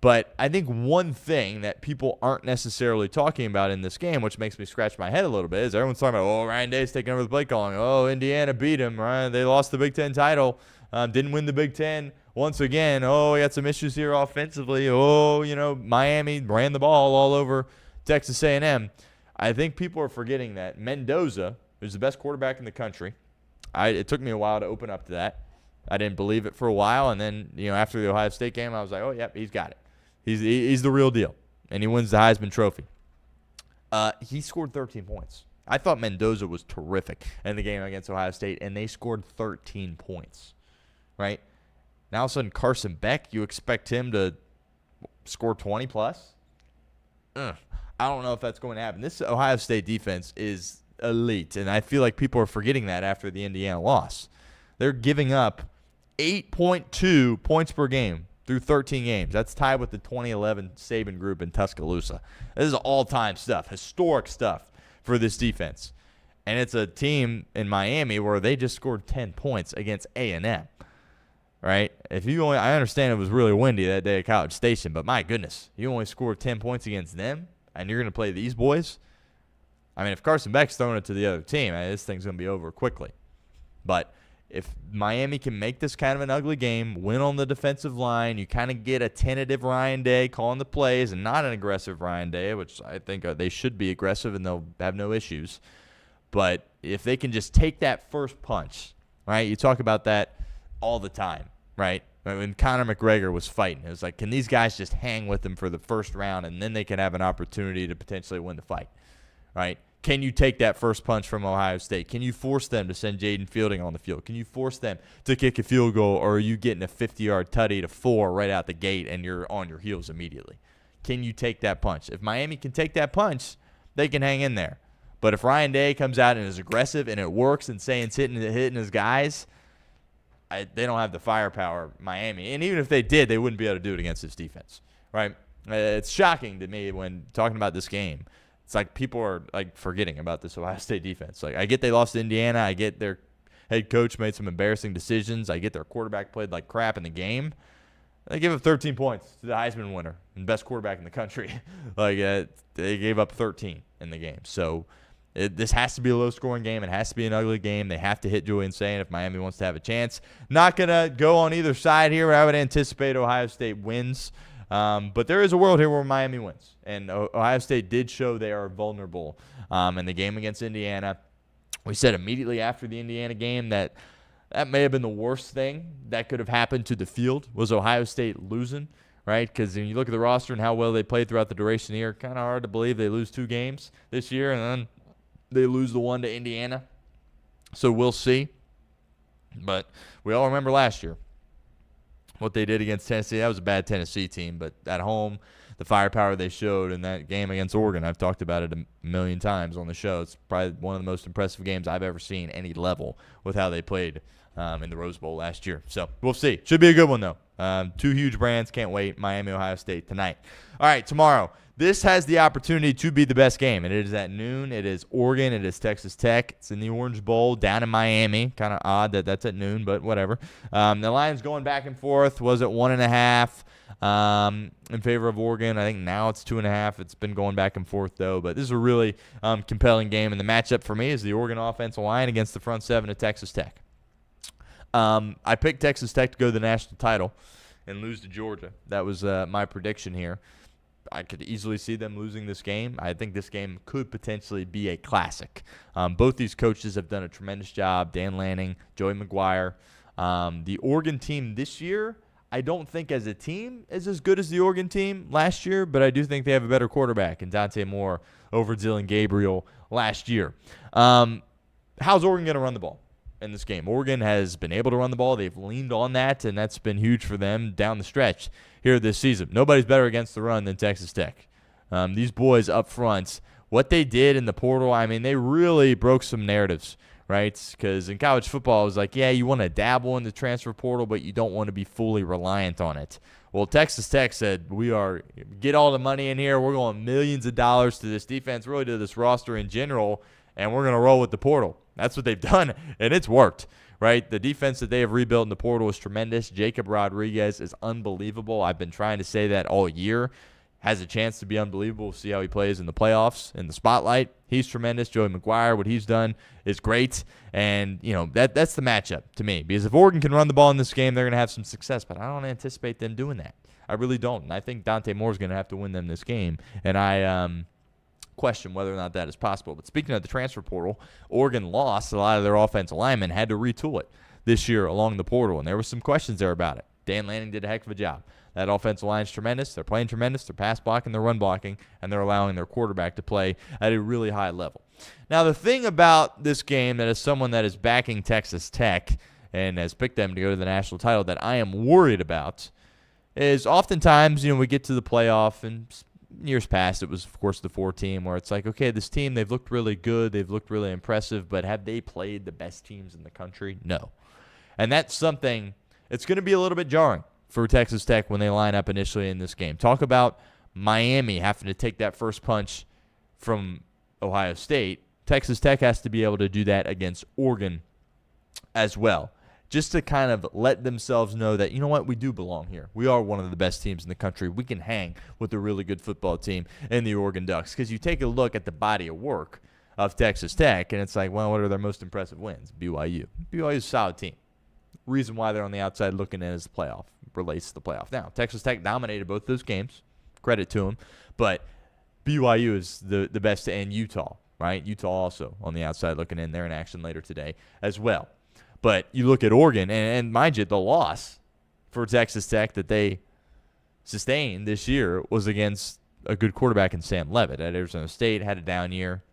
But I think one thing that people aren't necessarily talking about in this game, which makes me scratch my head a little bit, is everyone's talking about, Ryan Day's taking over the play calling. Indiana beat him. Right? They lost the Big Ten title. Didn't win the Big Ten once again. We had some issues here offensively. Miami ran the ball all over Texas A&M. I think people are forgetting that Mendoza, who's the best quarterback in the country, it took me a while to open up to that. I didn't believe it for a while, and then after the Ohio State game, I was like, yep, he's got it. He's the real deal, and he wins the Heisman Trophy. He scored 13 points. I thought Mendoza was terrific in the game against Ohio State, and they scored 13 points, right? Now all of a sudden Carson Beck, you expect him to score 20-plus? I don't know if that's going to happen. This Ohio State defense is elite, and I feel like people are forgetting that after the Indiana loss. They're giving up 8.2 points per game through 13 games. That's tied with the 2011 Saban group in Tuscaloosa. This is all-time stuff, historic stuff for this defense. And it's a team in Miami where they just scored 10 points against A&M, right? I understand it was really windy that day at College Station, but my goodness, you only scored 10 points against them, and you're going to play these boys? I mean, if Carson Beck's throwing it to the other team, this thing's going to be over quickly. But If Miami can make this kind of an ugly game, win on the defensive line, you kind of get a tentative Ryan Day calling the plays and not an aggressive Ryan Day, which I think they should be aggressive and they'll have no issues. But if they can just take that first punch, right? You talk about that all the time, right? When Conor McGregor was fighting, it was like, can these guys just hang with him for the first round and then they can have an opportunity to potentially win the fight, right? Can you take that first punch from Ohio State? Can you force them to send Jaden Fielding on the field? Can you force them to kick a field goal, or are you getting a 50-yard tutty to 4 right out the gate and you're on your heels immediately? Can you take that punch? If Miami can take that punch, they can hang in there. But if Ryan Day comes out and is aggressive and it works and Saint's hitting his guys, they don't have the firepower, Miami. And even if they did, they wouldn't be able to do it against this defense, right? It's shocking to me when talking about this game. It's like people are like forgetting about this Ohio State defense. Like, I get they lost to Indiana. I get their head coach made some embarrassing decisions. I get their quarterback played like crap in the game. They gave up 13 points to the Heisman winner and best quarterback in the country. They gave up 13 in the game. So this has to be a low-scoring game. It has to be an ugly game. They have to hit Julian Saint if Miami wants to have a chance. Not going to go on either side here. I would anticipate Ohio State wins. But there is a world here where Miami wins. And Ohio State did show they are vulnerable in the game against Indiana. We said immediately after the Indiana game that may have been the worst thing that could have happened to the field was Ohio State losing, right? Because when you look at the roster and how well they played throughout the duration of the year, kind of hard to believe they lose 2 games this year and then they lose the one to Indiana. So we'll see. But we all remember last year what they did against Tennessee. That was a bad Tennessee team, but at home, the firepower they showed in that game against Oregon, I've talked about it a million times on the show. It's probably one of the most impressive games I've ever seen any level with how they played in the Rose Bowl last year. So we'll see. Should be a good one, though. 2 huge brands. Can't wait. Miami, Ohio State tonight. All right, tomorrow. This has the opportunity to be the best game, and it is at noon. It is Oregon. It is Texas Tech. It's in the Orange Bowl down in Miami. Kind of odd that that's at noon, but whatever. The line's going back and forth. Was it 1.5 in favor of Oregon? I think now it's 2.5. It's been going back and forth, though. But this is a really compelling game, and the matchup for me is the Oregon offensive line against the front 7 of Texas Tech. I picked Texas Tech to go to the national title and lose to Georgia. That was my prediction here. I could easily see them losing this game. I think this game could potentially be a classic. Both these coaches have done a tremendous job. Dan Lanning, Joey McGuire. The Oregon team this year, I don't think as a team is as good as the Oregon team last year, but I do think they have a better quarterback in Dante Moore over Dylan Gabriel last year. How's Oregon going to run the ball in this game? Oregon has been able to run the ball. They've leaned on that, and that's been huge for them down the stretch here this season. Nobody's better against the run than Texas Tech. These boys up front, what they did in the portal, I mean, they really broke some narratives, right? Because in college football, it was like, yeah, you want to dabble in the transfer portal, but you don't want to be fully reliant on it. Well, Texas Tech said, get all the money in here. We're going millions of dollars to this defense, really to this roster in general, and we're going to roll with the portal. That's what they've done, and it's worked, right? The defense that they have rebuilt in the portal is tremendous. Jacob Rodriguez is unbelievable. I've been trying to say that all year. Has a chance to be unbelievable. We'll see how he plays in the playoffs, in the spotlight. He's tremendous. Joey McGuire, what he's done is great. And, that's the matchup to me. Because if Oregon can run the ball in this game, they're going to have some success. But I don't anticipate them doing that. I really don't. And I think Dante Moore's going to have to win them this game. And I question whether or not that is possible. But speaking of the transfer portal, Oregon lost a lot of their offensive linemen, had to retool it this year along the portal. And there were some questions there about it. Dan Lanning did a heck of a job. That offensive line is tremendous. They're playing tremendous. They're pass blocking, they're run blocking, and they're allowing their quarterback to play at a really high level. Now, the thing about this game that as someone that is backing Texas Tech and has picked them to go to the national title that I am worried about is oftentimes, we get to the playoff, and years past it was, of course, the 4 team where it's like, okay, this team, they've looked really good. They've looked really impressive, but have they played the best teams in the country? No. And that's something, it's going to be a little bit jarring for Texas Tech when they line up initially in this game. Talk about Miami having to take that first punch from Ohio State. Texas Tech has to be able to do that against Oregon as well, just to kind of let themselves know that, you know what, we do belong here. We are one of the best teams in the country. We can hang with a really good football team in the Oregon Ducks. Because you take a look at the body of work of Texas Tech, and it's like, well, what are their most impressive wins? BYU. BYU's a solid team. Reason why they're on the outside looking in is the playoff, relates to the playoff. Now, Texas Tech dominated both those games. Credit to them. But BYU is the best, and Utah, right? Utah also on the outside looking in. They're in action later today as well. But you look at Oregon, and mind you, the loss for Texas Tech that they sustained this year was against a good quarterback in Sam Leavitt at Arizona State. Had a down year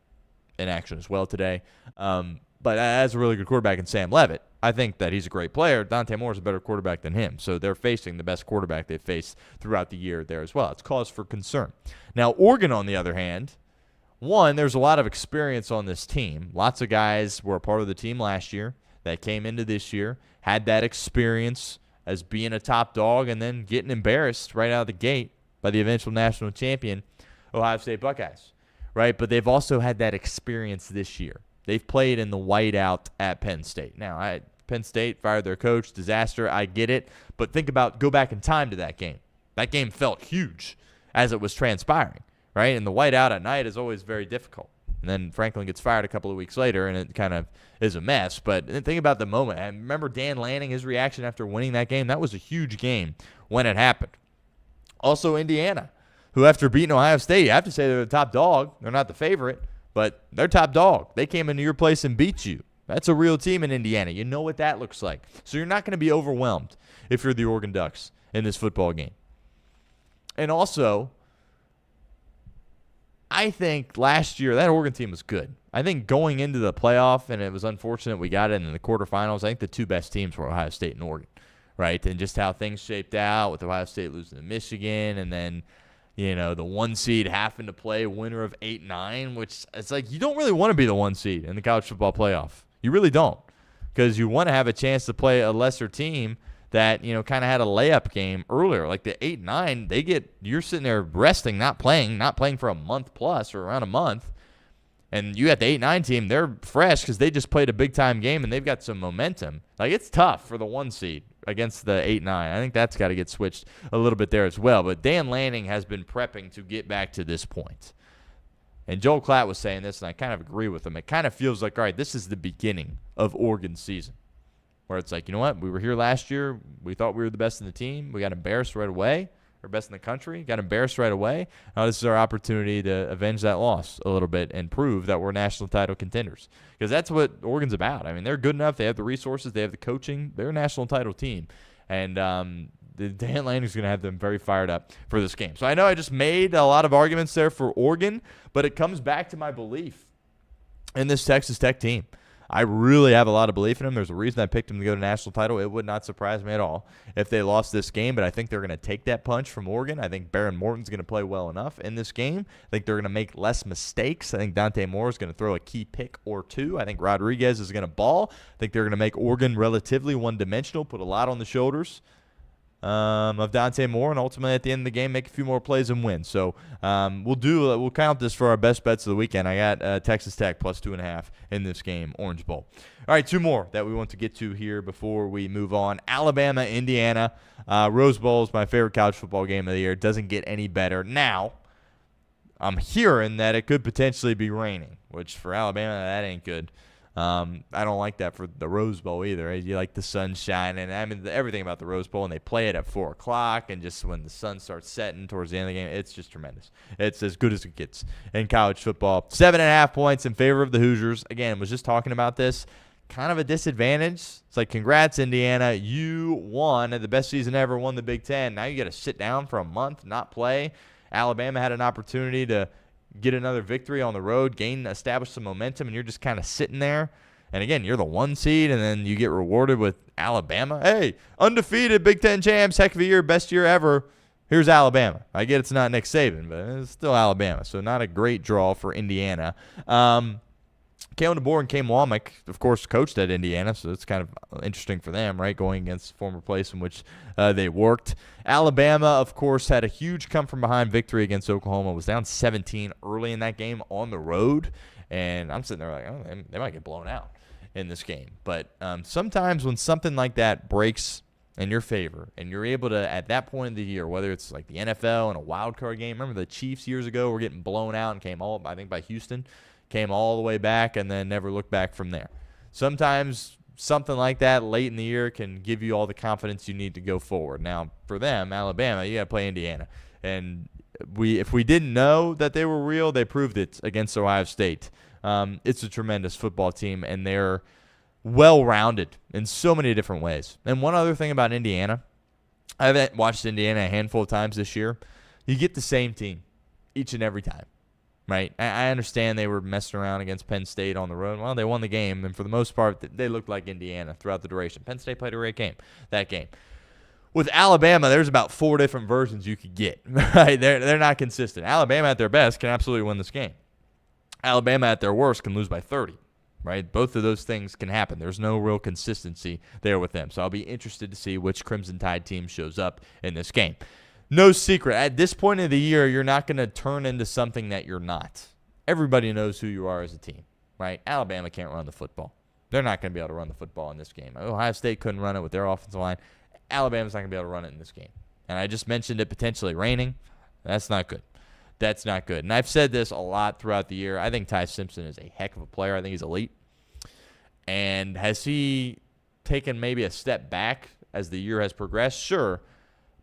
in action as well today. But as a really good quarterback in Sam Leavitt, I think that he's a great player. Dante Moore is a better quarterback than him. So they're facing the best quarterback they've faced throughout the year there as well. It's cause for concern. Now, Oregon, on the other hand, one, there's a lot of experience on this team. Lots of guys were a part of the team last year that came into this year, had that experience as being a top dog and then getting embarrassed right out of the gate by the eventual national champion, Ohio State Buckeyes, right? But they've also had that experience this year. They've played in the whiteout at Penn State. Now, Penn State fired their coach, disaster, I get it. But go back in time to that game. That game felt huge as it was transpiring, right? And the whiteout at night is always very difficult. And then Franklin gets fired a couple of weeks later, and it kind of is a mess. But think about the moment. I remember Dan Lanning, his reaction after winning that game. That was a huge game when it happened. Also, Indiana, who after beating Ohio State, you have to say they're the top dog. They're not the favorite, but they're top dog. They came into your place and beat you. That's a real team in Indiana. You know what that looks like. So you're not going to be overwhelmed if you're the Oregon Ducks in this football game. And also, I think last year that Oregon team was good. I think going into the playoff, and it was unfortunate we got it in the quarterfinals, I think the two best teams were Ohio State and Oregon, right? And just how things shaped out with Ohio State losing to Michigan, and then, the one seed having to play winner of 8-9, which it's like you don't really want to be the one seed in the college football playoff. You really don't, because you want to have a chance to play a lesser team that, kind of had a layup game earlier. Like the 8-9, you're sitting there resting, not playing for a month plus or around a month. And you got the 8-9 team, they're fresh because they just played a big-time game and they've got some momentum. Like, it's tough for the one seed against the 8-9. I think that's got to get switched a little bit there as well. But Dan Lanning has been prepping to get back to this point. And Joel Klatt was saying this, and I kind of agree with him. It kind of feels like, all right, this is the beginning of Oregon's season, where it's like, you know what? We were here last year. We thought we were the best in the team. We got embarrassed right away. We're best in the country. Got embarrassed right away. Now this is our opportunity to avenge that loss a little bit and prove that we're national title contenders, because that's what Oregon's about. I mean, they're good enough. They have the resources. They have the coaching. They're a national title team. And Dan Lanning's going to have them very fired up for this game. So I know I just made a lot of arguments there for Oregon, but it comes back to my belief in this Texas Tech team. I really have a lot of belief in them. There's a reason I picked them to go to national title. It would not surprise me at all if they lost this game, but I think they're going to take that punch from Oregon. I think Baron Morton's going to play well enough in this game. I think they're going to make less mistakes. I think Dante Moore is going to throw a key pick or two. I think Rodriguez is going to ball. I think they're going to make Oregon relatively one-dimensional, put a lot on the shoulders of Dante Moore, and ultimately at the end of the game make a few more plays and win. So we'll count this for our best bets of the weekend. I got Texas Tech plus 2.5 in this game, Orange Bowl. All right, two more that we want to get to here before we move on. Alabama, Indiana. Rose Bowl is my favorite college football game of the year. It doesn't get any better. Now, I'm hearing that it could potentially be raining, which for Alabama, that ain't good. I don't like that for the Rose Bowl either. You like the sunshine, and I mean everything about the Rose Bowl, and they play it at 4 o'clock, and just when the sun starts setting towards the end of the game, it's just tremendous. It's as good as it gets in college football. 7.5 points in favor of the Hoosiers. Again, was just talking about this. Kind of a disadvantage. It's like, congrats, Indiana. You won the best season ever, won the Big Ten. Now you got to sit down for a month, not play. Alabama had an opportunity to get another victory on the road, establish some momentum, and you're just kind of sitting there. And again, you're the one seed, and then you get rewarded with Alabama. Hey, undefeated Big Ten champs, heck of a year, best year ever. Here's Alabama. I get it's not Nick Saban, but it's still Alabama, so not a great draw for Indiana. Kalen DeBoer and Kane Womack, of course, coached at Indiana, so it's kind of interesting for them, right, going against the former place in which they worked. Alabama, of course, had a huge come-from-behind victory against Oklahoma. Was down 17 early in that game on the road, and I'm sitting there like, oh, they might get blown out in this game. But sometimes when something like that breaks in your favor, and you're able to, at that point of the year, whether it's like the NFL and a wild card game, remember the Chiefs years ago were getting blown out and came all, I think, by Houston, came all the way back and then never looked back from there. Sometimes something like that late in the year can give you all the confidence you need to go forward. Now, for them, Alabama, you got to play Indiana. And if we didn't know that they were real, they proved it against Ohio State. It's a tremendous football team, and they're well-rounded in so many different ways. And one other thing about Indiana, I haven't watched Indiana a handful of times this year. You get the same team each and every time, right? I understand they were messing around against Penn State on the road. Well, they won the game, and for the most part, they looked like Indiana throughout the duration. Penn State played a great game, that game. With Alabama, there's about 4 different versions you could get, right? They're not consistent. Alabama at their best can absolutely win this game. Alabama at their worst can lose by 30. Right? Both of those things can happen. There's no real consistency there with them. So I'll be interested to see which Crimson Tide team shows up in this game. No secret. At this point of the year, you're not going to turn into something that you're not. Everybody knows who you are as a team, right? Alabama can't run the football. They're not going to be able to run the football in this game. Ohio State couldn't run it with their offensive line. Alabama's not going to be able to run it in this game. And I just mentioned it potentially raining. That's not good. That's not good. And I've said this a lot throughout the year. I think Ty Simpson is a heck of a player. I think he's elite. And has he taken maybe a step back as the year has progressed? Sure.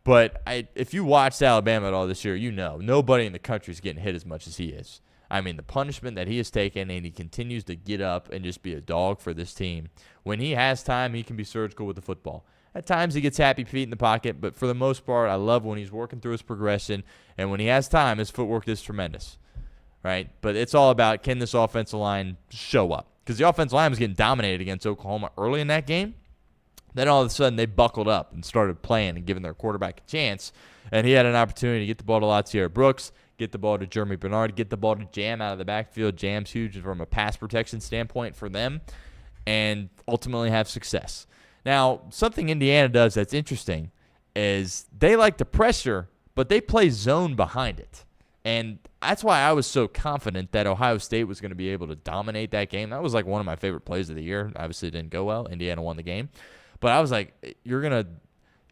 But if you watched Alabama at all this year, you know nobody in the country is getting hit as much as he is. I mean, the punishment that he has taken, and he continues to get up and just be a dog for this team. When he has time, he can be surgical with the football. At times, he gets happy feet in the pocket, but for the most part, I love when he's working through his progression, and when he has time, his footwork is tremendous, right? But it's all about, can this offensive line show up? Because the offensive line was getting dominated against Oklahoma early in that game. Then all of a sudden, they buckled up and started playing and giving their quarterback a chance, and he had an opportunity to get the ball to Latair Brooks, get the ball to Jeremy Bernard, get the ball to Jam out of the backfield. Jam's huge from a pass protection standpoint for them, and ultimately have success. Now, something Indiana does that's interesting is they like to pressure, but they play zone behind it. And that's why I was so confident that Ohio State was going to be able to dominate that game. That was like one of my favorite plays of the year. Obviously, it didn't go well. Indiana won the game. But I was like, you're going to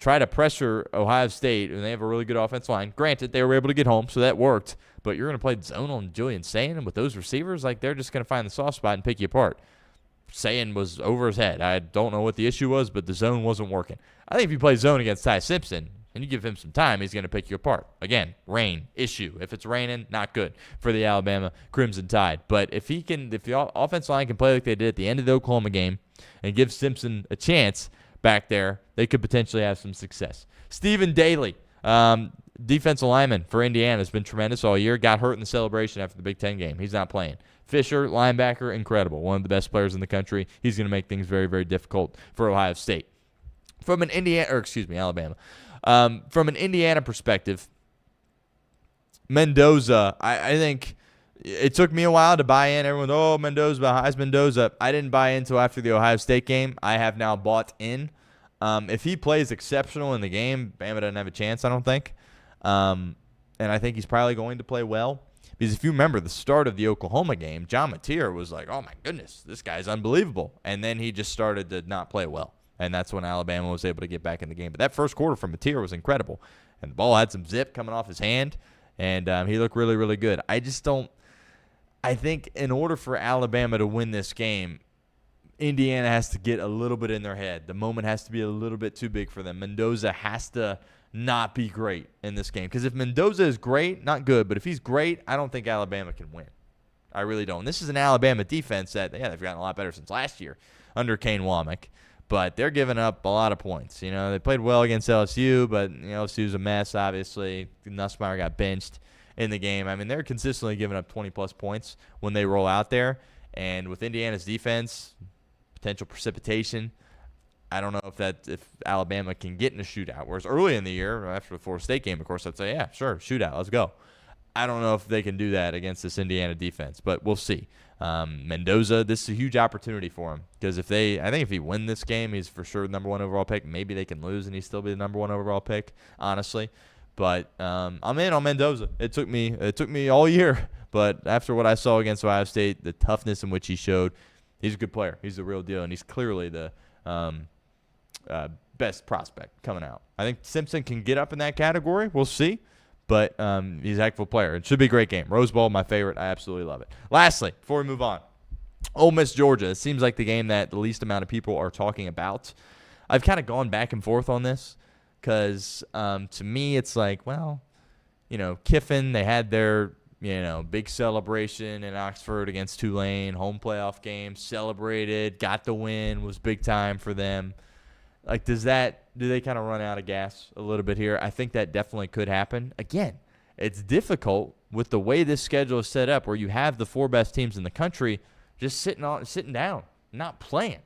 try to pressure Ohio State, and they have a really good offensive line. Granted, they were able to get home, so that worked. But you're going to play zone on Julian Sayin, and with those receivers, like they're just going to find the soft spot and pick you apart. Sayin was over his head. I don't know what the issue was, but the zone wasn't working. I think if you play zone against Ty Simpson and you give him some time, he's going to pick you apart. Again, rain issue. If it's raining, not good for the Alabama Crimson Tide. But if the offensive line can play like they did at the end of the Oklahoma game and give Simpson a chance back there, they could potentially have some success. Stephen Daly, defensive lineman for Indiana, has been tremendous all year. Got hurt in the celebration after the Big Ten game. He's not playing. Fisher, linebacker, incredible. One of the best players in the country. He's going to make things very, very difficult for Ohio State. From an Alabama. From an Indiana perspective, Mendoza, I think it took me a while to buy in. Everyone, Mendoza. I didn't buy in until after the Ohio State game. I have now bought in. If he plays exceptional in the game, Bama doesn't have a chance, I don't think. And I think he's probably going to play well. Because if you remember the start of the Oklahoma game, John Mateer was like, oh, my goodness, this guy's unbelievable. And then he just started to not play well. And that's when Alabama was able to get back in the game. But that first quarter from Mateer was incredible. And the ball had some zip coming off his hand. And he looked really, really good. I think in order for Alabama to win this game, Indiana has to get a little bit in their head. The moment has to be a little bit too big for them. Mendoza has to not be great in this game. Because if Mendoza is great, not good, but if he's great, I don't think Alabama can win. I really don't. And this is an Alabama defense that, they've gotten a lot better since last year under Kane Womack. But they're giving up a lot of points. They played well against LSU, but LSU's a mess, obviously. Nussmeier got benched in the game. I mean, they're consistently giving up 20-plus points when they roll out there. And with Indiana's defense, potential precipitation, I don't know if Alabama can get in a shootout. Whereas early in the year, after the Florida State game, of course, I'd say, yeah, sure, shootout, let's go. I don't know if they can do that against this Indiana defense, but we'll see. Mendoza, this is a huge opportunity for him because I think if he wins this game, he's for sure the number 1 overall pick. Maybe they can lose and he still be the number 1 overall pick, honestly. But I'm in on Mendoza. It took me all year, but after what I saw against Ohio State, the toughness in which he showed, he's a good player. He's the real deal, and he's clearly the best prospect coming out. I think Simpson can get up in that category. We'll see. but he's a heck of a player. It should be a great game. Rose Bowl, my favorite. I absolutely love it. Lastly, before we move on, Ole Miss, Georgia. It seems like the game that the least amount of people are talking about. I've kind of gone back and forth on this because to me it's like, well, Kiffin, they had their big celebration in Oxford against Tulane, home playoff game, celebrated, got the win, was big time for them. Like, do they kind of run out of gas a little bit here? I think that definitely could happen. Again, it's difficult with the way this schedule is set up where you have the 4 best teams in the country just sitting down, not playing,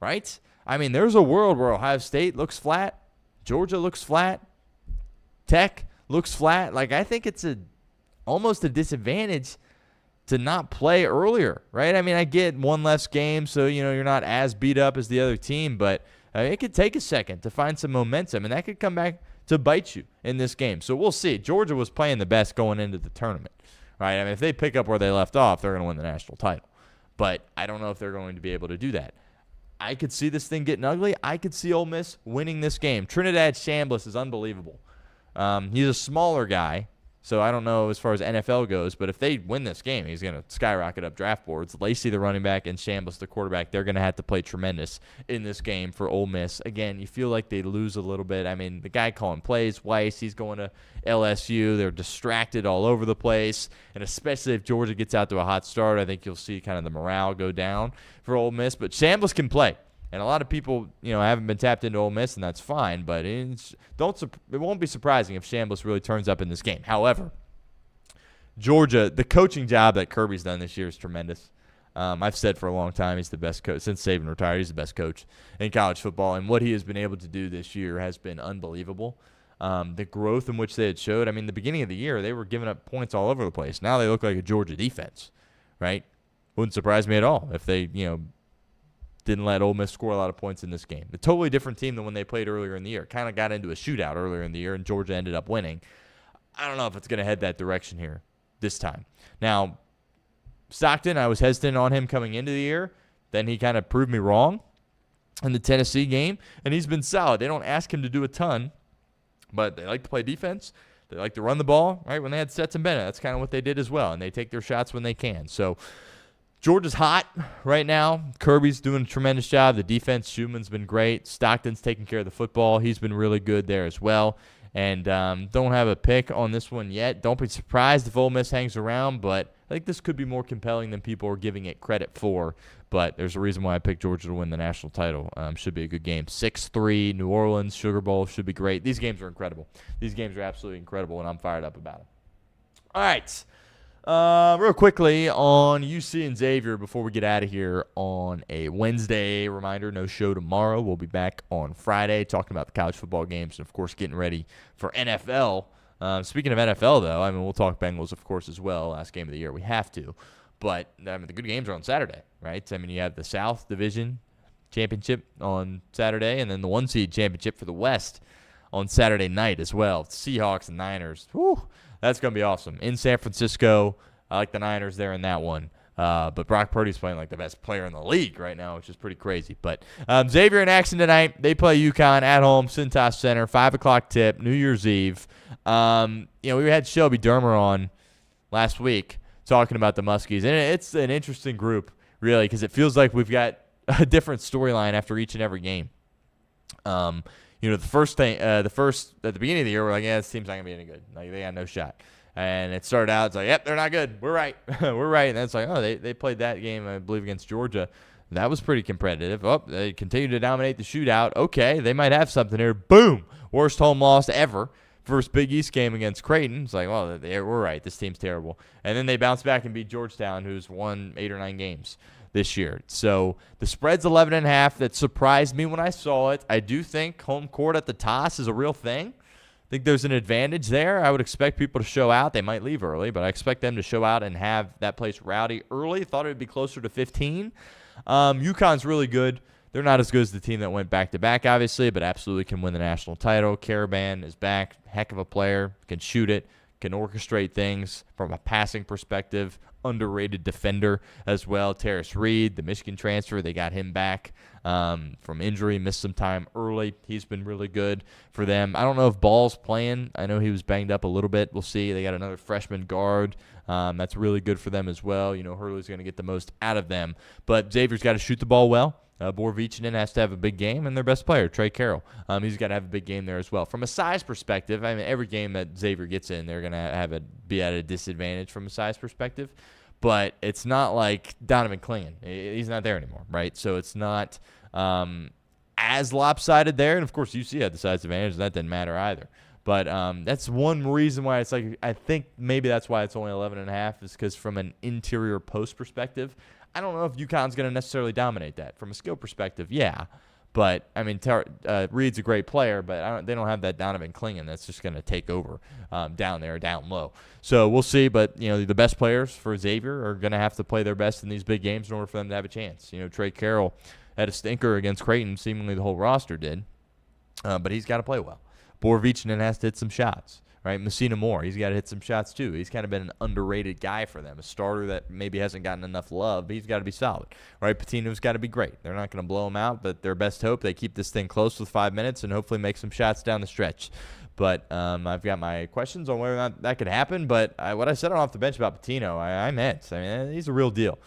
right? I mean, there's a world where Ohio State looks flat, Georgia looks flat, Tech looks flat. Like, I think it's almost a disadvantage to not play earlier, right? I mean, I get one less game, so, you're not as beat up as the other team, but it could take a second to find some momentum, and that could come back to bite you in this game. So we'll see. Georgia was playing the best going into the tournament, right? I mean, if they pick up where they left off, they're going to win the national title. But I don't know if they're going to be able to do that. I could see this thing getting ugly. I could see Ole Miss winning this game. Trinidad Chambliss is unbelievable. He's a smaller guy, so I don't know as far as NFL goes, but if they win this game, he's going to skyrocket up draft boards. Lacey, the running back, and Chambliss, the quarterback, they're going to have to play tremendous in this game for Ole Miss. Again, you feel like they lose a little bit. I mean, the guy calling plays, Weiss, he's going to LSU. They're distracted all over the place, and especially if Georgia gets out to a hot start, I think you'll see kind of the morale go down for Ole Miss. But Chambliss can play. And a lot of people, haven't been tapped into Ole Miss, and that's fine. But it won't be surprising if Chambliss really turns up in this game. However, Georgia, the coaching job that Kirby's done this year is tremendous. I've said for a long time he's the best coach. Since Saban retired, he's the best coach in college football. And what he has been able to do this year has been unbelievable. The growth in which they had showed. I mean, the beginning of the year, they were giving up points all over the place. Now they look like a Georgia defense, right? Wouldn't surprise me at all if they, didn't let Ole Miss score a lot of points in this game. A totally different team than when they played earlier in the year. Kind of got into a shootout earlier in the year, and Georgia ended up winning. I don't know if it's going to head that direction here this time. Now, Stockton, I was hesitant on him coming into the year. Then he kind of proved me wrong in the Tennessee game, and he's been solid. They don't ask him to do a ton, but they like to play defense. They like to run the ball, right? When they had Stetson Bennett, that's kind of what they did as well, and they take their shots when they can. So Georgia's hot right now. Kirby's doing a tremendous job. The defense, Schumann's been great. Stockton's taking care of the football. He's been really good there as well. And don't have a pick on this one yet. Don't be surprised if Ole Miss hangs around, but I think this could be more compelling than people are giving it credit for. But there's a reason why I picked Georgia to win the national title. Should be a good game. 6-3, New Orleans, Sugar Bowl should be great. These games are incredible. These games are absolutely incredible, and I'm fired up about them. All right. Real quickly on UC and Xavier before we get out of here on a Wednesday. Reminder, no show tomorrow. We'll be back on Friday talking about the college football games and, of course, getting ready for NFL. Speaking of NFL, though, I mean, we'll talk Bengals, of course, as well. Last game of the year. We have to. But, I mean, the good games are on Saturday, right? I mean, you have the South Division Championship on Saturday and then the 1-seed championship for the West on Saturday night as well. Seahawks and Niners. Whew. That's going to be awesome. In San Francisco, I like the Niners there in that one. But Brock Purdy's playing like the best player in the league right now, which is pretty crazy. But Xavier in action tonight. They play UConn at home, Cintas Center, 5 o'clock tip, New Year's Eve. We had Shelby Dermer on last week talking about the Muskies. And it's an interesting group, really, because it feels like we've got a different storyline after each and every game. The first at the beginning of the year, we're like, yeah, this team's not going to be any good. Like, they got no shot. And it started out, it's like, yep, they're not good. We're right. We're right. And then it's like, oh, they played that game, I believe, against Georgia. That was pretty competitive. Oh, they continued to dominate the shootout. Okay, they might have something here. Boom. Worst home loss ever. First Big East game against Creighton. It's like, well, we're right. This team's terrible. And then they bounced back and beat Georgetown, who's won 8 or 9 games this year. So the spread's 11.5. That surprised me when I saw it. I do think home court at the toss is a real thing. I think there's an advantage there. I would expect people to show out. They might leave early, but I expect them to show out and have that place rowdy early. Thought it would be closer to 15. UConn's really good. They're not as good as the team that went back-to-back, obviously, but absolutely can win the national title. Caravan is back. Heck of a player. Can shoot it. can orchestrate things from a passing perspective. Underrated defender as well. Terrace Reed, the Michigan transfer, they got him back from injury, missed some time early. He's been really good for them. I don't know if Ball's playing. I know he was banged up a little bit. We'll see. They got another freshman guard. That's really good for them as well. Hurley's going to get the most out of them. But Xavier's got to shoot the ball well. Borvichinen has to have a big game, and their best player, Trey Carroll, he's got to have a big game there as well. From a size perspective, every game that Xavier gets in, they're going to be at a disadvantage from a size perspective. But it's not like Donovan Clingan. He's not there anymore, right? So it's not as lopsided there. And, of course, UC had the size advantage, and that didn't matter either. But that's one reason why it's like, I think maybe that's why it's only 11.5 is because from an interior post perspective, I don't know if UConn's going to necessarily dominate that. From a skill perspective, yeah. But, Reed's a great player, but they don't have that Donovan Clingan that's just going to take over down there, down low. So we'll see. But, the best players for Xavier are going to have to play their best in these big games in order for them to have a chance. Trey Carroll had a stinker against Creighton. Seemingly the whole roster did. But he's got to play well. Borvichinen has to hit some shots. Right, Messina Moore, he's got to hit some shots too. He's kind of been an underrated guy for them, a starter that maybe hasn't gotten enough love, but he's got to be solid. Right, Patino's got to be great. They're not going to blow him out, but their best hope, they keep this thing close with 5 minutes and hopefully make some shots down the stretch. But I've got my questions on whether or not that could happen. But what I said on Off the Bench about Patino, I meant. He's a real deal.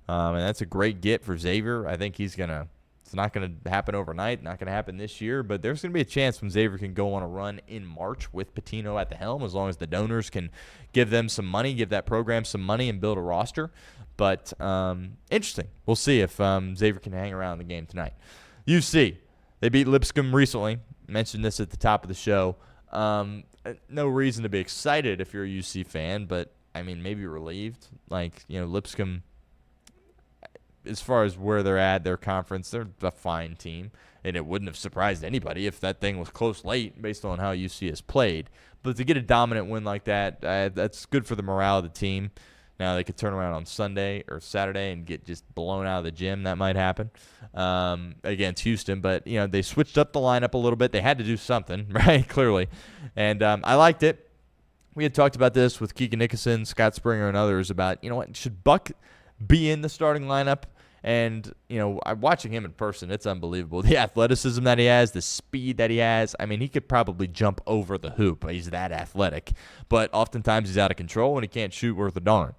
And that's a great get for Xavier. I think it's not going to happen overnight, not going to happen this year, but there's going to be a chance when Xavier can go on a run in March with Patino at the helm, as long as the donors can give them some money, give that program some money, and build a roster. But interesting. We'll see if Xavier can hang around the game tonight. UC, they beat Lipscomb recently. Mentioned this at the top of the show. No reason to be excited if you're a UC fan, but, maybe relieved. Lipscomb, as far as where they're at, their conference, they're a fine team. And it wouldn't have surprised anybody if that thing was close late based on how UC has played. But to get a dominant win like that, that's good for the morale of the team. Now they could turn around on Sunday or Saturday and get just blown out of the gym. That might happen against Houston. But, they switched up the lineup a little bit. They had to do something, right, clearly. And I liked it. We had talked about this with Keegan Nickerson, Scott Springer, and others about, should Buck be in the starting lineup? And, I'm watching him in person. It's unbelievable. The athleticism that he has, the speed that he has. He could probably jump over the hoop. He's that athletic. But oftentimes he's out of control and he can't shoot worth a darn.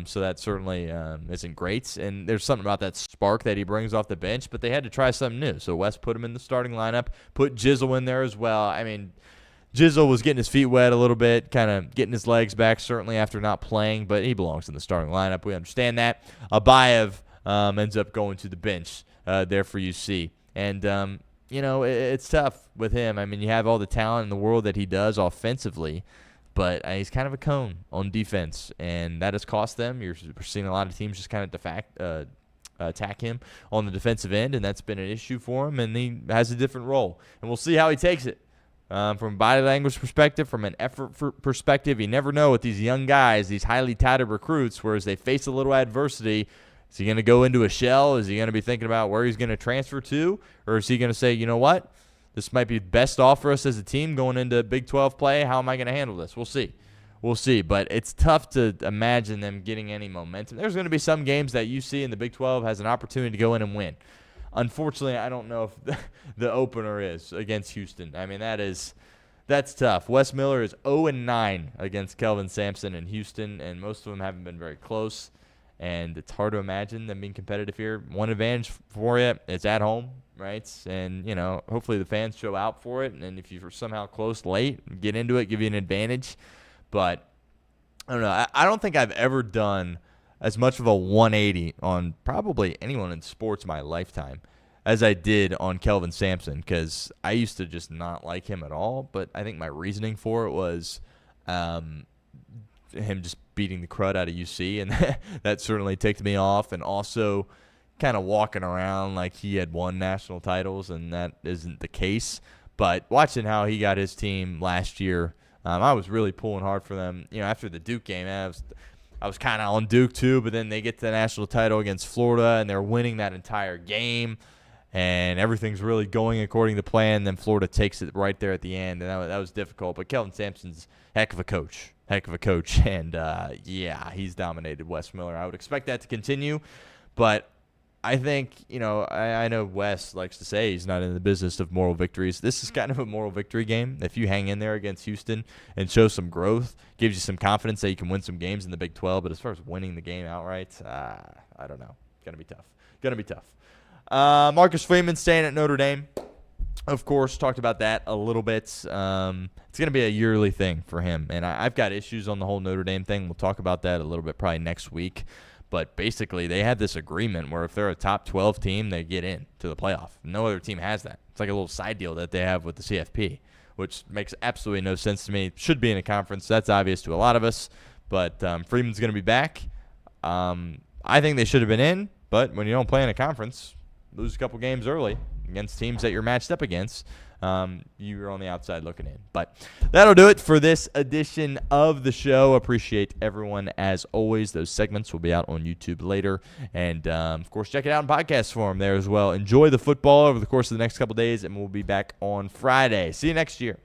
So that certainly isn't great. And there's something about that spark that he brings off the bench. But they had to try something new. So West put him in the starting lineup, put Jizzle in there as well. Jizzle was getting his feet wet a little bit, kind of getting his legs back, certainly after not playing. But he belongs in the starting lineup. We understand that. Abayev ends up going to the bench there for UC. And, it's tough with him. You have all the talent in the world that he does offensively, but he's kind of a cone on defense, and that has cost them. You're seeing a lot of teams just kind of attack him on the defensive end, and that's been an issue for him, and he has a different role. And we'll see how he takes it. From a body language perspective, from an effort perspective, you never know with these young guys, these highly touted recruits, whereas they face a little adversity. Is he going to go into a shell? Is he going to be thinking about where he's going to transfer to? Or is he going to say, you know what? This might be best off for us as a team going into Big 12 play. How am I going to handle this? We'll see. We'll see. But it's tough to imagine them getting any momentum. There's going to be some games that UC in the Big 12 has an opportunity to go in and win. Unfortunately, I don't know if the opener is against Houston. That's tough. Wes Miller is 0-9 against Kelvin Sampson in Houston, and most of them haven't been very close. And it's hard to imagine them being competitive here. One advantage for you, it's at home, right? And, hopefully the fans show out for it. And if you're somehow close late, get into it, give you an advantage. But, I don't know. I don't think I've ever done as much of a 180 on probably anyone in sports in my lifetime as I did on Kelvin Sampson, because I used to just not like him at all. But I think my reasoning for it was him just beating the crud out of UC, and that certainly ticked me off. And also kind of walking around like he had won national titles, and that isn't the case. But watching how he got his team last year, I was really pulling hard for them. After the Duke game, I was kind of on Duke too, but then they get to the national title against Florida, and they're winning that entire game, and everything's really going according to plan. Then Florida takes it right there at the end, and that was difficult. But Kelvin Sampson's a heck of a coach, heck of a coach. And, he's dominated Wes Miller. I would expect that to continue. But I think, I know Wes likes to say he's not in the business of moral victories. This is kind of a moral victory game. If you hang in there against Houston and show some growth, gives you some confidence that you can win some games in the Big 12. But as far as winning the game outright, I don't know. Going to be tough. Marcus Freeman staying at Notre Dame. Of course, talked about that a little bit. It's going to be a yearly thing for him. And I've got issues on the whole Notre Dame thing. We'll talk about that a little bit probably next week. But basically, they had this agreement where if they're a top 12 team, they get in to the playoff. No other team has that. It's like a little side deal that they have with the CFP, which makes absolutely no sense to me. Should be in a conference. That's obvious to a lot of us. But Freeman's going to be back. I think they should have been in. But when you don't play in a conference, lose a couple games early against teams that you're matched up against, you're on the outside looking in. But that'll do it for this edition of the show. Appreciate everyone as always. Those segments will be out on YouTube later. And, of course, check it out in podcast form there as well. Enjoy the football over the course of the next couple days, and we'll be back on Friday. See you next year.